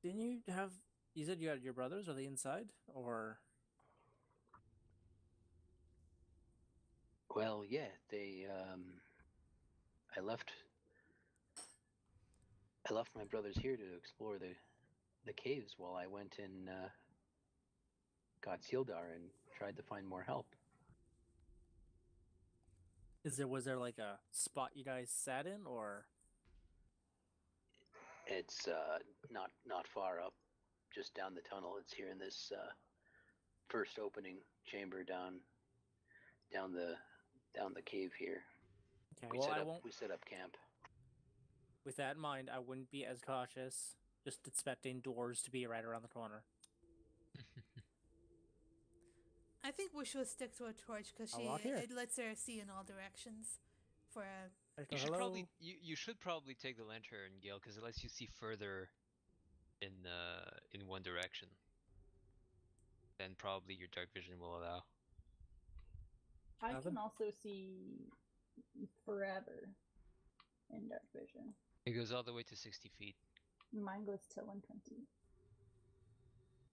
didn't you have? You said you had your brothers. Are they inside, or? Well, yeah, they. I left my brothers here to explore the caves while I went and got Sildar and tried to find more help. Was there like a spot you guys sat in, or? It's not far up, just down the tunnel. It's here in this first opening chamber down the cave here. Okay, we set up camp. With that in mind, I wouldn't be as cautious, just expecting doors to be right around the corner. I think we should stick to a torch because it lets her see in all directions. You should probably take the lantern, Gale, because it lets you see further in one direction. Then probably your dark vision will allow. I can also see forever in dark vision. It goes all the way to 60 feet. Mine goes to 120.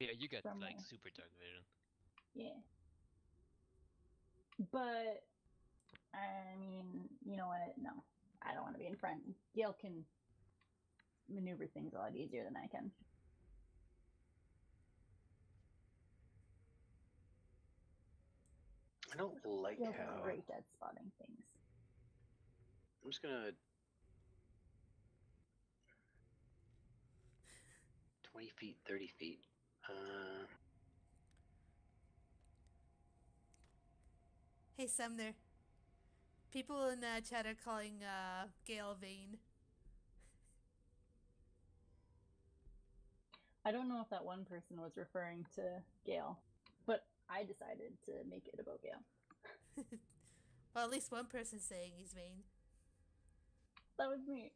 Yeah, you got like super dark vision. Yeah. But, I mean, you know what? No. I don't want to be in front. Gale can maneuver things a lot easier than I can. I don't like Gale's how... great at spotting things. I'm just gonna... 20 feet, 30 feet. Hey, Sumner. People in chat are calling Gale vain. I don't know if that one person was referring to Gale, but I decided to make it about Gale. Well, at least one person's saying he's vain. That was me.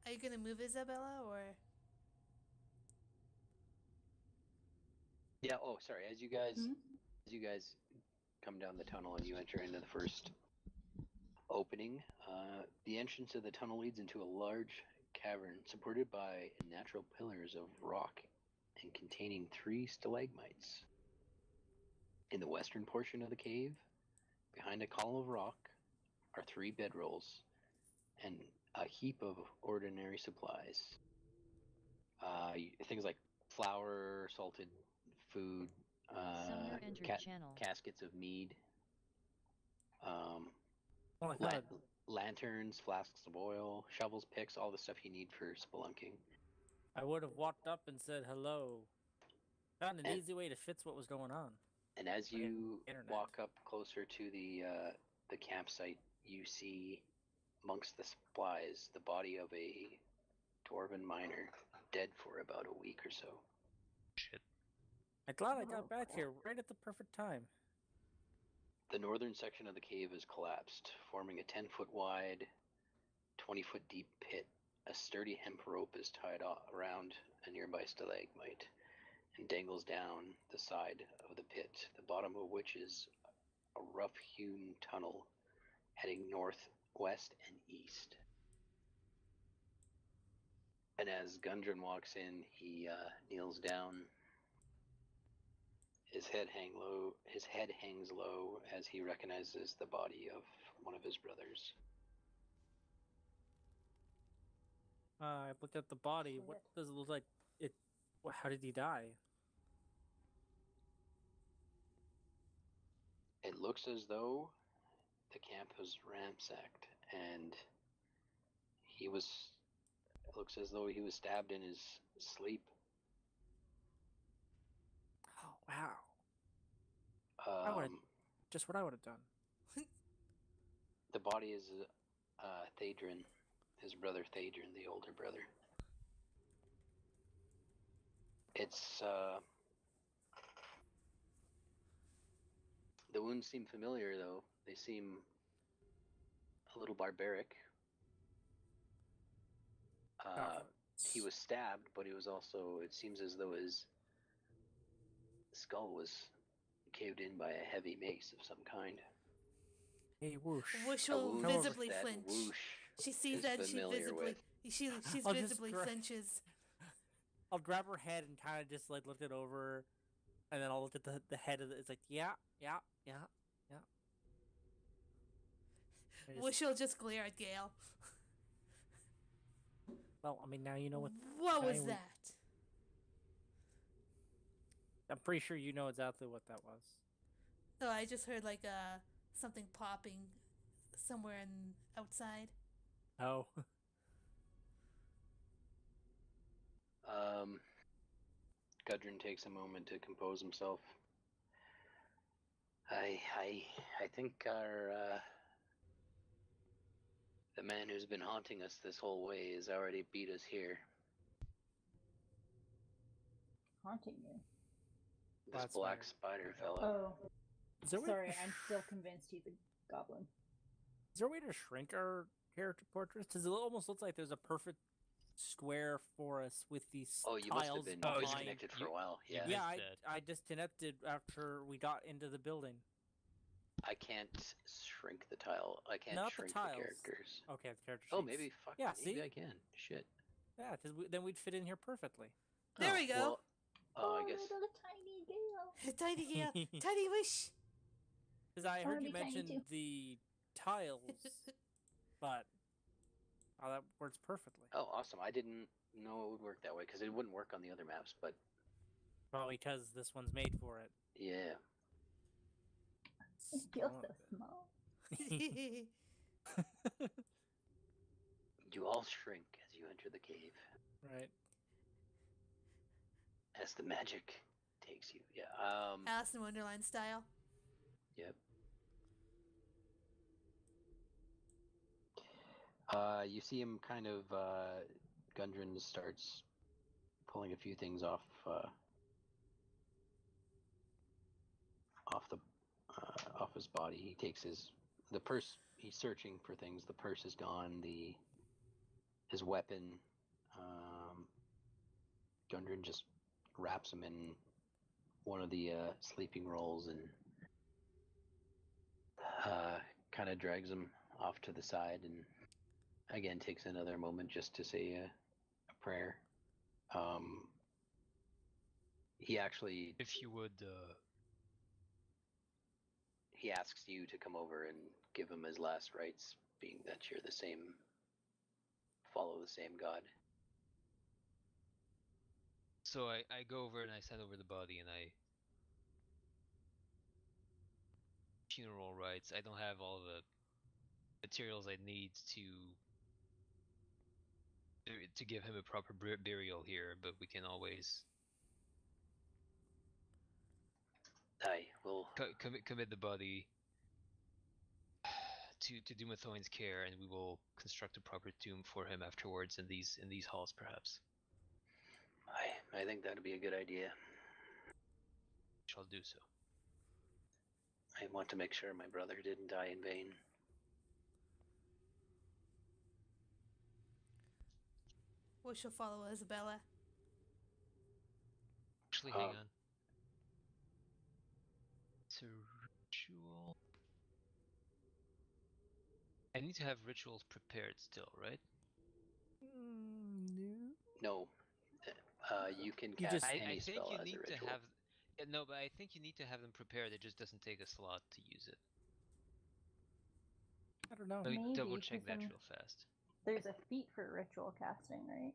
Are you gonna move Isabella, or? Yeah. Oh, sorry. As you guys come down the tunnel and you enter into the first opening, the entrance of the tunnel leads into a large cavern supported by natural pillars of rock and containing 3 stalagmites. In the western portion of the cave, behind a column of rock, are 3 bedrolls and a heap of ordinary supplies. Things like flour, salted food, caskets of mead, lanterns, flasks of oil, shovels, picks, all the stuff you need for spelunking. I would have walked up and said hello. Found an easy way to fix what was going on. And as you walk up closer to the campsite, you see amongst the supplies the body of a dwarven miner, dead for about a week or so. Shit. I'm glad I got back here right at the perfect time. The northern section of the cave is collapsed, forming a 10-foot wide, 20-foot deep pit. A sturdy hemp rope is tied around a nearby stalagmite and dangles down the side of the pit, the bottom of which is a rough-hewn tunnel heading north, west, and east. And as Gundren walks in, he kneels down. His head hangs low as he recognizes the body of one of his brothers. I looked at the body. What does it look like? How did he die? It looks as though the camp was ransacked, and it looks as though he was stabbed in his sleep. Oh, wow. Just what I would have done. The body is Thadrin, his brother Thadrin, the older brother. It's the wounds seem familiar, though. They seem a little barbaric. He was stabbed, but he was also, it seems as though his skull was caved in by a heavy mace of some kind. Hey, whoosh. Whoosh will visibly flinch. Whoosh she sees that she visibly flinches. I'll grab her head and kind of just like look it over, and then I'll look at the head of it. It's like, yeah. Whoosh will just glare at Gale. Well, I mean, now you know what. What was that? I'm pretty sure you know exactly what that was. Oh, I just heard like something popping somewhere outside. Oh. Gudrun takes a moment to compose himself. I think the man who's been haunting us this whole way has already beat us here. Haunting you? This black spider fellow. Oh. Sorry, I'm still convinced he's a goblin. Is there a way to shrink our character portraits? Because it almost looks like there's a perfect square for us with these tiles. You must have been disconnected for a while. Yeah, I disconnected after we got into the building. I can't shrink the tile. I can't shrink the characters. Okay, the character sheets. Oh, maybe. Maybe I can. Shit. Yeah, because then we'd fit in here perfectly. There we go. Well, I guess. Little tiny Gale. Tiny Gale. Tiny Wish. Because I heard you mention the tiles, but that works perfectly. Oh, awesome. I didn't know it would work that way because it wouldn't work on the other maps, but... Probably because this one's made for it. Yeah. It feels so small. You all shrink as you enter the cave. Right. As the magic takes you. Yeah. Alice in Wonderland style. Yep. You see him kind of, Gundren starts pulling a few things off his body. He takes the purse. He's searching for things. The purse is gone. His weapon. Gundren just wraps him in one of the sleeping rolls and kind of drags him off to the side and again takes another moment just to say a prayer. He actually, if you would, he asks you to come over and give him his last rites, being that you're the same, follow the same God. So I go over and I send over the body and I funeral rites. I don't have all the materials I need to give him a proper burial here, but we can always We'll commit the body to Dumathoin's care, and we will construct a proper tomb for him afterwards in these halls, perhaps. I think that'd be a good idea. Shall do so. I want to make sure my brother didn't die in vain. We shall follow Isabella. Actually, hang on. It's a ritual. I need to have rituals prepared still, right? No. No. You can cast any spell as a ritual. No, but I think you need to have them prepared. It just doesn't take a slot to use it. I don't know. Let me Maybe, double check 'cause that then real fast. There's a feat for ritual casting, right?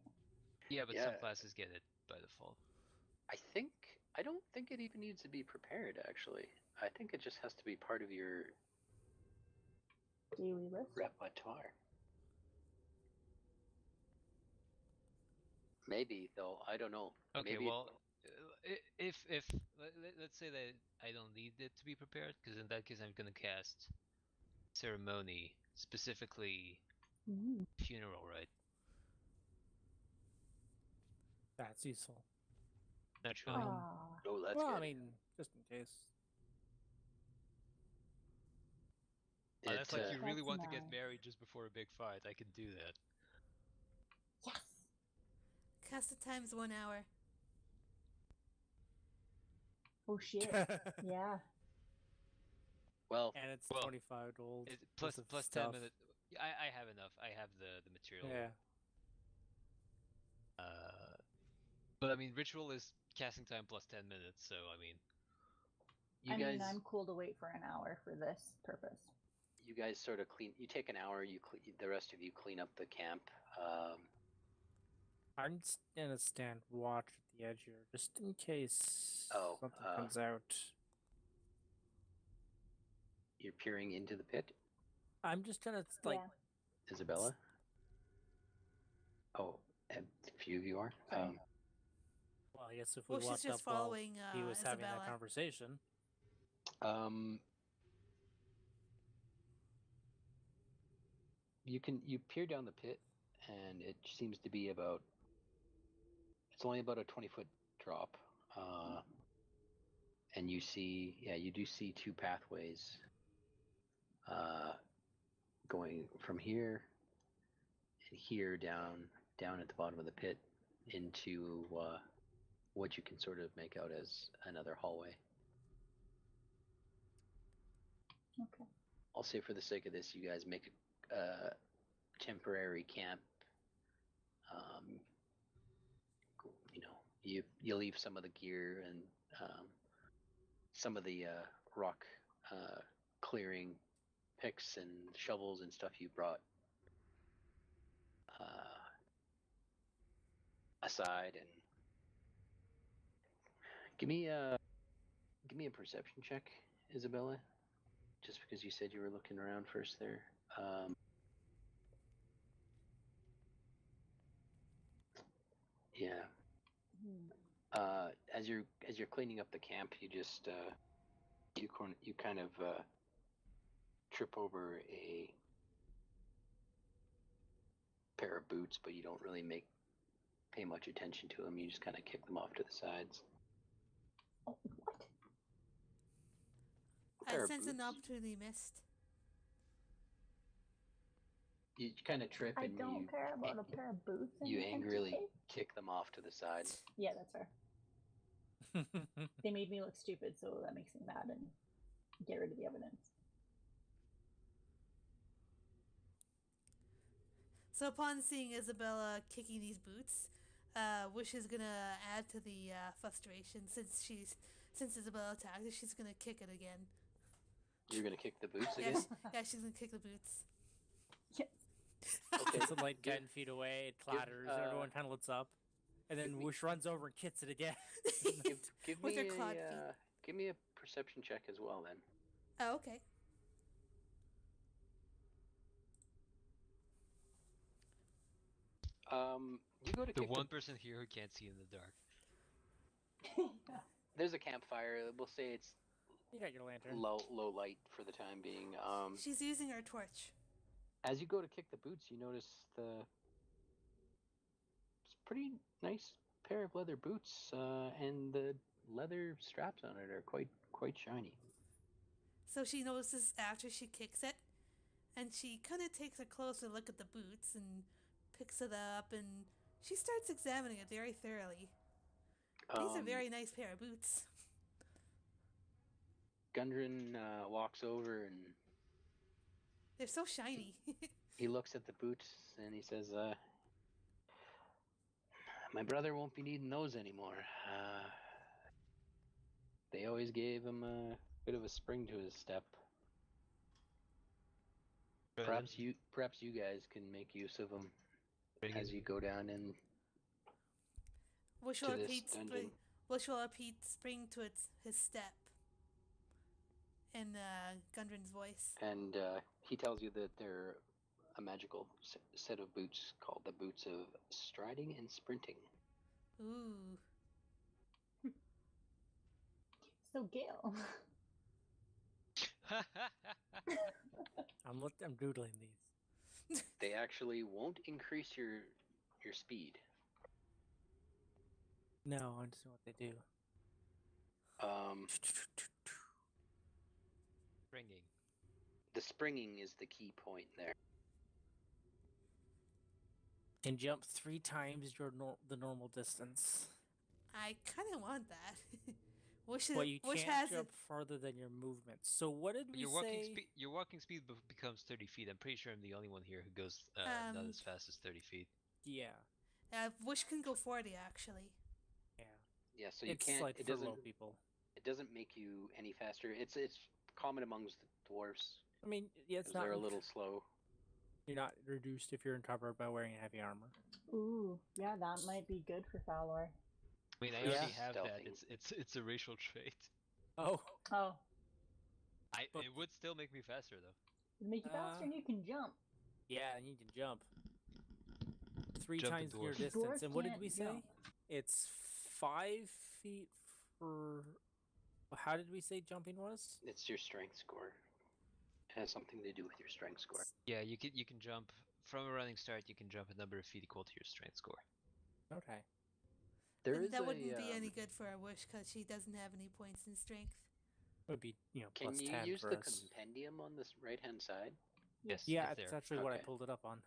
Yeah, but some classes get it by default. I don't think it even needs to be prepared, actually. I think it just has to be part of your daily list. repertoire. Maybe, though. I don't know. Okay, Maybe well, if let's say that I don't need it to be prepared, because in that case I'm gonna cast ceremony, specifically funeral rite. That's useful. Naturally. Oh, that's well, good. I mean, just in case. That's like you really That's want to nice. get married just before a big fight. I can do that. Yes. Cast it times 1 hour. Oh shit. Yeah. Well, and it's well, 25 gold. Plus stuff. 10 minutes. I have enough. I have the material. Yeah. But I mean, ritual is casting time plus 10 minutes, so I mean. I'm cool to wait for an hour for this purpose. You guys sort of clean. You take an hour. The rest of you clean up the camp. I'm just gonna stand watch at the edge here, just in case something comes out. You're peering into the pit? I'm just gonna Isabella? Oh, a few of you are? Well, I guess if we Well, she's walked just up while following he was having that Isabella. conversation. You peer down the pit, and it seems to be it's only about a 20-foot drop. And you do see two pathways going from here and here down at the bottom of the pit into what you can sort of make out as another hallway. Okay. I'll say for the sake of this, you guys make a temporary camp. You leave some of the gear and some of the rock clearing picks and shovels and stuff you brought aside, and give me a perception check, Isabella, just because you said you were looking around first there. Yeah. As you're cleaning up the camp, you just you kind of trip over a pair of boots, but you don't really pay much attention to them. You just kind of kick them off to the sides. Oh, what? I sense an opportunity missed. You kind of trip and I don't care about a pair of boots. You angrily kick them off to the side. Yeah, that's fair. They made me look stupid, so that makes me mad and get rid of the evidence. So upon seeing Isabella kicking these boots, Wish is gonna add to the frustration since Isabella attacked her, she's gonna kick it again. You're gonna kick the boots again? Yeah, she's gonna kick the boots. Yes. Okay. It's like 10 feet away, it clatters, and everyone kind of looks up. And then Whoosh runs over and kicks it again. Give With me her clawed feet. give me a perception check as well, then. Oh, okay. You go to The kick one person here who can't see in the dark. There's a campfire. We'll say it's You got your lantern. low light for the time being. She's using her torch. As you go to kick the boots, you notice it's a pretty nice pair of leather boots, and the leather straps on it are quite shiny. So she notices after she kicks it, and she kind of takes a closer look at the boots and picks it up, and she starts examining it very thoroughly. These are very nice pair of boots. Gundren walks over and They're so shiny. he looks at the boots and he says, "My brother won't be needing those anymore. They always gave him a bit of a spring to his step. Perhaps you guys can make use of them as you go down in Wish will repeat spring to his step. In Gundren's voice. And he tells you that they're a magical set of boots called the boots of striding and sprinting. Ooh. So Gale. I'm doodling these. They actually won't increase your speed. No, I just know what they do. Springing. The springing is the key point there. Can jump 3 times the normal distance. I kind of want that. But you can't jump farther than your movement. So what did we say? Your walking speed becomes 30 feet. I'm pretty sure I'm the only one here who goes not as fast as 30 feet. Yeah. Wish can go 40 actually. Yeah. Yeah, so you can't. Like for low people. It doesn't make you any faster. It's common amongst the dwarves. I mean, yeah, it's not. They're a little slow. You're not reduced if you're encumbered by wearing heavy armor. Ooh, yeah, that might be good for Thalor. I mean, I already have that. It's a racial trait. Oh. It would still make me faster though. It'd make you faster and you can jump. Yeah, and you can jump. 3 Jump times your distance. Dwarves and what did we jump. say? It's 5 feet for. How did we say jumping was? It's your strength score. It has something to do with your strength score. Yeah, you can jump from a running start. You can jump a number of feet equal to your strength score. Okay. That wouldn't be any good for our Wish because she doesn't have any points in strength. It would be Can plus you 10 use for the us. compendium on this right-hand side? Yes. Yeah, that's actually what I Okay. pulled it up on.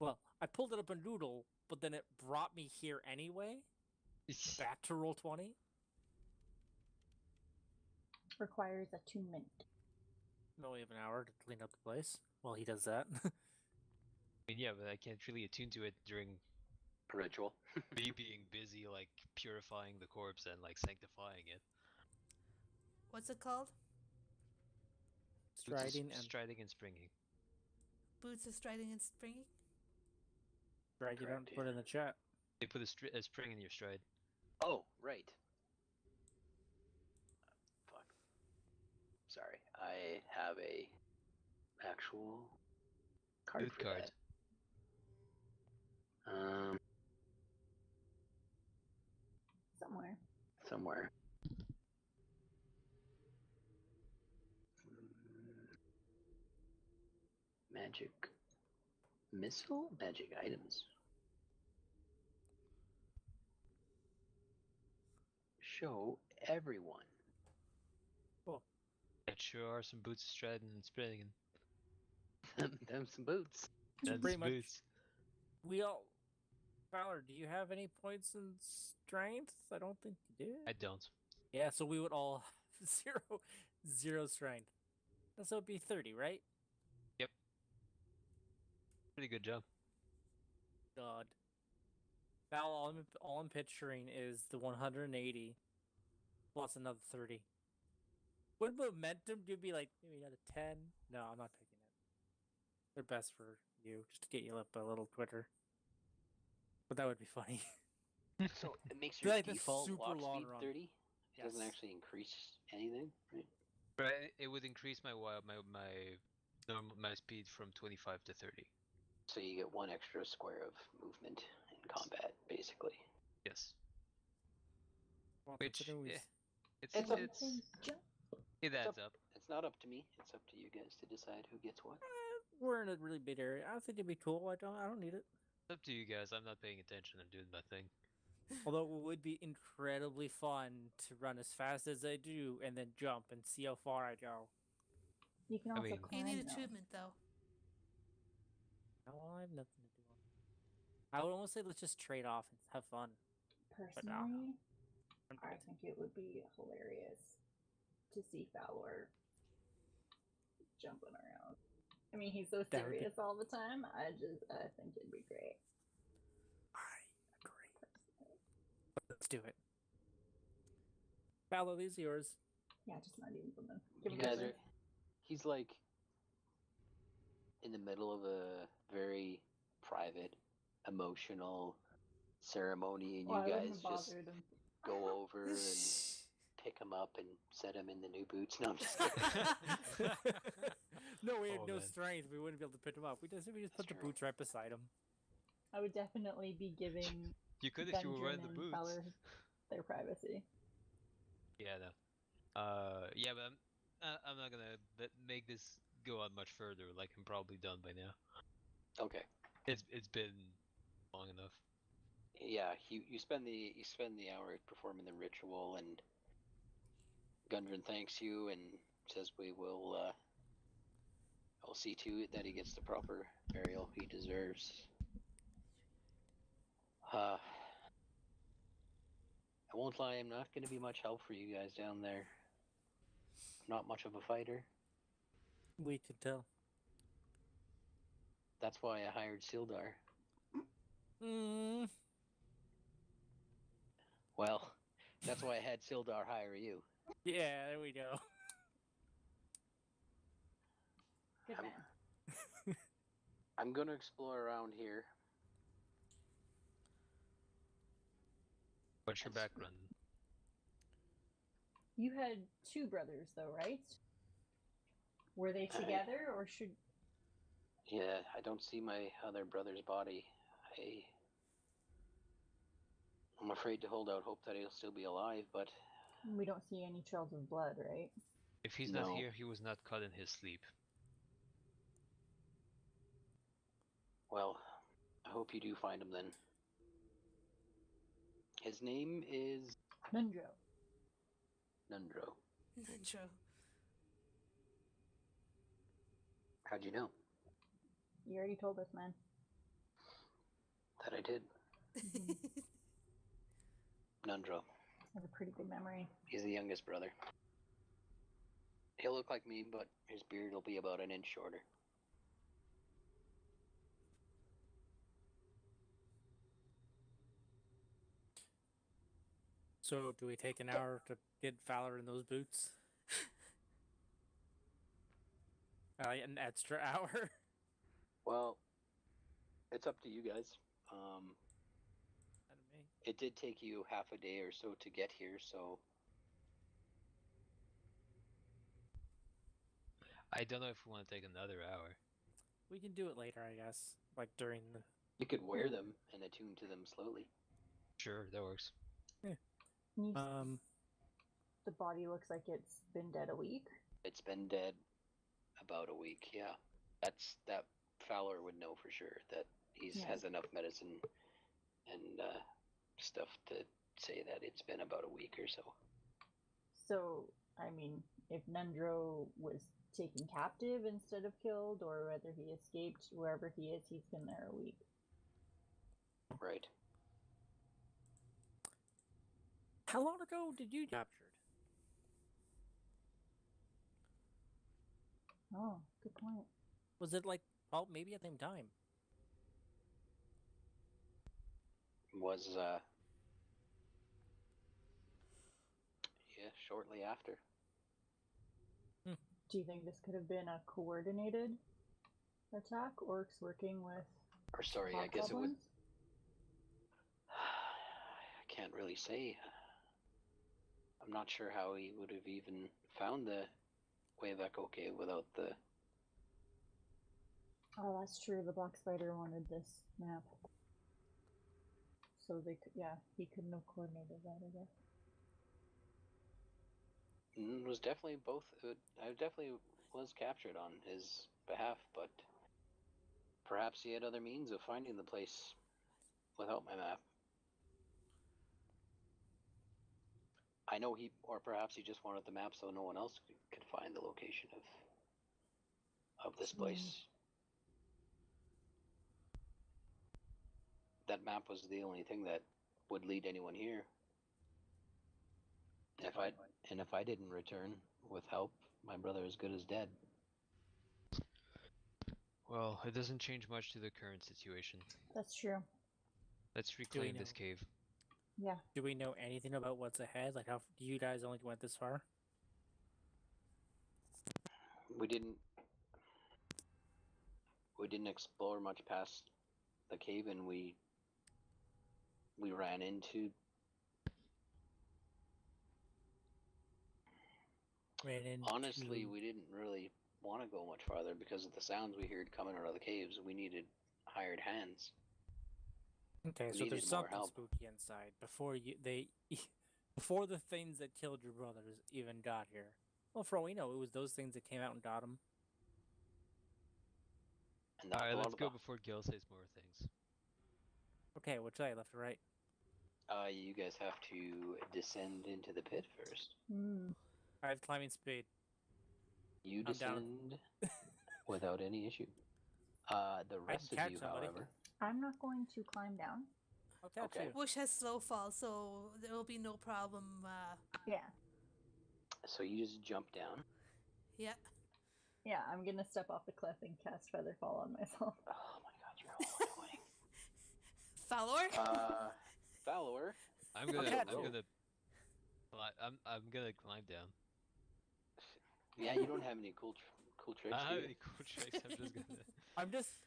Well, I pulled it up on Doodle, but then it brought me here anyway. Back to Roll20. Requires attunement. No, we have an hour to clean up the place while he does that. I mean, yeah, but I can't really attune to it during Ritual. me being busy, like purifying the corpse and like sanctifying it. What's it called? Striding and springing. Boots of striding and springing? Drag it out and put it in the chat. They put a spring in your stride. Oh, right. Fuck. Sorry, I have a actual card Boot for card. that. Somewhere. Magic missile? Magic items. Show everyone. Cool. That sure are some boots of striding and springing. Them some boots. That's pretty much- boots. We all. Fowler, do you have any points in strength? I don't think you did. I don't. Yeah, so we would all have zero strength. So it'd be 30, right? Yep. Pretty good job. God. Val, all I'm picturing is the 180 plus another 30. What momentum do you be like? Maybe out of 10? No, I'm not picking it. They're best for you, just to get you up a little quicker. But that would be funny. So it makes your like the default super walk long speed run. 30? It doesn't Yes. actually increase anything, right? Right, it would increase my speed from 25 to 30. So you get 1 extra square of movement in combat, basically. Yes. Well, Which considering it adds up. It's not up to me. It's up to you guys to decide who gets what. we're in a really big area. I think it'd be cool. I don't need it. It's up to you guys. I'm not paying attention. I'm doing my thing. Although it would be incredibly fun to run as fast as I do and then jump and see how far I go. You can also mean- climb. You need though. achievement though. No, I have nothing to do on it. I would almost say let's just trade off and have fun. Personally, I think it would be hilarious to see Fowler jumping around. I mean, he's so serious all the time. I think it'd be great. I agree. Let's do it. Fallow, these are yours. Yeah, just not even something. You guys are. He's like in the middle of a very private, emotional ceremony, and you guys just go over and pick him up and set him in the new boots. No, I'm just kidding. No, we had no strength. We wouldn't be able to pick him up. We just put the boots right beside him. I would definitely be giving You could if you were wearing the boots. Fowler their privacy. Yeah, no. Yeah, but I'm not gonna make this go on much further. Like I'm probably done by now. Okay. It's been long enough. Yeah, you spend the hour performing the ritual, and Gundren thanks you and says we will. I'll see to it that he gets the proper burial he deserves. I won't lie, I'm not going to be much help for you guys down there. I'm not much of a fighter. We could tell. That's why I hired Sildar. Well, that's why I had Sildar hire you. Yeah, there we go. Good man. I'm going to explore around here. What's your background? You had 2 brothers, though, right? Were they together, or should... Yeah, I don't see my other brother's body. I'm afraid to hold out hope that he'll still be alive, but... We don't see any trails of blood, right? If he's not here, he was not cut in his sleep. Well, I hope you do find him then. His name is... Nundro. Nundro. Nundro. How'd you know? You already told us, man. That I did. Nundro. I have a pretty good memory. He's the youngest brother. He'll look like me, but his beard will be about an inch shorter. So, do we take an hour to get Fowler in those boots? An extra hour? Well, it's up to you guys. Me. It did take you half a day or so to get here, so... I don't know if we want to take another hour. We can do it later, I guess. Like during the... You could wear them and attune to them slowly. Sure, that works. Yeah. The body looks like it's been dead a week. It's been dead about a week, yeah. That Fowler would know for sure that he has enough medicine and stuff to say that it's been about a week or so. So, I mean, if Nundro was taken captive instead of killed, or whether he escaped, wherever he is, he's been there a week. Right. How long ago did you get captured? Oh, good point. Was it like, maybe at the same time? was shortly after. Do you think this could have been a coordinated attack? Orcs working with Or sorry, I guess hobgoblins? I can't really say. I'm not sure how he would have even found the Quebec cave without the... Oh, that's true. The Black Spider wanted this map. So they could, yeah, he couldn't have coordinated that, I guess. It was definitely both. I definitely was captured on his behalf, but perhaps he had other means of finding the place without my map. I know or perhaps he just wanted the map so no one else could find the location of this place. That map was the only thing that would lead anyone here. And if I didn't return with help, my brother is good as dead. Well, it doesn't change much to the current situation. That's true. Let's reclaim this cave. Yeah. Do we know anything about what's ahead? Like, how do you guys only went this far? We didn't explore much past the cave, and we ran into... Honestly, we didn't really want to go much farther because of the sounds we heard coming out of the caves. We needed hired hands. Okay, so there's something spooky inside before before the things that killed your brothers even got here. Well, for all we know, it was those things that came out and got them. Alright, let's go before Gil says more things. Okay, which way, left or right? You guys have to descend into the pit first. I have climbing speed. You descend without any issue. The rest of you, however... I'm not going to climb down. I'll catch you. Bush has slow fall, so there will be no problem. Yeah. So you just jump down. Yeah. Yeah, I'm gonna step off the cliff and cast Feather Fall on myself. Oh my god, you're all annoying. Follower? I'm gonna climb down. Yeah, you don't have any cool tricks. I don't have any cool tricks.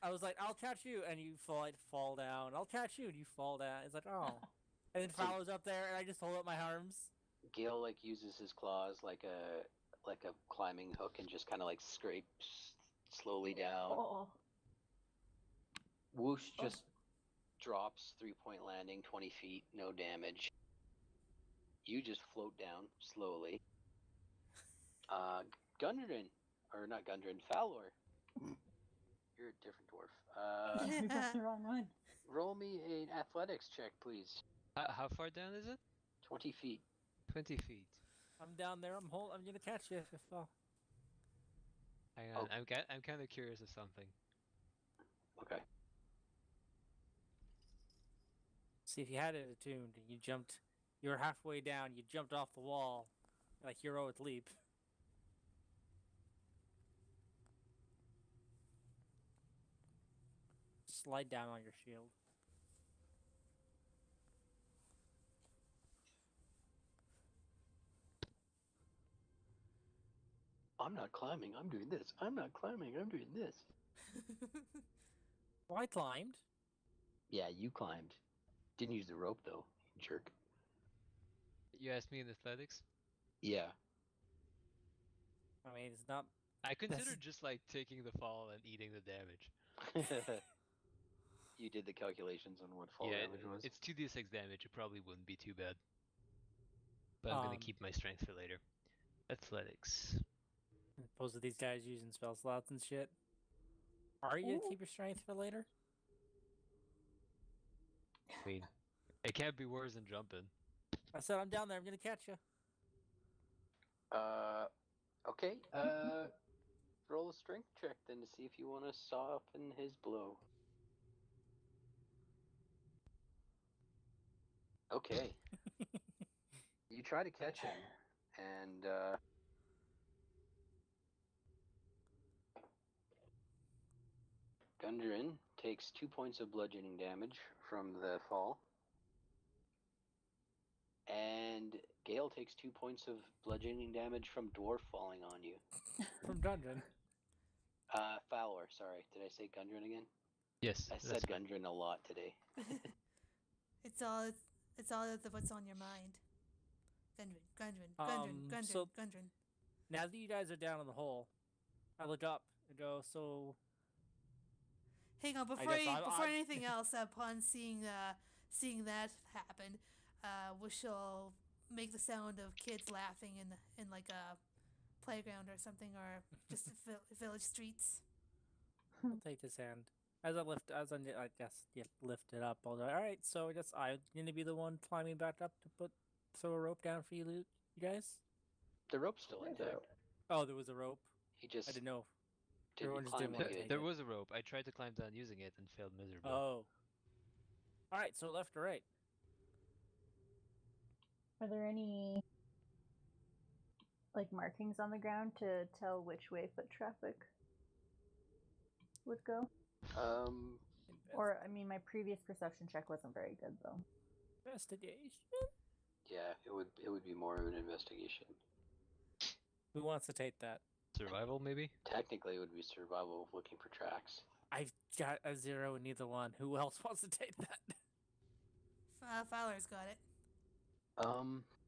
I was like, I'll catch you, and you fall down. I'll catch you, and you fall down. It's like, oh. And then Fowler's up there, and I just hold up my arms. Gil uses his claws like a climbing hook and just kind of scrapes slowly down. Oh. Whoosh just drops, 3-point landing, 20 feet, no damage. You just float down slowly. Gundren, or not Gundren, Fowler. You're a different dwarf. We got the wrong one. Roll me an athletics check, please. How far down is it? 20 feet. 20 feet. I'm down there. I'm gonna catch you if you fall. Hang on, I'm kind of curious of something. Okay. See, if you had it attuned and you were halfway down, you jumped off the wall, like heroic leap. Slide down on your shield. I'm not climbing, I'm doing this. I'm not climbing, I'm doing this. Well, I climbed. Yeah, you climbed. Didn't use the rope, though, you jerk. You asked me in athletics? Yeah. I mean, it's not... I considered just taking the fall and eating the damage. You did the calculations on what fall damage was? It's 2d6 damage. It probably wouldn't be too bad. But I'm going to keep my strength for later. Athletics. As opposed to these guys using spell slots and shit. Are you going to keep your strength for later? I mean, it can't be worse than jumping. I said I'm down there. I'm going to catch you. Okay. Roll a strength check then to see if you want to soften his blow. Okay. You try to catch him, and Gundren takes 2 points of bludgeoning damage from the fall. And Gale takes 2 points of bludgeoning damage from Dwarf falling on you. From Dungeon. Fowler, sorry. Did I say Gundren again? Yes. I said Gundren a lot today. It's all what's on your mind. Gundren. So now that you guys are down in the hole, I look up and go, so... Hang on, before anything else, upon seeing that happen, we shall make the sound of kids laughing in like a playground or something, or just village streets. I'll take his hand. As I guess you lift it up. I'll go, all right, so I guess I'm going to be the one climbing back up to throw a rope down for you guys? The rope's still intact. Oh, there was a rope? He just... I didn't know. Didn't climb it. There was a rope. I tried to climb down using it and failed miserably. Oh. Alright, so left or right? Are there any markings on the ground to tell which way foot traffic would go? Or, I mean, my previous perception check wasn't very good, though. Investigation? Yeah, it would be more of an investigation. Who wants to take that? Survival, maybe? Technically, it would be survival looking for tracks. I've got a 0 in neither one. Who else wants to take that? Fowler's got it.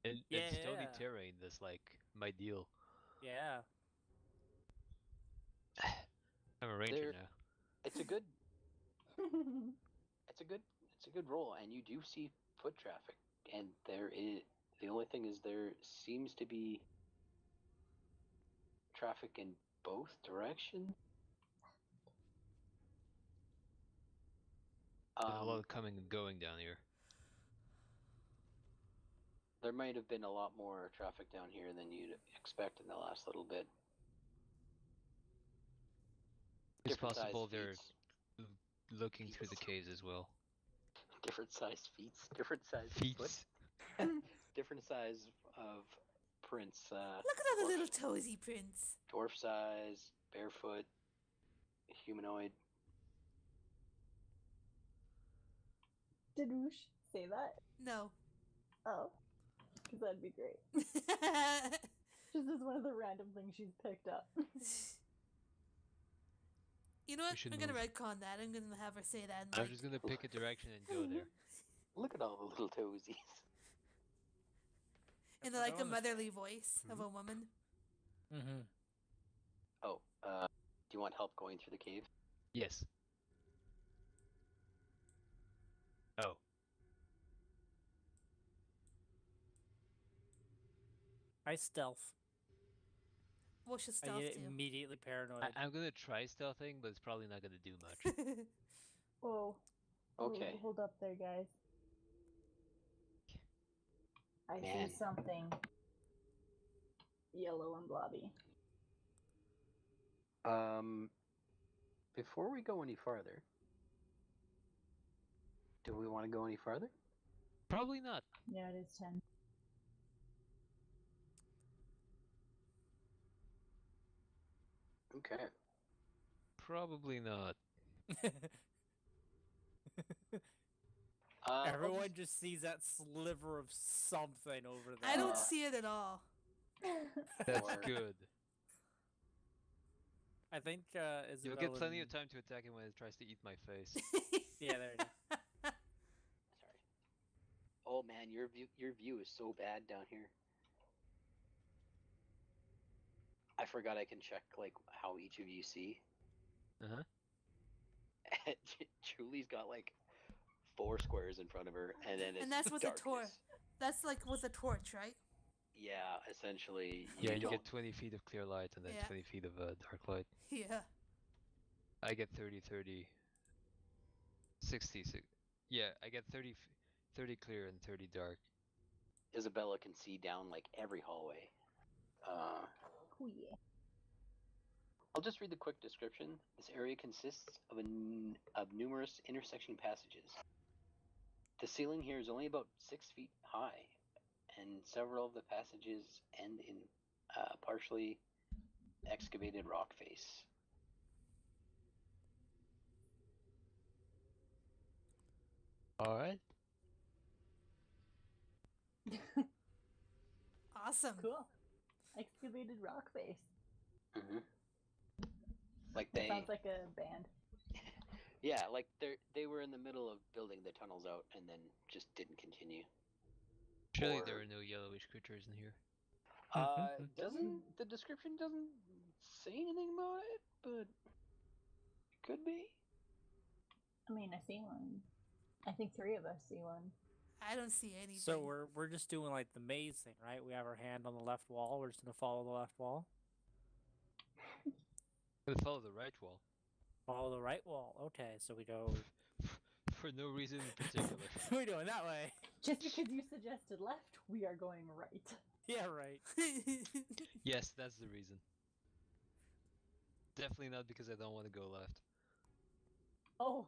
In stony terrain, that's like my deal. Yeah. I'm a ranger now. It's a good roll, and you do see foot traffic, and the only thing is there seems to be traffic in both directions. There's a lot of coming and going down here. There might have been a lot more traffic down here than you'd expect in the last little bit. It's possible they're looking through the caves as well. Different size feet. Different size foot. Different size of prints. Look at all the little toesy prints. Dwarf size, barefoot, humanoid. Did Roosh say that? No. Oh. Because that'd be great. Just as one of the random things she's picked up. You know what? I'm going to retcon that. I'm going to have her say that. I'm just going to pick a direction and go there. Look at all the little toesies. In like a motherly voice of a woman. Mm-hmm. Oh, do you want help going through the cave? Yes. Oh. I stealth. What should stealth I get do? immediately paranoid. I'm going to try stealthing, but it's probably not going to do much. Whoa. Okay. Hold up there, guys. I see something yellow and blobby. Before we go any farther, do we want to go any farther? Probably not. Yeah, it is 10. Okay. Probably not. Everyone just sees that sliver of something over there. I don't see it at all. That's good. I think You'll get plenty of time to attack it when it tries to eat my face. Yeah, there it is. Sorry. Oh man, your view is so bad down here. I forgot I can check like how each of you see. Uh-huh. Julie's got like 4 squares in front of her, and then it's that's with a darkness. torch. That's like with a torch, right? Yeah, essentially. You get 20 feet of clear light and then 20 feet of dark light. Yeah. I get 30, 60. Yeah, I get 30 clear and 30 dark. Isabella can see down like every hallway. Oh yeah. I'll just read the quick description. This area consists of numerous intersection passages. The ceiling here is only about 6 feet high, and several of the passages end in partially excavated rock face. All right. Awesome. Cool. Excavated rock face. Mm-hmm. Like That sounds like a band. Yeah, like they were in the middle of building the tunnels out and then just didn't continue. Surely there are no yellowish creatures in here. Doesn't the description doesn't say anything about it, but it could be. I mean, I see one. I think 3 of us see one. I don't see anything. So we're just doing like the maze thing, right? We have our hand on the left wall. We're just gonna follow the left wall. Gonna follow the right wall. Follow the right wall. Okay, so we go. For no reason in particular. We're doing that way. Just because you suggested left, we are going right. Yeah, right. Yes, that's the reason. Definitely not because I don't want to go left. Oh,